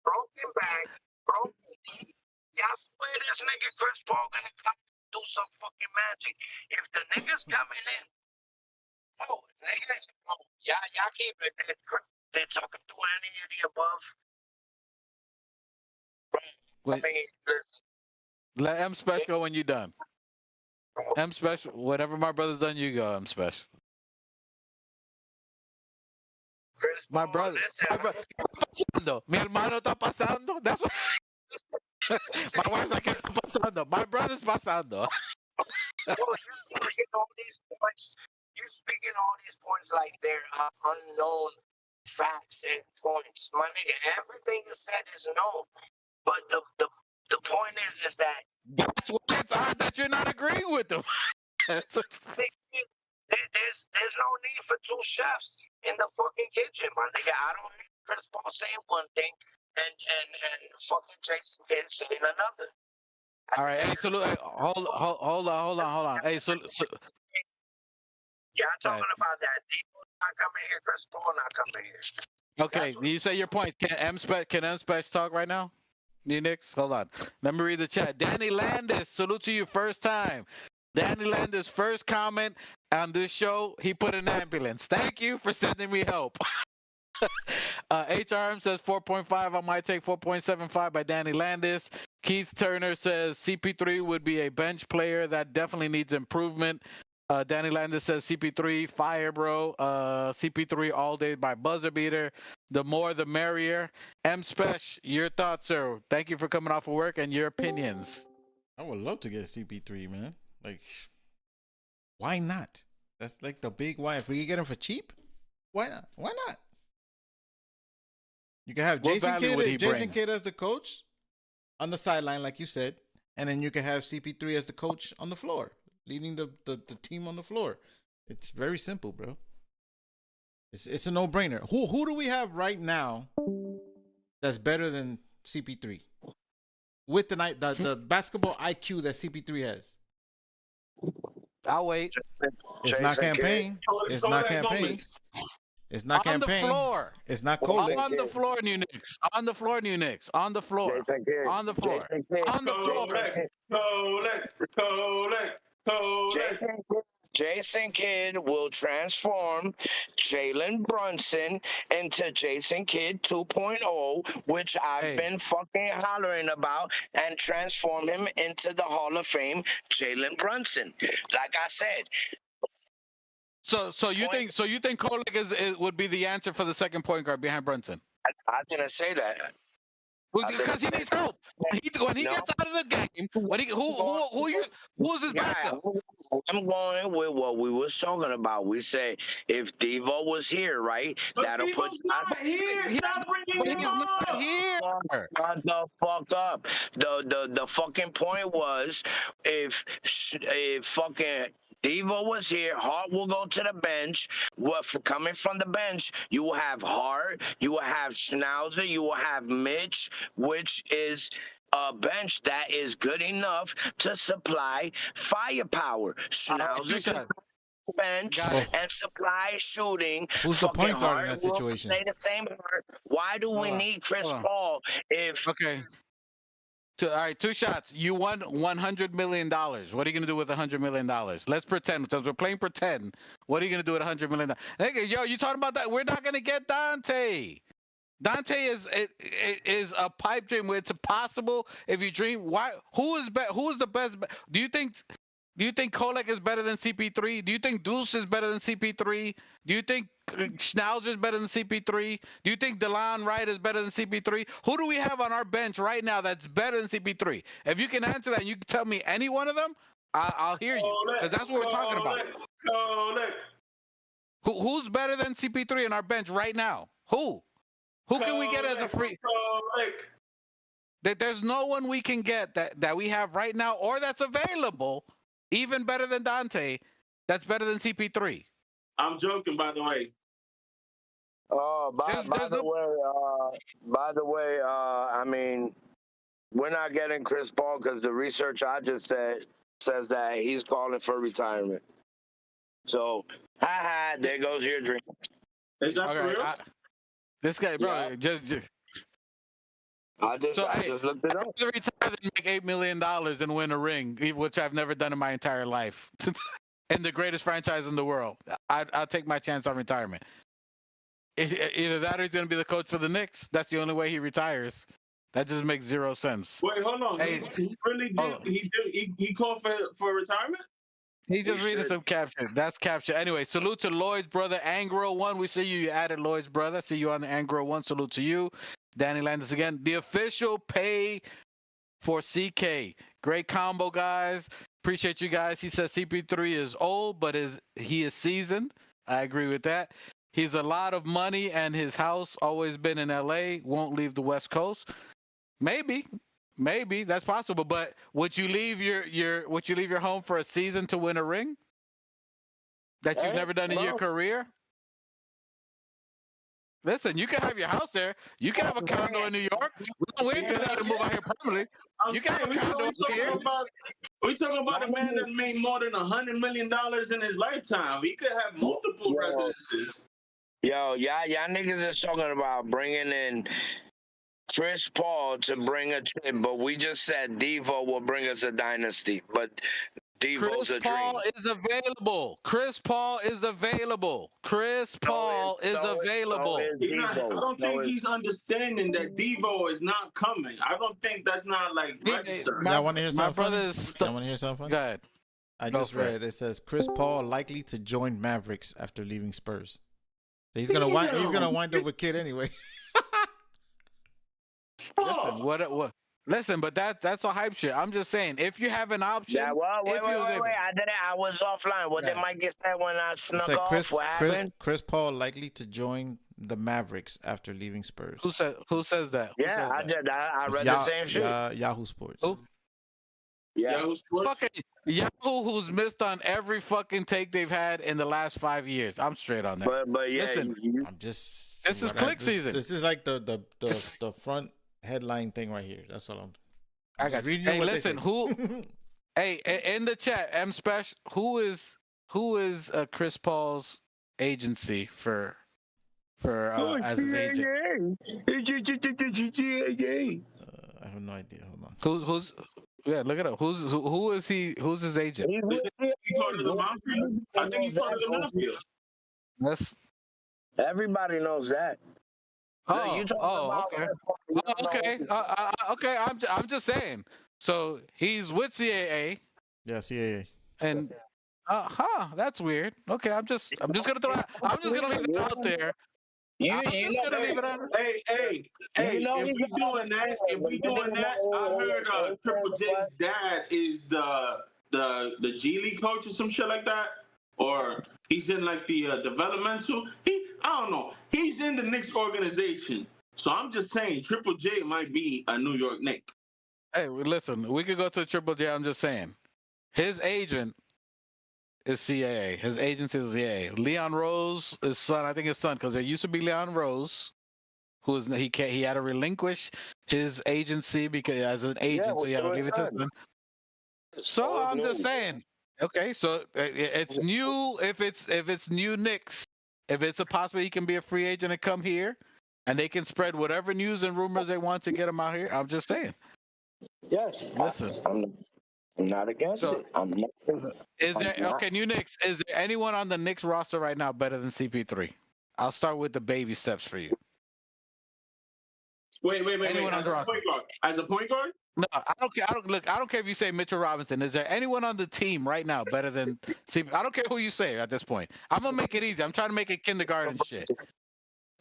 broken back, broken knee. Y'all swear this nigga Chris Paul gonna come do some fucking magic. If the nigga's coming in, oh, nigga, oh, y'all keep it. They're talking to any of the above. Bro, I
Wait,
mean, listen,
let M Special go when you're done. M Special, whatever my brother's done, you go, M Special.
Chris
My
Paul,
brother,
listen,
pasando. Mi hermano está pasando. That's what my wife's like, ¿qué está pasando? My brother's pasando.
bro, you speaking all these points. You speaking all these points like they're unknown facts and points. My nigga, everything you said is known. But the point is that
That's why it's odd that you're not agreeing with them.
there's no need for 2 chefs in the fucking kitchen, my nigga. I don't hear Chris Paul saying one thing and fucking Jason Kidd saying another.
All right, hey, salute. Hey, hold on. Hey,
Yeah, I'm talking about that. Debo not coming here, Chris Paul not coming here.
okay, you say your points. Can M Special talk right now? New Knicks, hold on. Let me read the chat. Danny Landis, salute to you first time. Danny Landis' first comment on this show, he put an ambulance. Thank you for sending me help. HRM says 4.5. I might take 4.75 by Danny Landis. Keith Turner says CP3 would be a bench player that definitely needs improvement. Danny Landis says CP3 fire, bro. CP3 all day by buzzer beater. The more the merrier. M Spesh, your thoughts, sir. Thank you for coming off of work and your opinions.
I would love to get CP3, man. Like, why not? That's like the big why. If we could get him for cheap, why not? Why not? You can have
What value would he
Jason
bring?
Kidd as the coach on the sideline, like you said, and then you can have CP3 as the coach on the floor, leading the team on the floor. It's very simple, bro. It's a no-brainer. Who do we have right now that's better than CP3 with the basketball IQ that CP3 has?
I'll wait.
It's not campaign. It's not campaign. It's not
On
campaign.
the floor.
It's not coaching.
On the floor, New Knicks. On the floor, New Knicks. On the floor. On the floor. On the floor.
Jason Kidd will transform Jalen Brunson into Jason Kidd 2.0, which I've been fucking hollering about, and transform him into the Hall of Fame Jalen Brunson. Like I said.
So you think Kolek is would be the answer for the second point guard behind Brunson?
I didn't say that.
Because he needs help. When he gets out of the game, who's his backup?
I'm going with what we was talking about. We say if Devo was here, right, that'll put.
Not here. Stop bringing him
not
up.
here.
Shut the fuck up. The fucking point was if fucking Devo was here, Hart will go to the bench. Coming from the bench, you will have Hart, you will have Schnauzer, you will have Mitch, which is a bench that is good enough to supply firepower. Schnauzer can bench and supply shooting.
Who's the point guard in that situation?
Say the same Hart. Why do we need Chris Paul if
All right, 2 shots. You won $100 million. What are you gonna do with $100 million? Let's pretend, because we're playing pretend. What are you gonna do with $100 million? Nigga, yo, you talking about that? We're not gonna get Dante. Dante is a pipe dream. It's possible if you dream. Why? Who is the best? Do you think Kolek is better than CP3? Do you think Deuce is better than CP3? Do you think Schnauzer is better than CP3? Do you think DeLon Wright is better than CP3? Who do we have on our bench right now that's better than CP3? If you can answer that and you can tell me any one of them, I'll hear you. Because that's what we're talking about. Who's better than CP3 on our bench right now? Who can we get as a free? There's no one we can get that we have right now or that's available, even better than Dante, that's better than CP3.
I'm joking, by the way.
Oh, by the way, I mean, we're not getting Chris Paul because the research I just said says that he's calling for retirement. So, there goes your dream.
Is that for real?
This guy, bro,
Yeah.
just
I just looked it up.
I'd rather retire than make $8 million and win a ring, which I've never done in my entire life. And the greatest franchise in the world. I'll take my chance on retirement. Either that or he's going to be the coach for the Knicks. That's the only way he retires. That just makes zero sense.
Wait, hold on.
Hey,
he really did. He called for retirement?
He's just reading some caption. That's caption. Anyway, salute to Lloyd's brother, Angro1. We see you. You added Lloyd's brother. See you on the Angro1. Salute to you. Danny Landis again. The official pay for CK. Great combo, guys. Appreciate you guys. He says CP3 is old, but he is seasoned. I agree with that. He's a lot of money, and his house always been in LA. Won't leave the West Coast. Maybe that's possible. But would you leave your home for a season to win a ring that you've never done in your career? Listen, you can have your house there. You can have a condo in New York. We don't wait until you to move out here permanently. You can have a condo here.
We talking about a man that made more than $100 million in his lifetime. He could have multiple residences.
Y'all niggas is talking about bringing in Chris Paul to bring a chip, but we just said Devo will bring us a dynasty. But Devo's a dream.
Chris Paul is available. Chris Paul is available.
I don't think he's understanding that Devo is not coming. I don't think that's not like registered.
Y'all want to hear something funny?
Y'all
want to hear something funny?
Go ahead.
I just read. It says Chris Paul likely to join Mavericks after leaving Spurs. So he's gonna wind up with Kid anyway.
Listen, what? Listen, but that's a hype shit. I'm just saying, if you have an option.
Yeah, well, wait. I was offline. What did Mike get said when I snuck off? What happened?
Chris Paul likely to join the Mavericks after leaving Spurs.
Who says that?
I read the same shit.
Yahoo Sports.
Who?
Yahoo Sports.
Fucking Yahoo, who's missed on every fucking take they've had in the last 5 years. I'm straight on that.
But yeah,
listen,
I'm just.
This is click season.
This is like the front headline thing right here. That's all
I got you. Hey, listen, who? Hey, in the chat, M Special, who is Chris Paul's agency for as his agent?
I have no idea. Hold on.
Who's look it up. Who is he? Who's his agent?
He's part of the mafia. I think he's part of the mafia.
That's
everybody knows that.
Okay. Okay. I'm just saying. So he's with CAA.
Yeah, CAA.
And that's weird. Okay, I'm just gonna throw that. I'm just gonna leave it out there.
Hey, if we doing that, I heard Triple J's dad is the G League coach or some shit like that, or he's in like the developmental. I don't know. He's in the Knicks organization, so I'm just saying Triple J might be a New York Knick.
Hey, listen, we could go to Triple J. I'm just saying, his agent is CAA. His agency is CAA. Leon Rose, his son, I think his son, because there used to be Leon Rose, he had to relinquish his agency because as an agent, so he had to leave it to his son. So I'm just saying, okay, so it's new. If it's new Knicks, if it's a possibility he can be a free agent and come here, and they can spread whatever news and rumors they want to get him out here. I'm just saying.
Yes.
Listen.
I'm not against
So
it. I'm not.
is there
I'm not.
okay, new Knicks? Is there anyone on the Knicks roster right now better than CP3? I'll start with the baby steps for you.
Wait.
Anyone on
As
the
a
roster?
point guard. As a point guard?
No, I don't care. I don't care if you say Mitchell Robinson. Is there anyone on the team right now better than CP? I don't care who you say at this point. I'm gonna make it easy. I'm trying to make it kindergarten shit.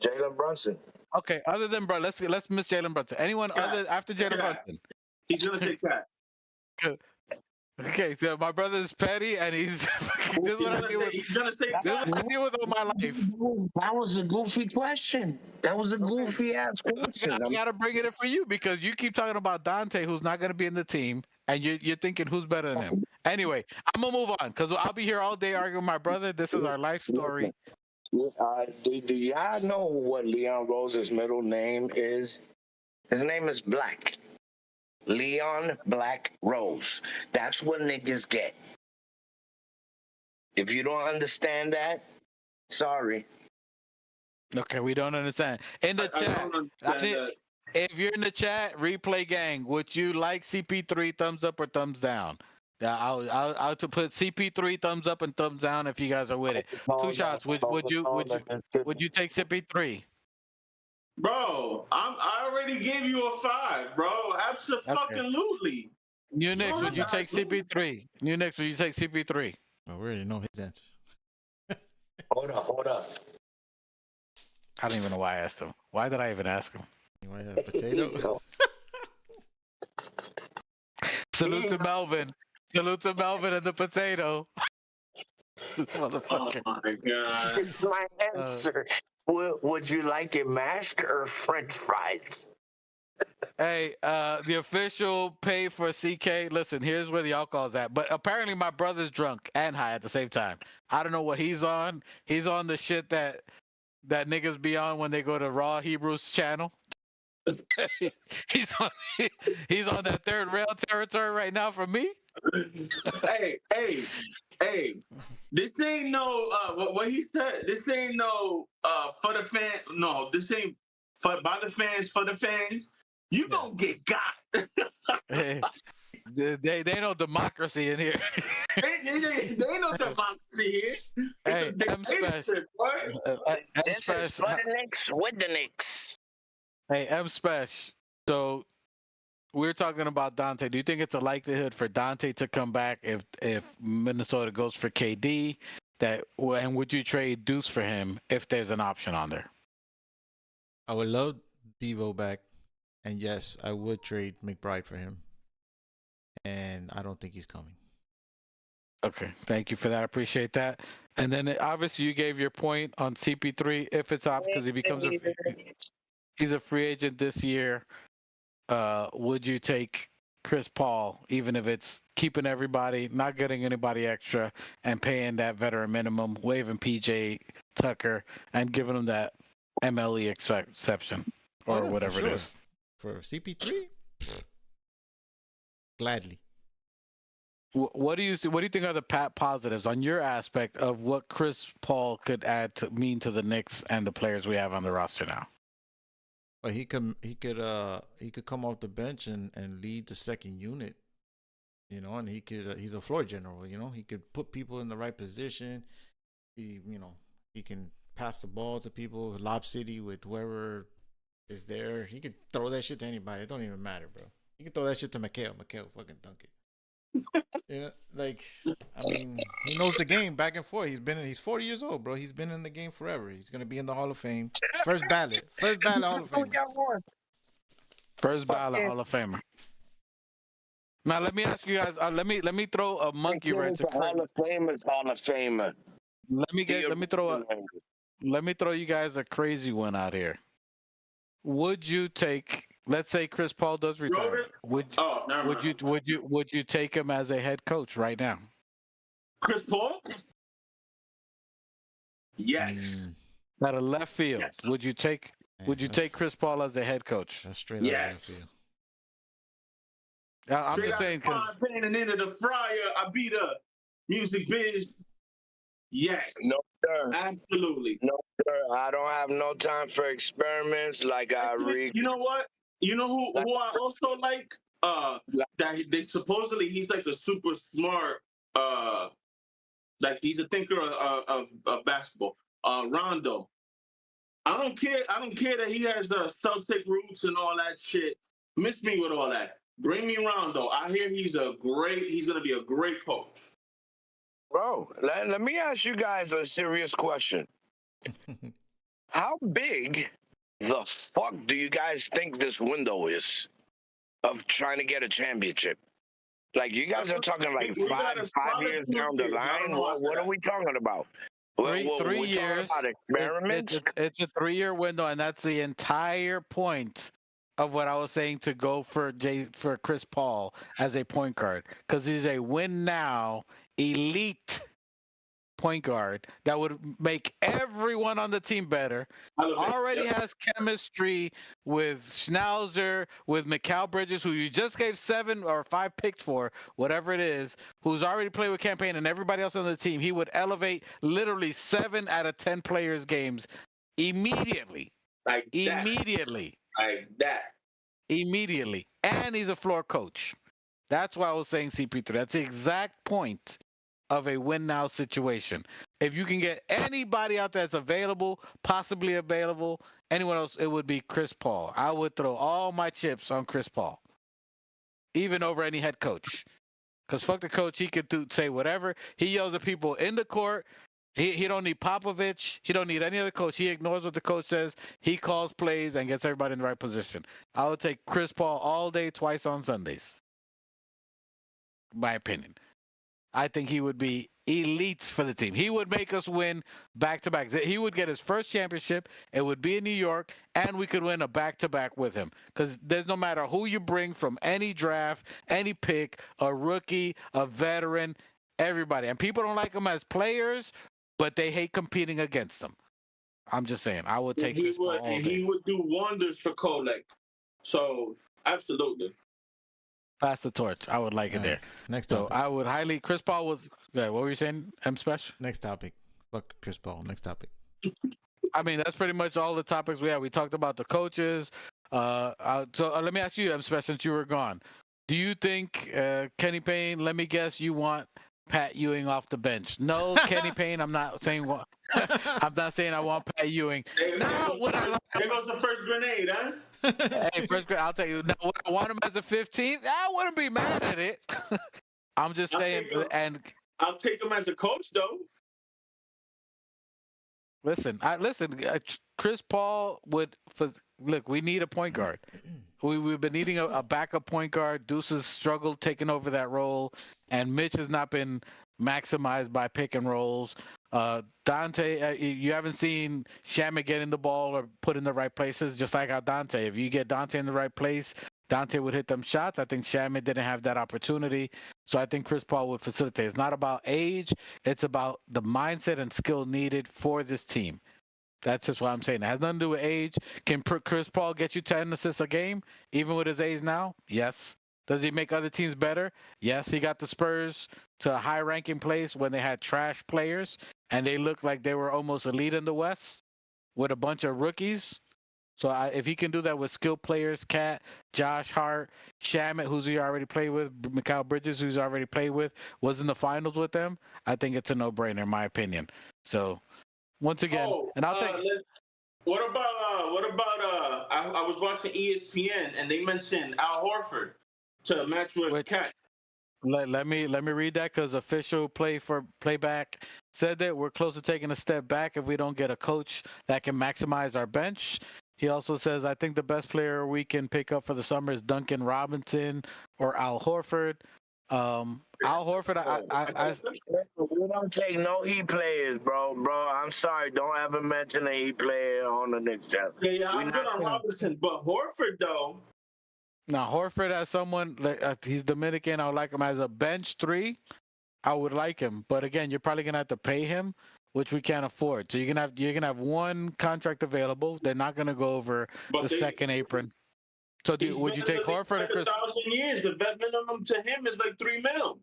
Jalen Brunson.
Okay, other than bro, let's miss Jalen Brunson. Anyone
Cat.
other after Jalen
Cat.
Brunson?
He's gonna say Cat.
Okay, so my brother is petty, and he's this is what I deal with.
He's gonna say
This is
Cat.
what I deal with all my life.
That was a goofy question. That was a goofy ass question.
I gotta bring it in for you because you keep talking about Dante, who's not gonna be in the team, and you're thinking who's better than him. Anyway, I'm gonna move on because I'll be here all day arguing with my brother. This is our life story.
Do y'all know what Leon Rose's middle name is? His name is Black. Leon Black Rose. That's what niggas get. If you don't understand that, sorry.
Okay, we don't understand. In the
I
chat,
don't understand that.
if you're in the chat, replay gang, would you like CP3 thumbs up or thumbs down? I'll to put CP3 thumbs up and thumbs down if you guys are with it. Two shots. Would you take CP3?
Bro, I already gave you a 5, bro. Absolutely.
New Knicks, would you take CP3? New Knicks, would you take CP3?
Oh, we already know his answer.
Hold up.
I don't even know why I asked him. Why did I even ask him?
You want to have potato?
Salute to Melvin. Salute to Melvin and the potato. This motherfucker.
Oh my god.
It's my answer. Would you like it mashed or French fries?
Hey, the official pay for CK. Listen, here's where the alcohol's at. But apparently my brother's drunk and high at the same time. I don't know what he's on. He's on the shit that niggas be on when they go to Raw Hebrews channel. he's on that third rail territory right now for me.
Hey. This ain't no what he said. This ain't no for the fan. No, this ain't by the fans for the fans. You gonna get got.
Hey, they know democracy in here.
they ain't no democracy here.
Hey, M Special.
This is for the Knicks with the Knicks.
Hey, M Special. So we're talking about Dante. Do you think it's a likelihood for Dante to come back if Minnesota goes for KD? And would you trade Deuce for him if there's an option on there?
I would love Devo back, and yes, I would trade McBride for him. And I don't think he's coming.
Okay, thank you for that. I appreciate that. And then obviously you gave your point on CP3 if it's up because he becomes he's a free agent this year. Would you take Chris Paul, even if it's keeping everybody, not getting anybody extra, and paying that veteran minimum, waiving PJ Tucker, and giving him that MLE exception or whatever it is?
For CP3, gladly.
What do you think are the positives on your aspect of what Chris Paul could mean to the Knicks and the players we have on the roster now?
Well, he could come off the bench and lead the second unit, and he's a floor general, he could put people in the right position. He can pass the ball to people, lob city with whoever is there. He could throw that shit to anybody. It don't even matter, bro. He can throw that shit to Mikhail fucking dunk it. He knows the game back and forth. He's 40 years old, bro. He's been in the game forever. He's gonna be in the Hall of Fame. First ballot Hall of Fame.
First ballot Hall of Famer. Now let me ask you guys. Let me throw a monkey wrench.
Hall of Famer.
Let me throw you guys a crazy one out here. Would you take? Let's say Chris Paul does retire. Would you take him as a head coach right now?
Chris Paul? Yes.
Out of left field,
yes.
Would you take Chris Paul as a head coach?
That's straight out of left field.
I'm just saying because
panning into the fryer, I beat up music biz. Yes.
No, sir.
Absolutely.
No, sir. I don't have no time for experiments like I read.
You know what? You know who I also like? that they supposedly he's like a super smart like he's a thinker of basketball. Rondo. I don't care. I don't care that he has the Celtic roots and all that shit. Miss me with all that. Bring me Rondo. I hear he's gonna be a great coach.
Bro, let me ask you guys a serious question. How big the fuck do you guys think this window is of trying to get a championship? Like, you guys are talking like
We got a
five
solid
years
2
down the
years. I don't
line?
know
What
after
are
that.
we talking about?
Three
We're talking
years.
about experiments?
It's a 3-year window, and that's the entire point of what I was saying to go for Chris Paul as a point guard, because he's a win now elite point guard that would make everyone on the team better. Already has chemistry with Schnauzer, with Mikal Bridges, who you just gave 7 or 5 picks for, whatever it is, who's already played with campaign, and everybody else on the team. He would elevate literally 7 out of 10 players' games immediately.
Like that.
Immediately.
Like that.
Immediately. And he's a floor coach. That's why I was saying CP3. That's the exact point of a win now situation. If you can get anybody out there that's available, possibly available, anyone else, it would be Chris Paul. I would throw all my chips on Chris Paul, even over any head coach. Because fuck the coach, he could say whatever. He yells at people in the court. He don't need Popovich. He don't need any other coach. He ignores what the coach says. He calls plays and gets everybody in the right position. I would take Chris Paul all day, twice on Sundays. My opinion. I think he would be elite for the team. He would make us win back-to-back. He would get his first championship. It would be in New York, and we could win a back-to-back with him. Because there's no matter who you bring from any draft, any pick, a rookie, a veteran, everybody. And people don't like him as players, but they hate competing against them. I'm just saying. I would take Chris Paul all day.
He would do wonders for Kolek. So, absolutely.
Pass the torch. I would like it there.
Next
So
topic.
I would highly. Chris Paul was. What were you saying? M Special.
Next topic. Fuck Chris Paul. Next topic.
I mean, that's pretty much all the topics we had. We talked about the coaches. So let me ask you, M Special, since you were gone, do you think Kenny Payne? Let me guess, you want Pat Ewing off the bench? No, Kenny Payne. I'm not saying what. I'm not saying I want Pat Ewing.
There goes the first grenade, huh?
Hey, first grade, I'll tell you. Now, would I want him as a 15th? I wouldn't be mad at it. I'm just saying. And
I'll take him as a coach, though.
listen. Chris Paul would. Look, we need a point guard. We've been needing a backup point guard. Deuce has struggled taking over that role, and Mitch has not been maximized by pick and rolls. Dante, you haven't seen Shamet getting the ball or put in the right places, just like how Dante. If you get Dante in the right place, Dante would hit them shots. I think Shamet didn't have that opportunity. So I think Chris Paul would facilitate. It's not about age. It's about the mindset and skill needed for this team. That's just what I'm saying. It has nothing to do with age. Can Chris Paul get you 10 assists a game, even with his age now? Yes. Does he make other teams better? Yes. He got the Spurs to a high-ranking place when they had trash players, and they looked like they were almost elite in the West with a bunch of rookies. So if he can do that with skilled players, Cat, Josh Hart, Shamet, who's he already played with, Mikal Bridges, who's already played with, was in the finals with them, I think it's a no-brainer in my opinion. So once again, and I'll take.
What about I was watching ESPN and they mentioned Al Horford to match with Cat.
Let me read that, because official playback said that we're close to taking a step back if we don't get a coach that can maximize our bench. He also says, I think the best player we can pick up for the summer is Duncan Robinson or Al Horford. Al Horford,
we don't take no Heat players, bro. I'm sorry. Don't ever mention a Heat player on the Knicks channel.
Yeah, I'm good on Robinson, but Horford though.
Now Horford as someone, he's Dominican. I would like him as a bench 3. I would like him, but again, you're probably gonna have to pay him, which we can't afford. So you're gonna have one contract available. They're not gonna go over second apron. So would you take Horford or Chris?
1,000 years. The vet minimum to him is like $3 million.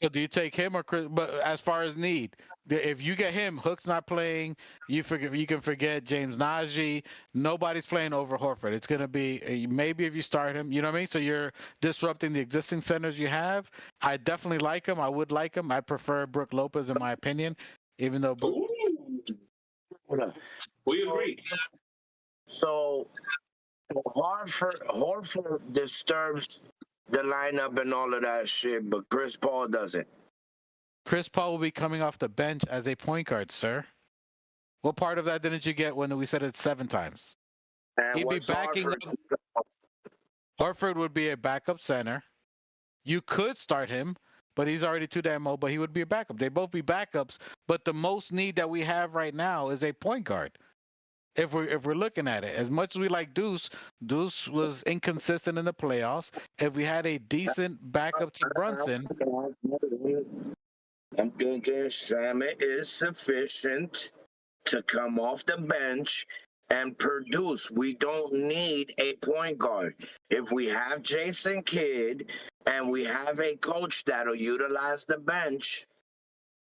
So do you take him or Chris? But as far as need, if you get him, Hook's not playing. You can forget James Najee. Nobody's playing over Horford. It's gonna be maybe if you start him. You know what I mean? So you're disrupting the existing centers you have. I definitely like him. I would like him. I prefer Brook Lopez in my opinion, even though.
Ooh,
Hold on.
we agree.
So Horford disturbs the lineup and all of that shit, but Chris Paul doesn't.
Chris Paul will be coming off the bench as a point guard, sir. What part of that didn't you get when we said it 7 times?
And
He'd be
what's
backing
Horford?
up. Horford would be a backup center. You could start him, but he's already too damn old, but he would be a backup. They both be backups, but the most need that we have right now is a point guard. If we're looking at it, as much as we like Deuce was inconsistent in the playoffs. If we had a decent backup to Brunson,
I'm thinking Shamit is sufficient to come off the bench and produce. We don't need a point guard. If we have Jason Kidd and we have a coach that'll utilize the bench,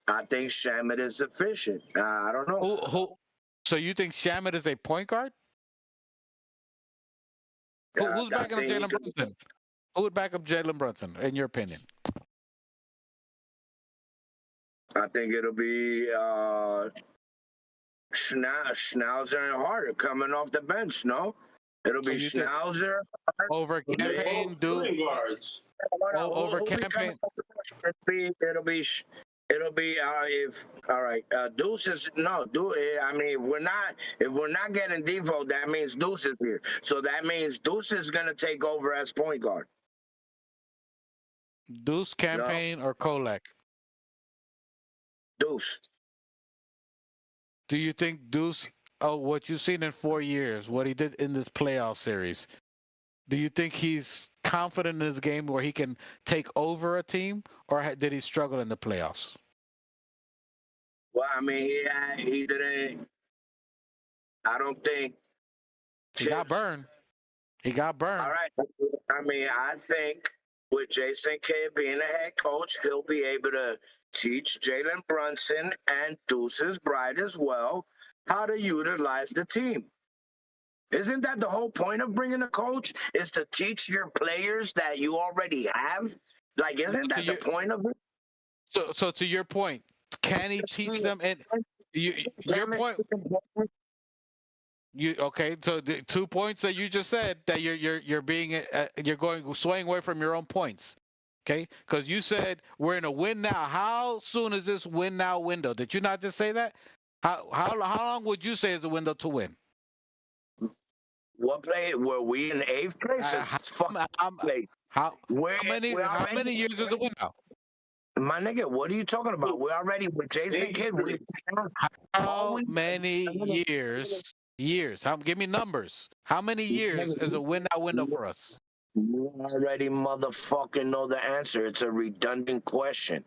I think Shamit is sufficient. I don't know.
so you think Shamit is a point guard? Who's backing up Jalen Brunson? Who would back up Jalen Brunson, in your opinion?
I think it'll be Schnauzer and Harder coming off the bench, no? It'll be Schnauzer.
Over campaign, dude.
Guards.
Over campaign.
It'll be if all right. Deuce is no. I mean, if we're not getting Devo, that means Deuce is here. So that means Deuce is gonna take over as point guard.
Deuce, campaign, or Kolek?
Deuce.
Do you think Deuce? Oh, what you've seen in 4 years, what he did in this playoff series. Do you think he's confident in his game where he can take over a team, or did he struggle in the playoffs?
Well, I mean, he didn't. I don't think
he got burned. He got burned.
All right. I mean, I think with Jason Kidd being a head coach, he'll be able to teach Jalen Brunson and Deuce's Bride as well how to utilize the team. Isn't that the whole point of bringing a coach, is to teach your players that you already have? Like, isn't that the point of it?
So to your point, can he teach them? And your point. Okay? So the 2 points that you just said that you're being you're swaying away from your own points. Okay? Because you said we're in a win now. How soon is this win now window? Did you not just say that? How long would you say is the window to win?
What play were we in 8th place?
How many years is the win now?
My nigga, what are you talking about? We're already with Jason Kidd.
How many years? Give me numbers. How many years is a win now window for us?
You already motherfucking know the answer. It's a redundant question.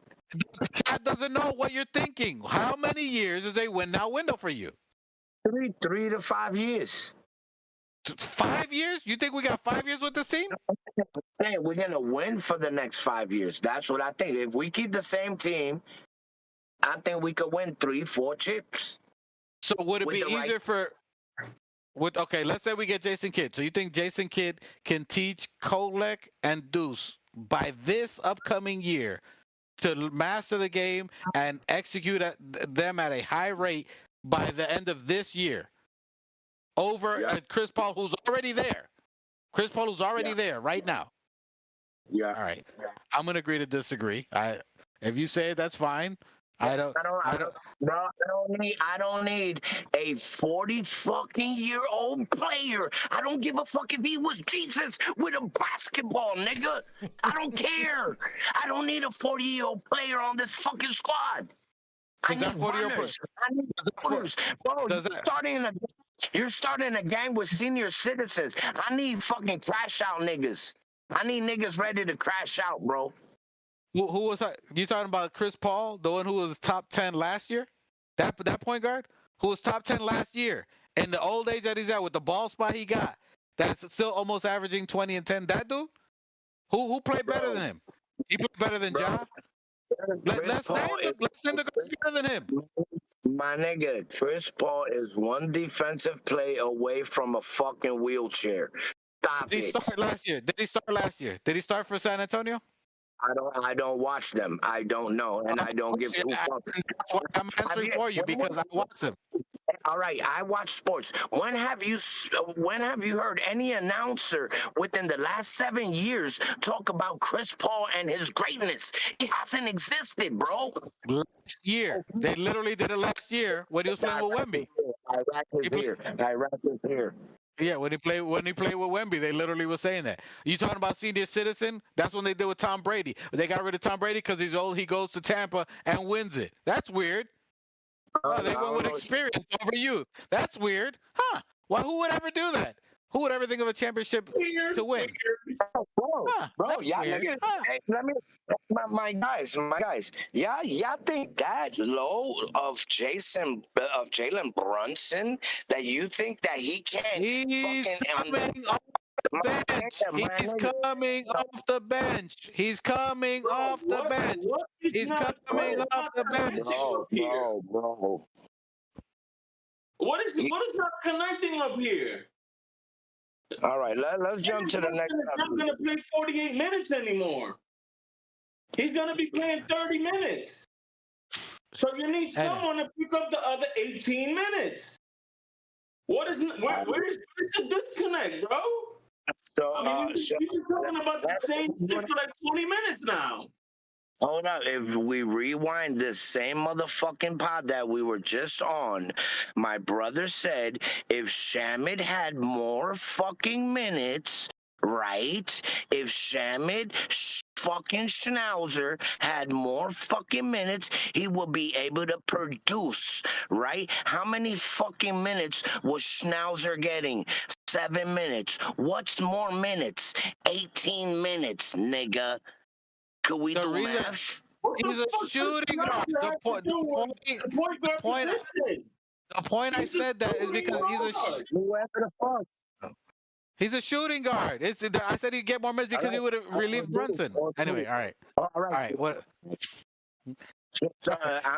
That doesn't know what you're thinking. How many years is a win now window for you?
3 to 5 years.
5 years? You think we got 5 years with this team?
Hey, we're gonna win for the next 5 years. That's what I think. If we keep the same team, I think we could win 3-4 chips.
So would it be easier okay, let's say we get Jason Kidd. So you think Jason Kidd can teach Kolek and Deuce by this upcoming year to master the game and execute them at a high rate by the end of this year? Over Chris Paul, who's already there. Chris Paul, who's already there right now.
Yeah.
All right. I'm gonna agree to disagree. If you say it, that's fine. I
don't need a 40 fucking year old player. I don't give a fuck if he was Jesus with a basketball, nigga. I don't care. I don't need a 40-year-old player on this fucking squad. I need runners. I need runners. Bro, you're starting a gang with senior citizens. I need fucking crash out niggas. I need niggas ready to crash out, bro.
Who was that? You talking about Chris Paul, the one who was top 10 last year? That point guard who was top 10 last year, in the old age that he's at with the ball spot he got, that's still almost averaging 20 and 10. That dude, who played better than him? He played better than Ja. Let's name the guard better than him.
My nigga, Chris Paul is one defensive play away from a fucking wheelchair. Stop
Did he
it.
start last year? Did he start for San Antonio?
I don't watch them. I don't know, and I don't give two fucks.
That's why I'm answering for you because I watch them.
All right, I watch sports. When have you heard any announcer within the last 7 years talk about Chris Paul and his greatness? It hasn't existed, bro.
Last year, they literally did it last year when he was playing with Wemby.
Iraq is here.
Yeah, when he played with Wemby, they literally were saying that. You talking about senior citizen? That's when they did with Tom Brady. They got rid of Tom Brady because he's old. He goes to Tampa and wins it. That's weird. Oh, they went with experience over youth. That's weird, huh? Well, who would ever do that? Who would ever think of a championship to win?
Bro, y'all niggas, hey, let me, my guys, y'all think that low of Jalen Brunson that you think that he can't
He's
fucking
coming off the bench. He's coming off the bench. He's coming off the bench. He's coming off the bench.
Bro.
What is not connecting up here?
All right, let's jump to the next.
He's not going to play 48 minutes anymore. He's going to be playing 30 minutes. So you need someone to pick up the other 18 minutes. Where's the disconnect, bro?
So,
I mean, you've been talking about the same shit for like 20 minutes now.
Hold up, if we rewind this same motherfucking pod that we were just on, my brother said if Shamit had more fucking minutes, right? If Shamit fucking Schnauzer had more fucking minutes, he would be able to produce, right? How many fucking minutes was Schnauzer getting? 7 minutes. What's more minutes? 18 minutes, nigga. Could we do math?
He's a shooting guard. The point I said that is because he's a shooting guard. I said he'd get more minutes because he would have relieved Brunson. Anyway, all right. What?
So,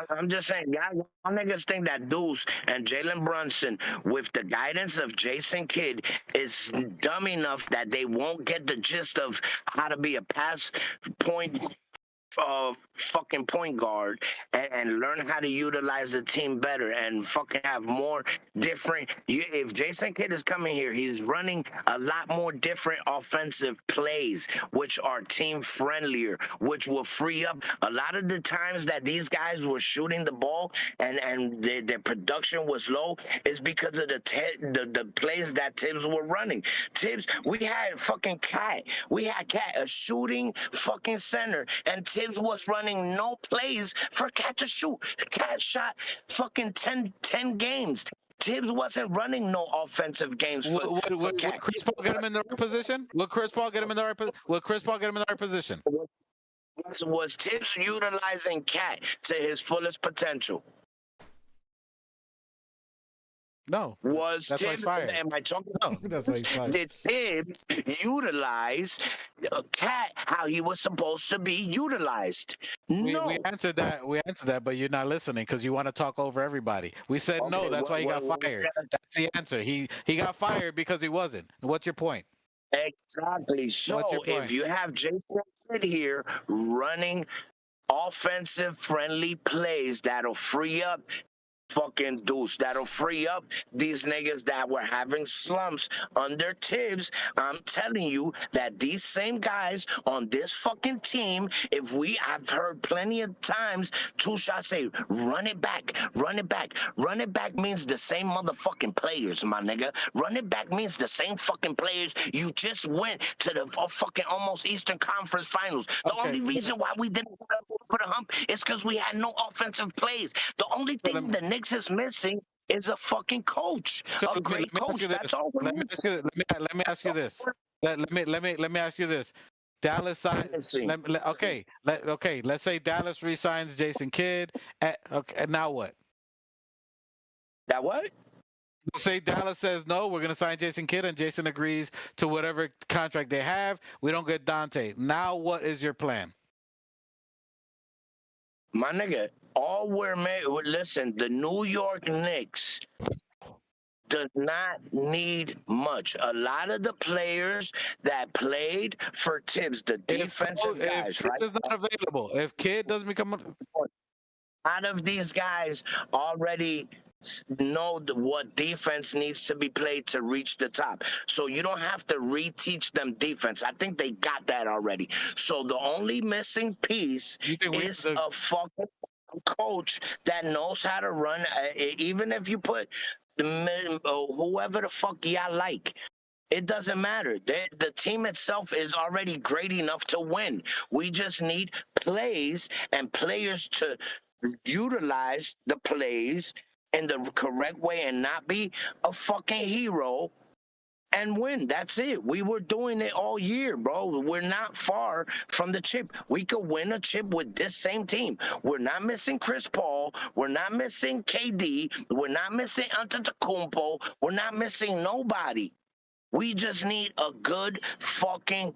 I'm just saying, y'all niggas think that Deuce and Jalen Brunson, with the guidance of Jason Kidd, is dumb enough that they won't get the gist of how to be a pass point fucking point guard and learn how to utilize the team better and fucking have more different. If Jason Kidd is coming here, he's running a lot more different offensive plays, which are team friendlier, which will free up a lot of the times that these guys were shooting the ball and their production was low is because of the plays that Tibbs were running. Tibbs, we had fucking Cat. We had Cat, a shooting fucking center, and Tibbs was running no plays for Cat to shoot. Cat shot fucking 10 games. Tibbs wasn't running no offensive games for Cat.
Would Chris Paul get him in the right position? Would Chris Paul get him in the right position?
Was Tibbs utilizing Cat to his fullest potential?
No.
Was
that's
Tibbs, am I talking?
No.
That's why he's fired.
Did Tibbs utilize Cat how he was supposed to be utilized? No.
We answered that, but you're not listening because you want to talk over everybody. We said no, that's why he got fired. That's the answer. He got fired because he wasn't. What's your point?
Exactly. So if you have Jason Kidd here running offensive friendly plays that'll free up fucking Deuce, that'll free up these niggas that were having slumps under Tibbs. I'm telling you that these same guys on this fucking team, I've heard plenty of times Tusha say, run it back. Run it back means the same motherfucking players, my nigga. Run it back means the same fucking players. You just went to the fucking almost Eastern Conference Finals. The only reason why we didn't put over the hump is because we had no offensive plays. The only thing the Knicks is missing is a fucking coach, a great coach. That's all.
Let me ask you this. Let me ask you this. Dallas signs. Okay. Let's say Dallas re-signs Jason Kidd. Okay. Now what?
That what?
Say Dallas says no, we're gonna sign Jason Kidd, and Jason agrees to whatever contract they have. We don't get Dante. Now what is your plan?
My nigga, all we're made. Listen, the New York Knicks does not need much. A lot of the players that played for Tibbs, the defensive guys,
Kid
right?
is not available, if Kid doesn't become
Out of these guys already know what defense needs to be played to reach the top. So you don't have to reteach them defense. I think they got that already. So the only missing piece
you think we have
is
to,
a fucking coach that knows how to run. Even if you put whoever the fuck y'all like. It doesn't matter. The team itself is already great enough to win. We just need plays and players to utilize the plays in the correct way and not be a fucking hero and win. That's it. We were doing it all year, bro. We're not far from the chip. We could win a chip with this same team. We're not missing Chris Paul. We're not missing KD. We're not missing Antetokounmpo. We're not missing nobody. We just need a good fucking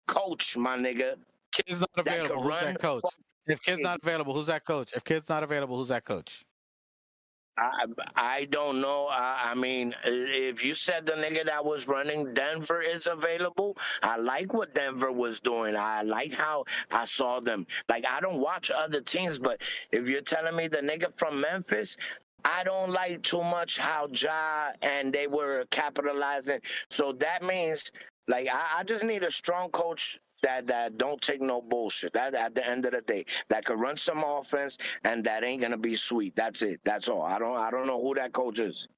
coach, my nigga.
Kid's not available, who's that coach? If Kid's not available, who's that coach? If Kid's not available, who's that coach?
I don't know. I mean, if you said the nigga that was running Denver is available, I like what Denver was doing. I like how I saw them. Like, I don't watch other teams, but if you're telling me the nigga from Memphis, I don't like too much how Ja and they were capitalizing. So that means, like, I just need a strong coach that don't take no bullshit. That at the end of the day, that could run some offense and that ain't gonna be sweet. That's it. That's all. I don't know who that coach is.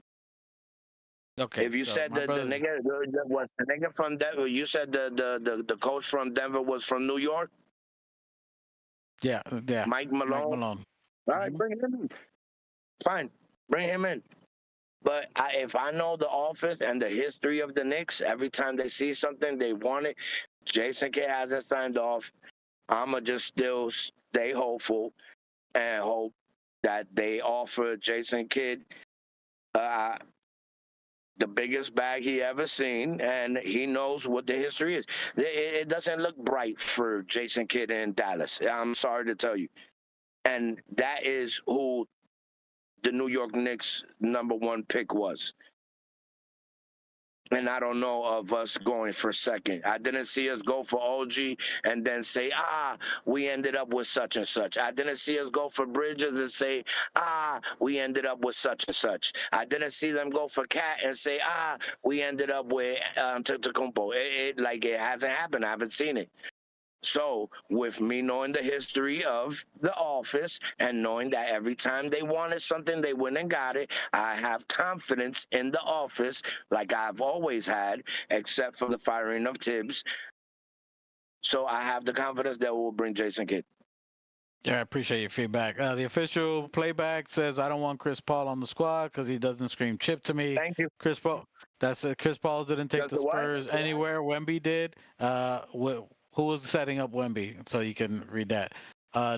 Okay.
If you said the nigga was the nigga from Denver, you said the coach from Denver was from New York.
Yeah.
Mike Malone. All right, bring him in. Fine, bring him in. But if I know the office and the history of the Knicks, every time they see something, they want it. Jason Kidd hasn't signed off. I'ma just still stay hopeful and hope that they offer Jason Kidd the biggest bag he ever seen, and he knows what the history is. It doesn't look bright for Jason Kidd in Dallas. I'm sorry to tell you. And that is who the New York Knicks #1 pick was. And I don't know of us going for second. I didn't see us go for OG and then say, we ended up with such and such. I didn't see us go for Bridges and say, we ended up with such and such. I didn't see them go for Cat and say, we ended up with Antetokounmpo. It hasn't happened. I haven't seen it. So, with me knowing the history of the office and knowing that every time they wanted something, they went and got it, I have confidence in the office, like I've always had, except for the firing of Tibbs. So, I have the confidence that we'll bring Jason Kidd.
Yeah, I appreciate your feedback. The official playback says I don't want Chris Paul on the squad because he doesn't scream chip to me.
Thank you.
Chris Paul. That's it. Chris Paul didn't take the Spurs anywhere. Wemby did. Who was setting up Wemby? So you can read that.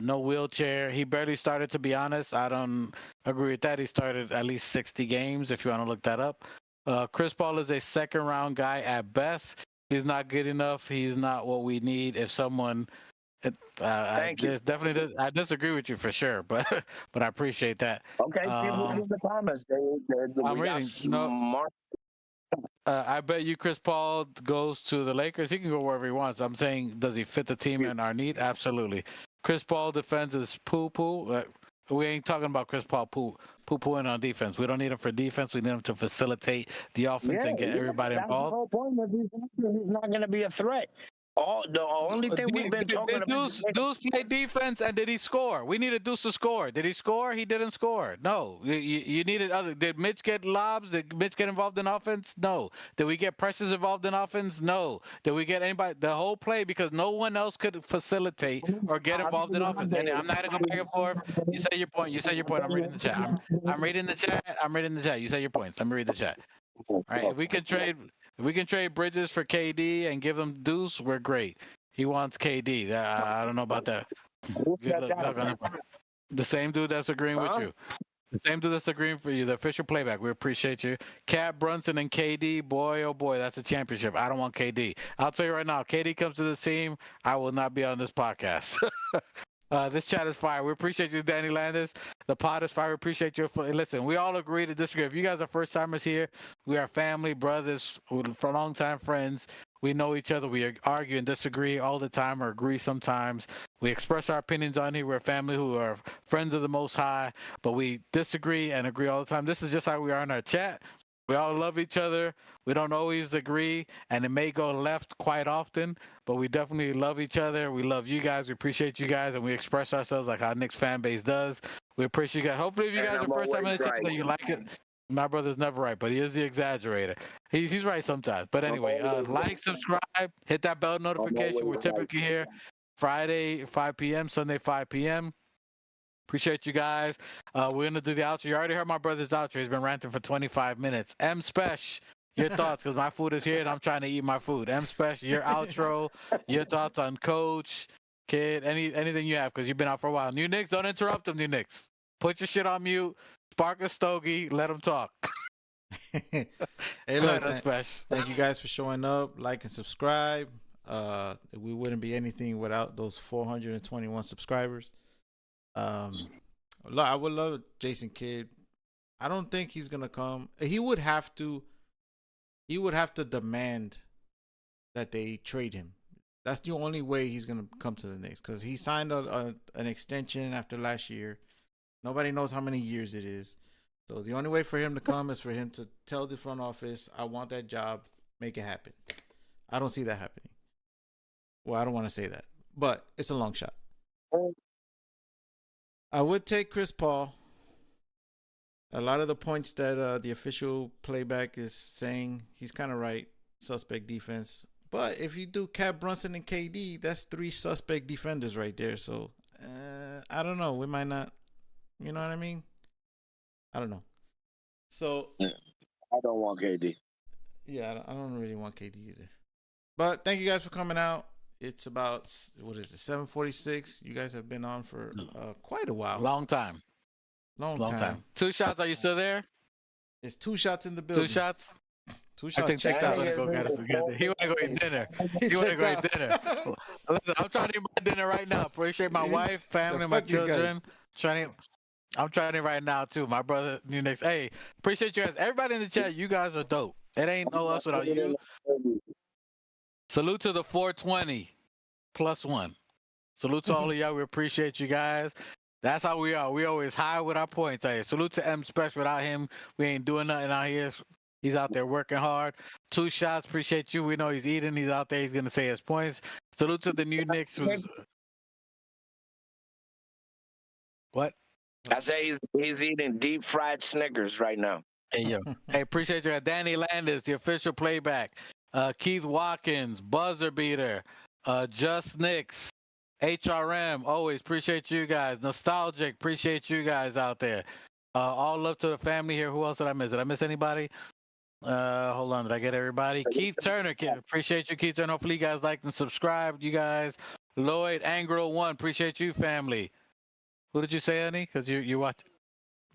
No wheelchair. He barely started, to be honest. I don't agree with that. He started at least 60 games, if you want to look that up. Chris Paul is a second-round guy at best. He's not good enough. He's not what we need. If someone... I disagree with you for sure, but I appreciate that.
Okay, the comments.
I'm reading. No, I bet you Chris Paul goes to the Lakers. He can go wherever he wants. I'm saying, does he fit the team and our need? Absolutely. Chris Paul defends his poo-poo. We ain't talking about Chris Paul poo-pooing on defense. We don't need him for defense. We need him to facilitate the offense and get everybody involved.
The whole point of he's not going to be a threat. The only thing we've been talking about.
Deuce played defense, and did he score? We needed Deuce to score. Did he score? He didn't score. No. You needed other. Did Mitch get lobs? Did Mitch get involved in offense? No. Did we get Precious involved in offense? No. Did we get anybody the whole play because no one else could facilitate or get involved in offense? And I'm not gonna go back and forth. You say your point. I'm reading the chat. I'm reading the chat. You say your points. Let me read the chat. All right. If we can trade Bridges for KD and give him Deuce, we're great. He wants KD. I don't know about that. The same dude that's agreeing with you. The same dude that's agreeing for you. The official playback. We appreciate you. Cat Brunson and KD. Boy, oh boy, that's a championship. I don't want KD. I'll tell you right now. KD comes to this team, I will not be on this podcast. This chat is fire. We appreciate you, Danny Landis. The pod is fire. We appreciate you. Listen, we all agree to disagree. If you guys are first timers here, we are family, brothers, for long time friends. We know each other. We argue and disagree all the time, or agree sometimes. We express our opinions on here. We're a family who are friends of the Most High, but we disagree and agree all the time. This is just how we are in our chat. We all love each other. We don't always agree, and it may go left quite often, but we definitely love each other. We love you guys. We appreciate you guys, and we express ourselves like our Knicks fan base does. We appreciate you guys. Hopefully, if you guys are first time in the chat, that you like it. My brother's never right, but he is the exaggerator. He's right sometimes. But anyway, like, subscribe, hit that bell notification. We're typically here Friday 5 p.m., Sunday 5 p.m. Appreciate you guys. We're going to do the outro. You already heard my brother's outro. He's been ranting for 25 minutes. M Spesh, your thoughts, because my food is here and I'm trying to eat my food. M Spesh, your outro, your thoughts on Coach, Kid, anything you have, because you've been out for a while. New Knicks, don't interrupt them, New Knicks. Put your shit on mute. Spark a stogie. Let them talk.
Hey, look, thank you guys for showing up. Like and subscribe. We wouldn't be anything without those 421 subscribers. I would love Jason Kidd. I don't think he's gonna come. He would have to demand that they trade him. That's the only way he's gonna come to the Knicks, because he signed an extension after last year. Nobody knows how many years it is. So the only way for him to come is for him to tell the front office, "I want that job. Make it happen." I don't see that happening. Well, I don't want to say that, but it's a long shot. I would take Chris Paul. A lot of the points that the official playback is saying, he's kind of right. Suspect defense. But if you do Cat Brunson and KD, that's 3 suspect defenders right there. So, I don't know. We might not. You know what I mean? I don't know. So.
I don't want KD.
Yeah, I don't really want KD either. But thank you guys for coming out. It's about, what is it, 7:46. You guys have been on for quite a while.
Long time.
Long time.
2 shots. Are you still there?
It's 2 shots in the building.
2 shots?
2 shots.
I think
checked out.
He want to go eat dinner. He want to go eat dinner. Listen, I'm trying to eat my dinner right now. Appreciate my wife, family, my children. I'm trying it right now too. My brother, New Knicks. Hey, appreciate you guys. Everybody in the chat, you guys are dope. It ain't no us without you. Salute to the 420 plus 1. Salute to all of y'all. We appreciate you guys. That's how we are. We always high with our points. Hey, salute to M Special. Without him, we ain't doing nothing out here. He's out there working hard. 2 shots. Appreciate you. We know he's eating. He's out there. He's going to say his points. Salute to the new Knicks. What?
I say he's eating deep fried Snickers right now.
Hey, yo. Hey, appreciate you. Danny Landis, the official playback. Keith Watkins, buzzer beater. Just Knicks. HRM, always appreciate you guys. Nostalgic, appreciate you guys out there. All love to the family here. Who else did I miss? Did I miss anybody? Hold on, did I get everybody? Keith Turner, appreciate you, Keith Turner. Hopefully you guys liked and subscribed. You guys, Lloyd Angro 1, appreciate you, family. Who did you say, Annie? Because you watched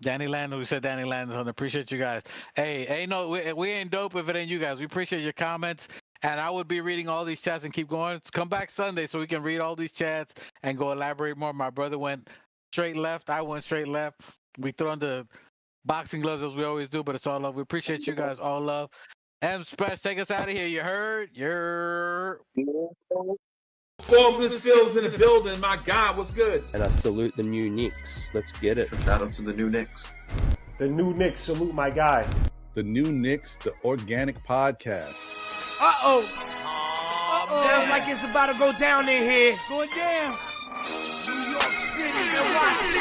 Danny Landis. We said Danny Landis on. Appreciate you guys. Hey, no, we ain't dope if it ain't you guys. We appreciate your comments. And I would be reading all these chats and keep going. Come back Sunday so we can read all these chats and go elaborate more. My brother went straight left. I went straight left. We threw on the boxing gloves as we always do, but it's all love. We appreciate you guys. All love. M Special, take us out of here. You heard?
Forbes and Fields in the building. My God, what's good?
And I salute the new Knicks. Let's get it.
Shout out to the new Knicks.
The new Knicks, salute my guy.
The new Knicks, the organic podcast.
Uh-oh. Sounds like it's about to go down in here. Going down. New York City, NYC,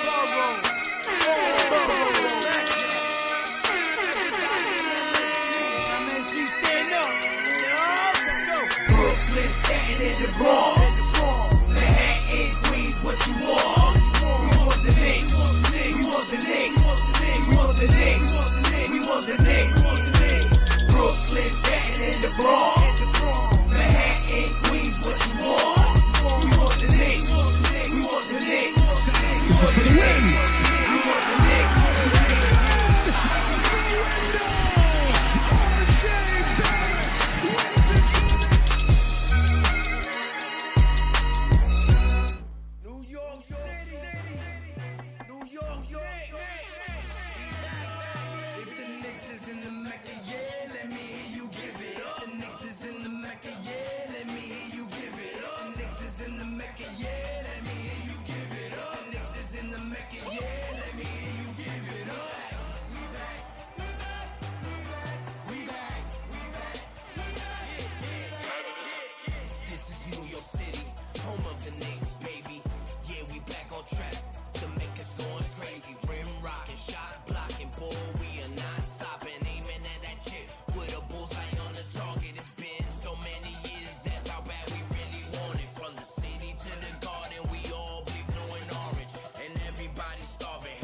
Borough. MSG, stand up. Brooklyn, Staten, and the Bronx. Manhattan, Queens, what you want? We want the Knicks. We want the Knicks. We want the Knicks. We want the Knicks. Brooklyn, Staten, and the Bronx. Manhattan, Queens, what you want? We want the Knicks. We want the Knicks. We want the Knicks. We want the Knicks.
Everybody starving.